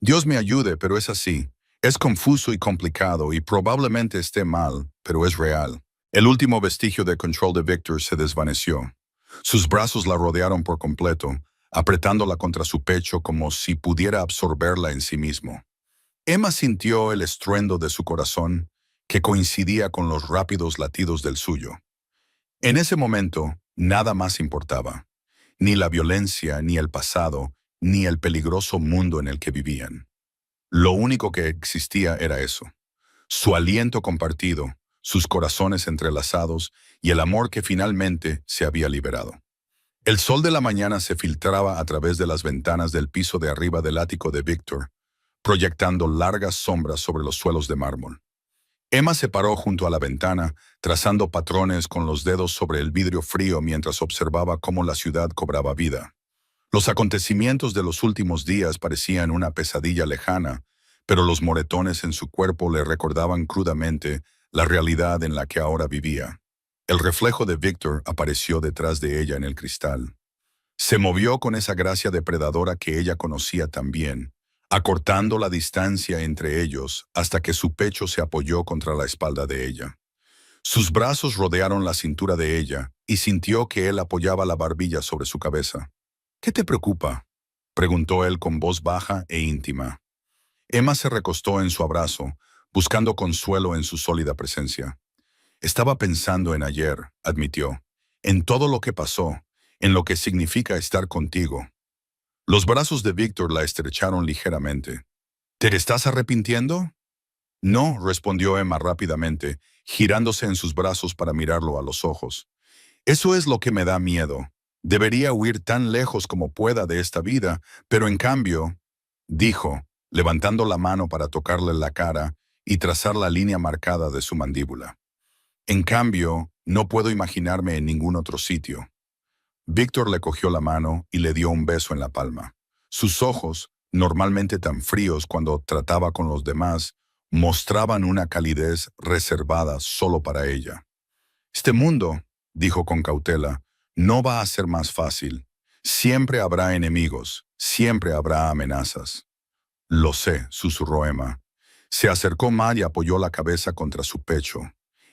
Dios me ayude, pero es así. Es confuso y complicado y probablemente esté mal, pero es real. El último vestigio de control de Víctor se desvaneció. Sus brazos la rodearon por completo, apretándola contra su pecho como si pudiera absorberla en sí mismo. Emma sintió el estruendo de su corazón, que coincidía con los rápidos latidos del suyo. En ese momento, nada más importaba. Ni la violencia, ni el pasado, ni el peligroso mundo en el que vivían. Lo único que existía era eso. Su aliento compartido, sus corazones entrelazados y el amor que finalmente se había liberado. El sol de la mañana se filtraba a través de las ventanas del piso de arriba del ático de Víctor, proyectando largas sombras sobre los suelos de mármol. Emma se paró junto a la ventana, trazando patrones con los dedos sobre el vidrio frío mientras observaba cómo la ciudad cobraba vida. Los acontecimientos de los últimos días parecían una pesadilla lejana, pero los moretones en su cuerpo le recordaban crudamente la realidad en la que ahora vivía. El reflejo de Víctor apareció detrás de ella en el cristal. Se movió con esa gracia depredadora que ella conocía tan bien, acortando la distancia entre ellos hasta que su pecho se apoyó contra la espalda de ella. Sus brazos rodearon la cintura de ella y sintió que él apoyaba la barbilla sobre su cabeza. ¿Qué te preocupa?, preguntó él con voz baja e íntima. Emma se recostó en su abrazo, buscando consuelo en su sólida presencia. Estaba pensando en ayer, admitió, en todo lo que pasó, en lo que significa estar contigo. Los brazos de Víctor la estrecharon ligeramente. ¿Te estás arrepintiendo? No, respondió Emma rápidamente, girándose en sus brazos para mirarlo a los ojos. Eso es lo que me da miedo. Debería huir tan lejos como pueda de esta vida, pero en cambio, dijo, levantando la mano para tocarle la cara y trazar la línea marcada de su mandíbula. En cambio, no puedo imaginarme en ningún otro sitio. Víctor le cogió la mano y le dio un beso en la palma. Sus ojos, normalmente tan fríos cuando trataba con los demás, mostraban una calidez reservada solo para ella. Este mundo, dijo con cautela, no va a ser más fácil. Siempre habrá enemigos, siempre habrá amenazas. Lo sé, susurró Emma. Se acercó más y apoyó la cabeza contra su pecho.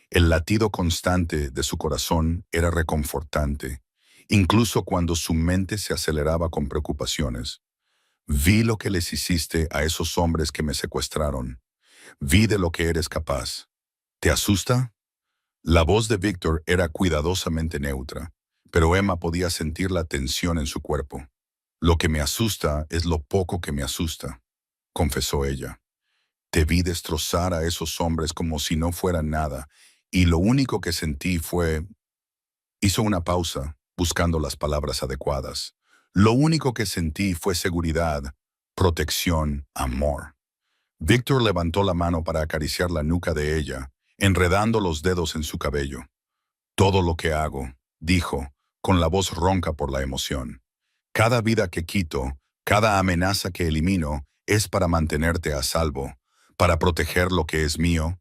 El latido constante de su corazón era reconfortante, incluso cuando su mente se aceleraba con preocupaciones. Vi lo que les hiciste a esos hombres que me secuestraron. Vi de lo que eres capaz. ¿Te asusta? La voz de Víctor era cuidadosamente neutra, pero Emma podía sentir la tensión en su cuerpo. Lo que me asusta es lo poco que me asusta, confesó ella. Te vi destrozar a esos hombres como si no fueran nada, y lo único que sentí fue... Hizo una pausa, buscando las palabras adecuadas. Lo único que sentí fue seguridad, protección, amor. Víctor levantó la mano para acariciar la nuca de ella, enredando los dedos en su cabello. Todo lo que hago, dijo, con la voz ronca por la emoción. Cada vida que quito, cada amenaza que elimino, es para mantenerte a salvo, para proteger lo que es mío.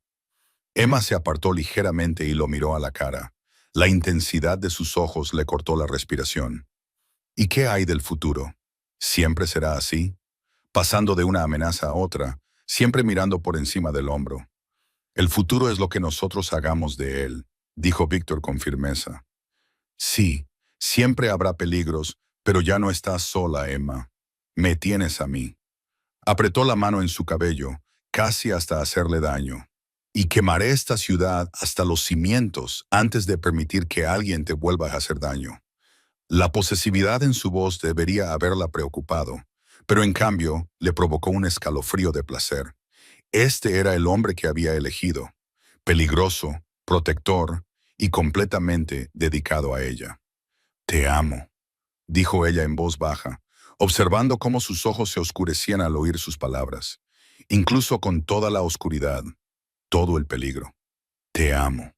Emma se apartó ligeramente y lo miró a la cara. La intensidad de sus ojos le cortó la respiración. ¿Y qué hay del futuro? ¿Siempre será así? Pasando de una amenaza a otra, siempre mirando por encima del hombro. El futuro es lo que nosotros hagamos de él, dijo Víctor con firmeza. Sí, siempre habrá peligros, pero ya no estás sola, Emma. Me tienes a mí. Apretó la mano en su cabello, casi hasta hacerle daño. Y quemaré esta ciudad hasta los cimientos antes de permitir que alguien te vuelva a hacer daño. La posesividad en su voz debería haberla preocupado, pero en cambio le provocó un escalofrío de placer. Este era el hombre que había elegido, peligroso, protector y completamente dedicado a ella. Te amo, dijo ella en voz baja, observando cómo sus ojos se oscurecían al oír sus palabras, incluso con toda la oscuridad, todo el peligro. Te amo.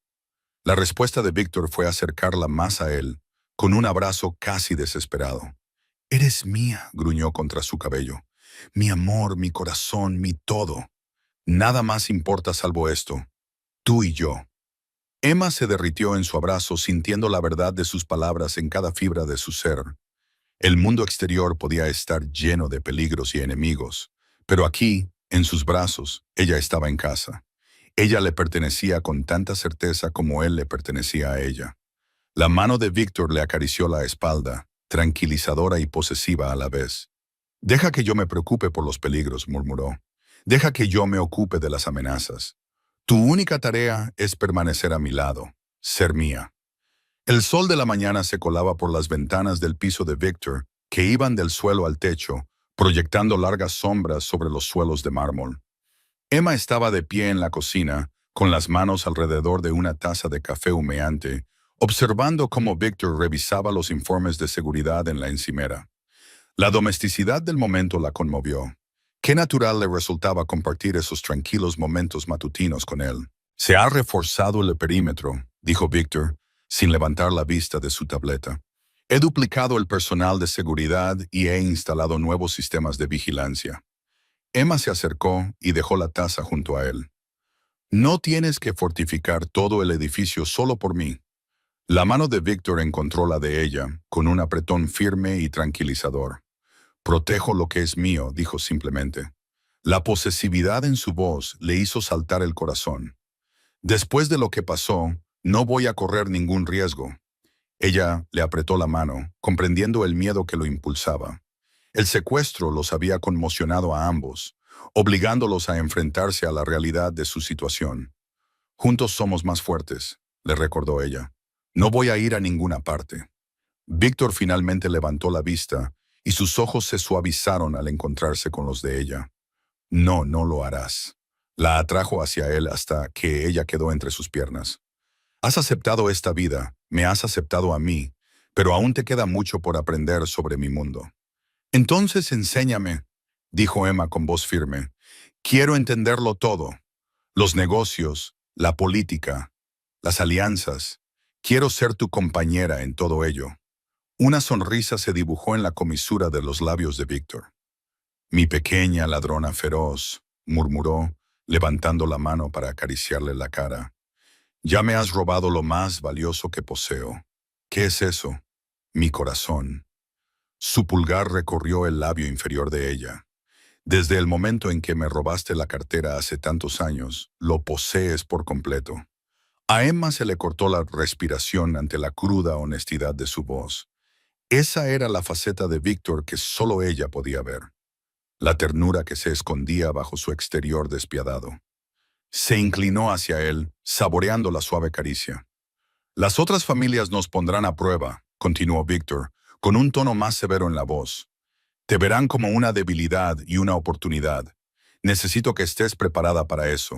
La respuesta de Víctor fue acercarla más a él, con un abrazo casi desesperado. Eres mía, gruñó contra su cabello. Mi amor, mi corazón, mi todo. Nada más importa salvo esto. Tú y yo. Emma se derritió en su abrazo sintiendo la verdad de sus palabras en cada fibra de su ser. El mundo exterior podía estar lleno de peligros y enemigos, pero aquí, en sus brazos, ella estaba en casa. Ella le pertenecía con tanta certeza como él le pertenecía a ella. La mano de Víctor le acarició la espalda, tranquilizadora y posesiva a la vez. Deja que yo me preocupe por los peligros, murmuró. Deja que yo me ocupe de las amenazas. Tu única tarea es permanecer a mi lado, ser mía. El sol de la mañana se colaba por las ventanas del piso de Víctor, que iban del suelo al techo, proyectando largas sombras sobre los suelos de mármol. Emma estaba de pie en la cocina, con las manos alrededor de una taza de café humeante, observando cómo Víctor revisaba los informes de seguridad en la encimera. La domesticidad del momento la conmovió. Qué natural le resultaba compartir esos tranquilos momentos matutinos con él. Se ha reforzado el perímetro, dijo Víctor, sin levantar la vista de su tableta. He duplicado el personal de seguridad y he instalado nuevos sistemas de vigilancia. Emma se acercó y dejó la taza junto a él. No tienes que fortificar todo el edificio solo por mí. La mano de Víctor encontró la de ella, con un apretón firme y tranquilizador. Protejo lo que es mío, dijo simplemente. La posesividad en su voz le hizo saltar el corazón. Después de lo que pasó, no voy a correr ningún riesgo. Ella le apretó la mano, comprendiendo el miedo que lo impulsaba. El secuestro los había conmocionado a ambos, obligándolos a enfrentarse a la realidad de su situación. Juntos somos más fuertes, le recordó ella. No voy a ir a ninguna parte. Víctor finalmente levantó la vista y sus ojos se suavizaron al encontrarse con los de ella. No, no lo harás. La atrajo hacia él hasta que ella quedó entre sus piernas. Has aceptado esta vida, me has aceptado a mí, pero aún te queda mucho por aprender sobre mi mundo. Entonces enséñame, dijo Emma con voz firme. Quiero entenderlo todo. Los negocios, la política, las alianzas. Quiero ser tu compañera en todo ello. Una sonrisa se dibujó en la comisura de los labios de Víctor. Mi pequeña ladrona feroz, murmuró, levantando la mano para acariciarle la cara. Ya me has robado lo más valioso que poseo. ¿Qué es eso? Mi corazón. Su pulgar recorrió el labio inferior de ella. Desde el momento en que me robaste la cartera hace tantos años, lo posees por completo. A Emma se le cortó la respiración ante la cruda honestidad de su voz. Esa era la faceta de Víctor que solo ella podía ver. La ternura que se escondía bajo su exterior despiadado. Se inclinó hacia él, saboreando la suave caricia. Las otras familias nos pondrán a prueba, continuó Víctor, con un tono más severo en la voz. Te verán como una debilidad y una oportunidad. Necesito que estés preparada para eso.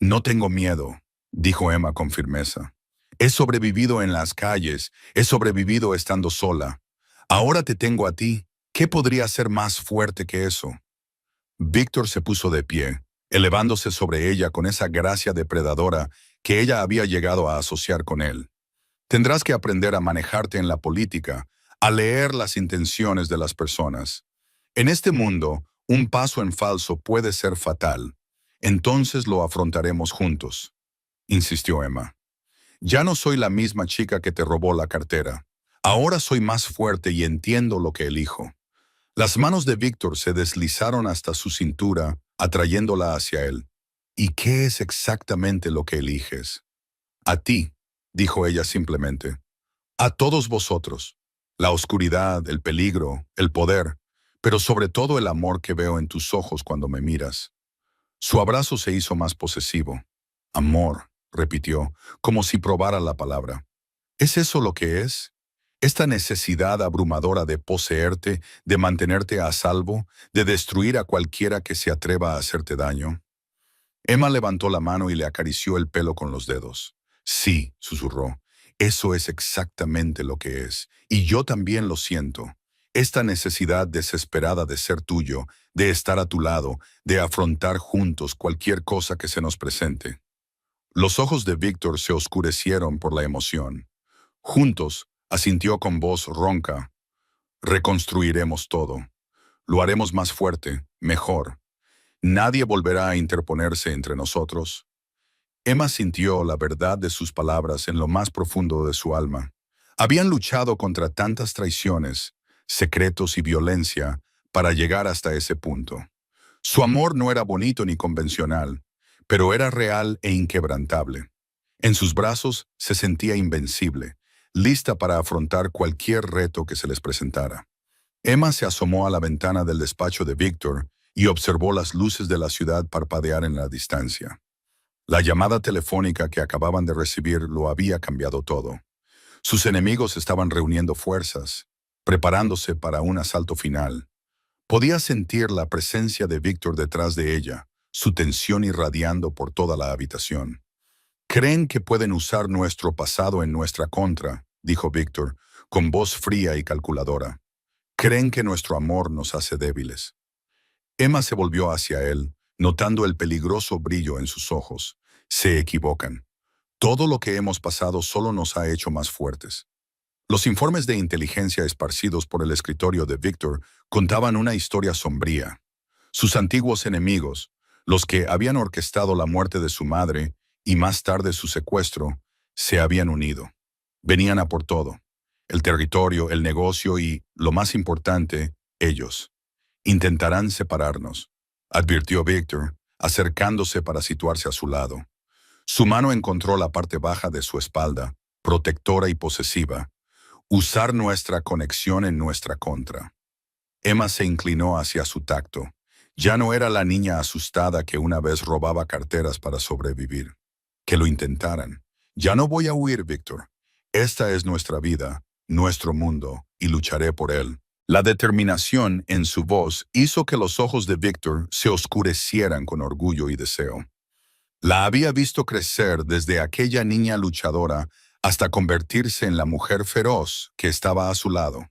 No tengo miedo, dijo Emma con firmeza. He sobrevivido en las calles, he sobrevivido estando sola. Ahora te tengo a ti. ¿Qué podría ser más fuerte que eso? Víctor se puso de pie, elevándose sobre ella con esa gracia depredadora que ella había llegado a asociar con él. Tendrás que aprender a manejarte en la política, a leer las intenciones de las personas. En este mundo, un paso en falso puede ser fatal. Entonces lo afrontaremos juntos, insistió Emma. Ya no soy la misma chica que te robó la cartera. Ahora soy más fuerte y entiendo lo que elijo. Las manos de Víctor se deslizaron hasta su cintura, atrayéndola hacia él. ¿Y qué es exactamente lo que eliges? A ti, dijo ella simplemente. A todos vosotros. La oscuridad, el peligro, el poder, pero sobre todo el amor que veo en tus ojos cuando me miras. Su abrazo se hizo más posesivo. Amor, repitió, como si probara la palabra. ¿Es eso lo que es? Esta necesidad abrumadora de poseerte, de mantenerte a salvo, de destruir a cualquiera que se atreva a hacerte daño. Emma levantó la mano y le acarició el pelo con los dedos. Sí, susurró, eso es exactamente lo que es, y yo también lo siento. Esta necesidad desesperada de ser tuyo, de estar a tu lado, de afrontar juntos cualquier cosa que se nos presente. Los ojos de Víctor se oscurecieron por la emoción. Juntos, asintió con voz ronca, reconstruiremos todo. Lo haremos más fuerte, mejor. Nadie volverá a interponerse entre nosotros. Emma sintió la verdad de sus palabras en lo más profundo de su alma. Habían luchado contra tantas traiciones, secretos y violencia para llegar hasta ese punto. Su amor no era bonito ni convencional, pero era real e inquebrantable. En sus brazos se sentía invencible, lista para afrontar cualquier reto que se les presentara. Emma se asomó a la ventana del despacho de Víctor y observó las luces de la ciudad parpadear en la distancia. La llamada telefónica que acababan de recibir lo había cambiado todo. Sus enemigos estaban reuniendo fuerzas, preparándose para un asalto final. Podía sentir la presencia de Víctor detrás de ella, su tensión irradiando por toda la habitación. Creen que pueden usar nuestro pasado en nuestra contra, dijo Víctor, con voz fría y calculadora. Creen que nuestro amor nos hace débiles. Emma se volvió hacia él, notando el peligroso brillo en sus ojos. Se equivocan. Todo lo que hemos pasado solo nos ha hecho más fuertes. Los informes de inteligencia esparcidos por el escritorio de Víctor contaban una historia sombría. Sus antiguos enemigos, los que habían orquestado la muerte de su madre y más tarde su secuestro, se habían unido. Venían a por todo. El territorio, el negocio y, lo más importante, ellos. Intentarán separarnos, advirtió Víctor, acercándose para situarse a su lado. Su mano encontró la parte baja de su espalda, protectora y posesiva. Usar nuestra conexión en nuestra contra. Emma se inclinó hacia su tacto. Ya no era la niña asustada que una vez robaba carteras para sobrevivir. Que lo intentaran. Ya no voy a huir, Víctor. Esta es nuestra vida, nuestro mundo, y lucharé por él. La determinación en su voz hizo que los ojos de Víctor se oscurecieran con orgullo y deseo. La había visto crecer desde aquella niña luchadora hasta convertirse en la mujer feroz que estaba a su lado.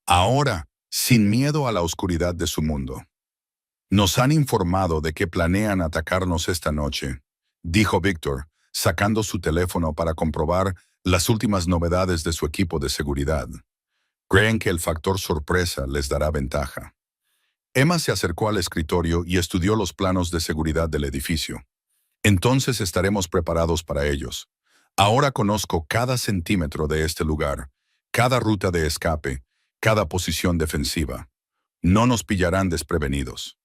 Ahora, sin miedo a la oscuridad de su mundo. Nos han informado de que planean atacarnos esta noche, dijo Víctor, sacando su teléfono para comprobar las últimas novedades de su equipo de seguridad. Creen que el factor sorpresa les dará ventaja. Emma se acercó al escritorio y estudió los planos de seguridad del edificio. Entonces estaremos preparados para ellos. Ahora conozco cada centímetro de este lugar, cada ruta de escape, cada posición defensiva. No nos pillarán desprevenidos.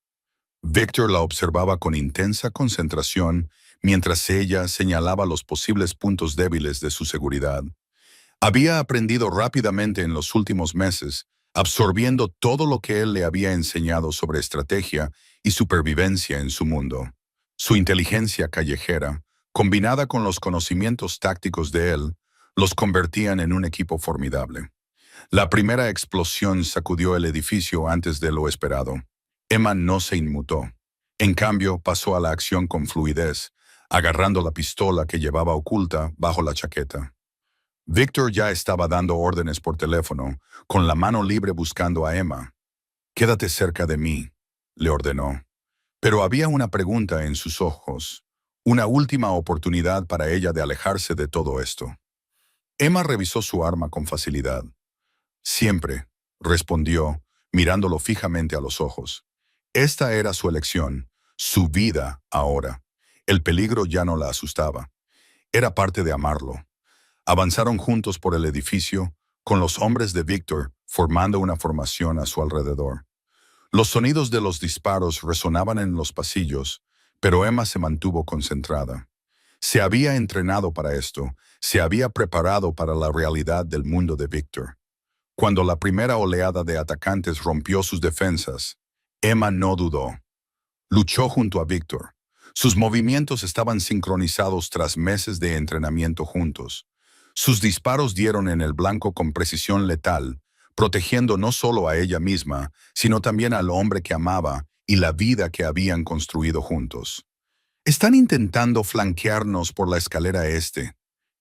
Víctor la observaba con intensa concentración mientras ella señalaba los posibles puntos débiles de su seguridad. Había aprendido rápidamente en los últimos meses, absorbiendo todo lo que él le había enseñado sobre estrategia y supervivencia en su mundo. Su inteligencia callejera, combinada con los conocimientos tácticos de él, Los convertían en un equipo formidable. La primera explosión sacudió el edificio antes de lo esperado. Emma no se inmutó. En cambio, pasó a la acción con fluidez, agarrando la pistola que llevaba oculta bajo la chaqueta. Victor ya estaba dando órdenes por teléfono, con la mano libre buscando a Emma. «Quédate cerca de mí», le ordenó. Pero había una pregunta en sus ojos, una última oportunidad para ella de alejarse de todo esto. Emma revisó su arma con facilidad. «Siempre», respondió, mirándolo fijamente a los ojos. Esta era su elección, su vida ahora. El peligro ya no la asustaba. Era parte de amarlo. Avanzaron juntos por el edificio, con los hombres de Victor formando una formación a su alrededor. Los sonidos de los disparos resonaban en los pasillos, pero Emma se mantuvo concentrada. Se había entrenado para esto, se había preparado para la realidad del mundo de Victor. Cuando la primera oleada de atacantes rompió sus defensas, Emma no dudó. Luchó junto a Victor. Sus movimientos estaban sincronizados tras meses de entrenamiento juntos. Sus disparos dieron en el blanco con precisión letal, protegiendo no solo a ella misma, sino también al hombre que amaba y la vida que habían construido juntos. «Están intentando flanquearnos por la escalera este»,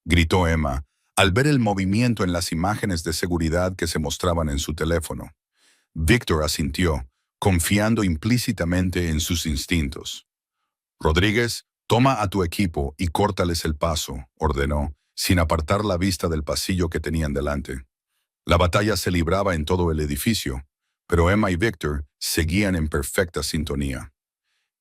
gritó Emma, al ver el movimiento en las imágenes de seguridad que se mostraban en su teléfono. Victor asintió, confiando implícitamente en sus instintos. «Rodríguez, toma a tu equipo y córtales el paso», ordenó, sin apartar la vista del pasillo que tenían delante. La batalla se libraba en todo el edificio, pero Emma y Victor seguían en perfecta sintonía.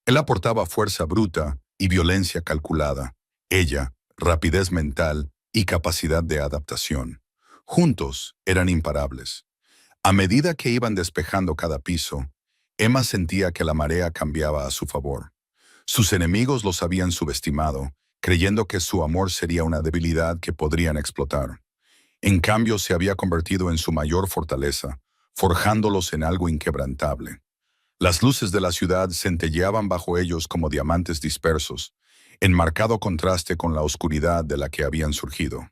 Él aportaba fuerza bruta y violencia calculada. Ella, rapidez mental y capacidad de adaptación. Juntos eran imparables. A medida que iban despejando cada piso, Emma sentía que la marea cambiaba a su favor. Sus enemigos los habían subestimado, creyendo que su amor sería una debilidad que podrían explotar. En cambio, se había convertido en su mayor fortaleza, forjándolos en algo inquebrantable. Las luces de la ciudad centelleaban bajo ellos como diamantes dispersos, en marcado contraste con la oscuridad de la que habían surgido.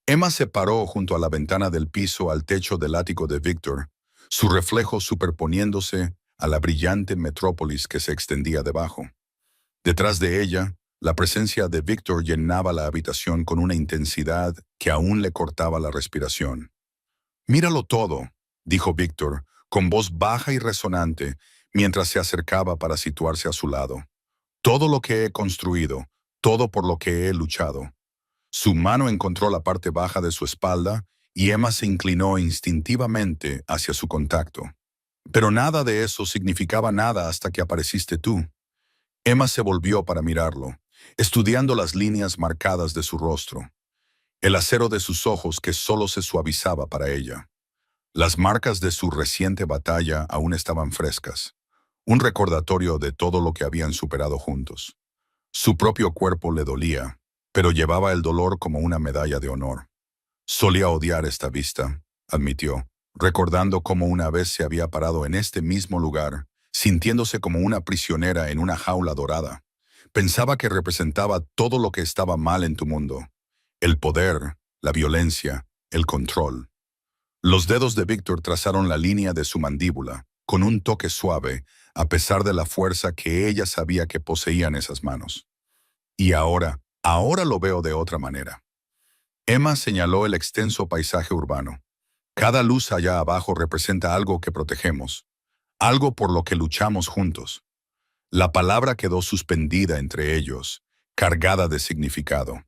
Emma se paró junto a la ventana del piso al techo del ático de Victor, su reflejo superponiéndose a la brillante metrópolis que se extendía debajo. Detrás de ella, la presencia de Victor llenaba la habitación con una intensidad que aún le cortaba la respiración. «Míralo todo», dijo Victor, con voz baja y resonante, mientras se acercaba para situarse a su lado. «Todo lo que he construido, todo por lo que he luchado». Su mano encontró la parte baja de su espalda y Emma se inclinó instintivamente hacia su contacto. «Pero nada de eso significaba nada hasta que apareciste tú». Emma se volvió para mirarlo, estudiando las líneas marcadas de su rostro, el acero de sus ojos que solo se suavizaba para ella. Las marcas de su reciente batalla aún estaban frescas, un recordatorio de todo lo que habían superado juntos. Su propio cuerpo le dolía, pero llevaba el dolor como una medalla de honor. «Solía odiar esta vista», admitió, recordando cómo una vez se había parado en este mismo lugar, sintiéndose como una prisionera en una jaula dorada. Pensaba que representaba todo lo que estaba mal en tu mundo: el poder, la violencia, el control. Los dedos de Victor trazaron la línea de su mandíbula, con un toque suave, a pesar de la fuerza que ella sabía que poseían esas manos. «Y ahora lo veo de otra manera». Emma señaló el extenso paisaje urbano. «Cada luz allá abajo representa algo que protegemos, algo por lo que luchamos juntos». La palabra quedó suspendida entre ellos, cargada de significado.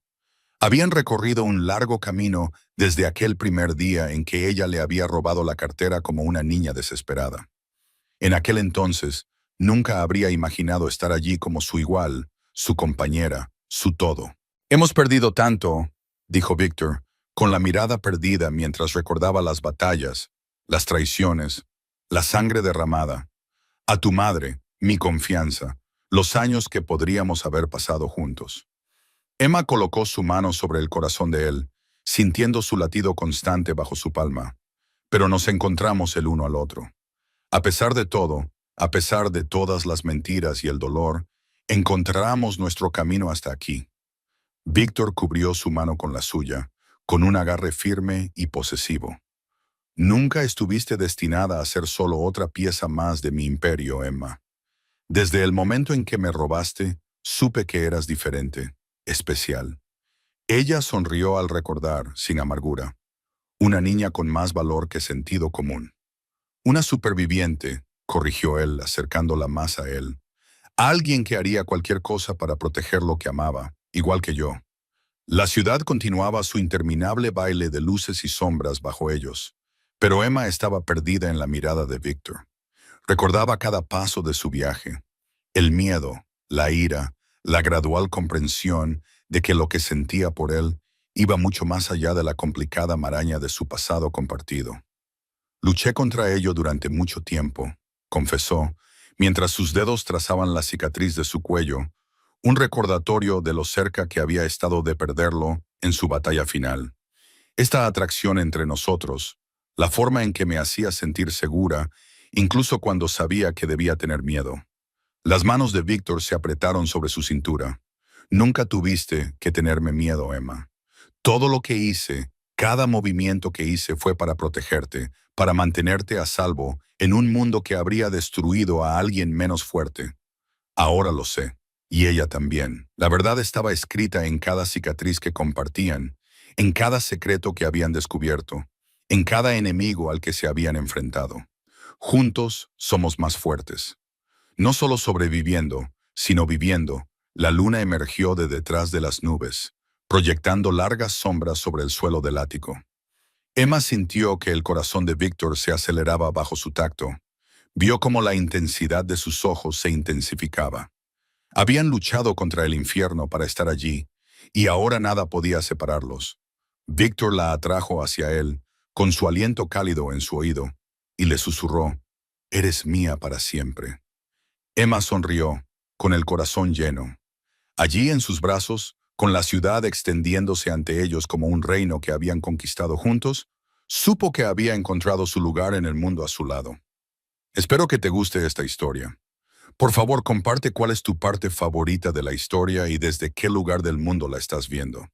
Habían recorrido un largo camino desde aquel primer día en que ella le había robado la cartera como una niña desesperada. En aquel entonces, nunca habría imaginado estar allí como su igual, su compañera, su todo. «Hemos perdido tanto», dijo Victor, con la mirada perdida mientras recordaba las batallas, las traiciones, la sangre derramada. «A tu madre, mi confianza, los años que podríamos haber pasado juntos». Emma colocó su mano sobre el corazón de él, sintiendo su latido constante bajo su palma. «Pero nos encontramos el uno al otro. A pesar de todo, a pesar de todas las mentiras y el dolor, encontramos nuestro camino hasta aquí». Victor cubrió su mano con la suya, con un agarre firme y posesivo. Nunca estuviste destinada a ser solo otra pieza más de mi imperio, Emma. Desde el momento en que me robaste, supe que eras diferente, especial. Ella sonrió al recordar, sin amargura, una niña con más valor que sentido común. Una superviviente, corrigió él, acercándola más a él. Alguien que haría cualquier cosa para proteger lo que amaba, igual que yo. La ciudad continuaba su interminable baile de luces y sombras bajo ellos, pero Emma estaba perdida en la mirada de Víctor. Recordaba cada paso de su viaje, el miedo, la ira, la gradual comprensión de que lo que sentía por él iba mucho más allá de la complicada maraña de su pasado compartido. Luché contra ello durante mucho tiempo, confesó, mientras sus dedos trazaban la cicatriz de su cuello, un recordatorio de lo cerca que había estado de perderlo en su batalla final. Esta atracción entre nosotros, la forma en que me hacía sentir segura, incluso cuando sabía que debía tener miedo. Las manos de Víctor se apretaron sobre su cintura. Nunca tuviste que tenerme miedo, Emma. Todo lo que hice, cada movimiento que hice fue para protegerte, para mantenerte a salvo en un mundo que habría destruido a alguien menos fuerte. Ahora lo sé. Y ella también. La verdad estaba escrita en cada cicatriz que compartían, en cada secreto que habían descubierto, en cada enemigo al que se habían enfrentado. Juntos somos más fuertes. No solo sobreviviendo, sino viviendo, la luna emergió de detrás de las nubes, proyectando largas sombras sobre el suelo del ático. Emma sintió que el corazón de Víctor se aceleraba bajo su tacto. Vio cómo la intensidad de sus ojos se intensificaba. Habían luchado contra el infierno para estar allí, y ahora nada podía separarlos. Víctor la atrajo hacia él, con su aliento cálido en su oído, y le susurró, «Eres mía para siempre». Emma sonrió, con el corazón lleno. Allí en sus brazos, con la ciudad extendiéndose ante ellos como un reino que habían conquistado juntos, supo que había encontrado su lugar en el mundo a su lado. Espero que te guste esta historia. Por favor, comparte cuál es tu parte favorita de la historia y desde qué lugar del mundo la estás viendo.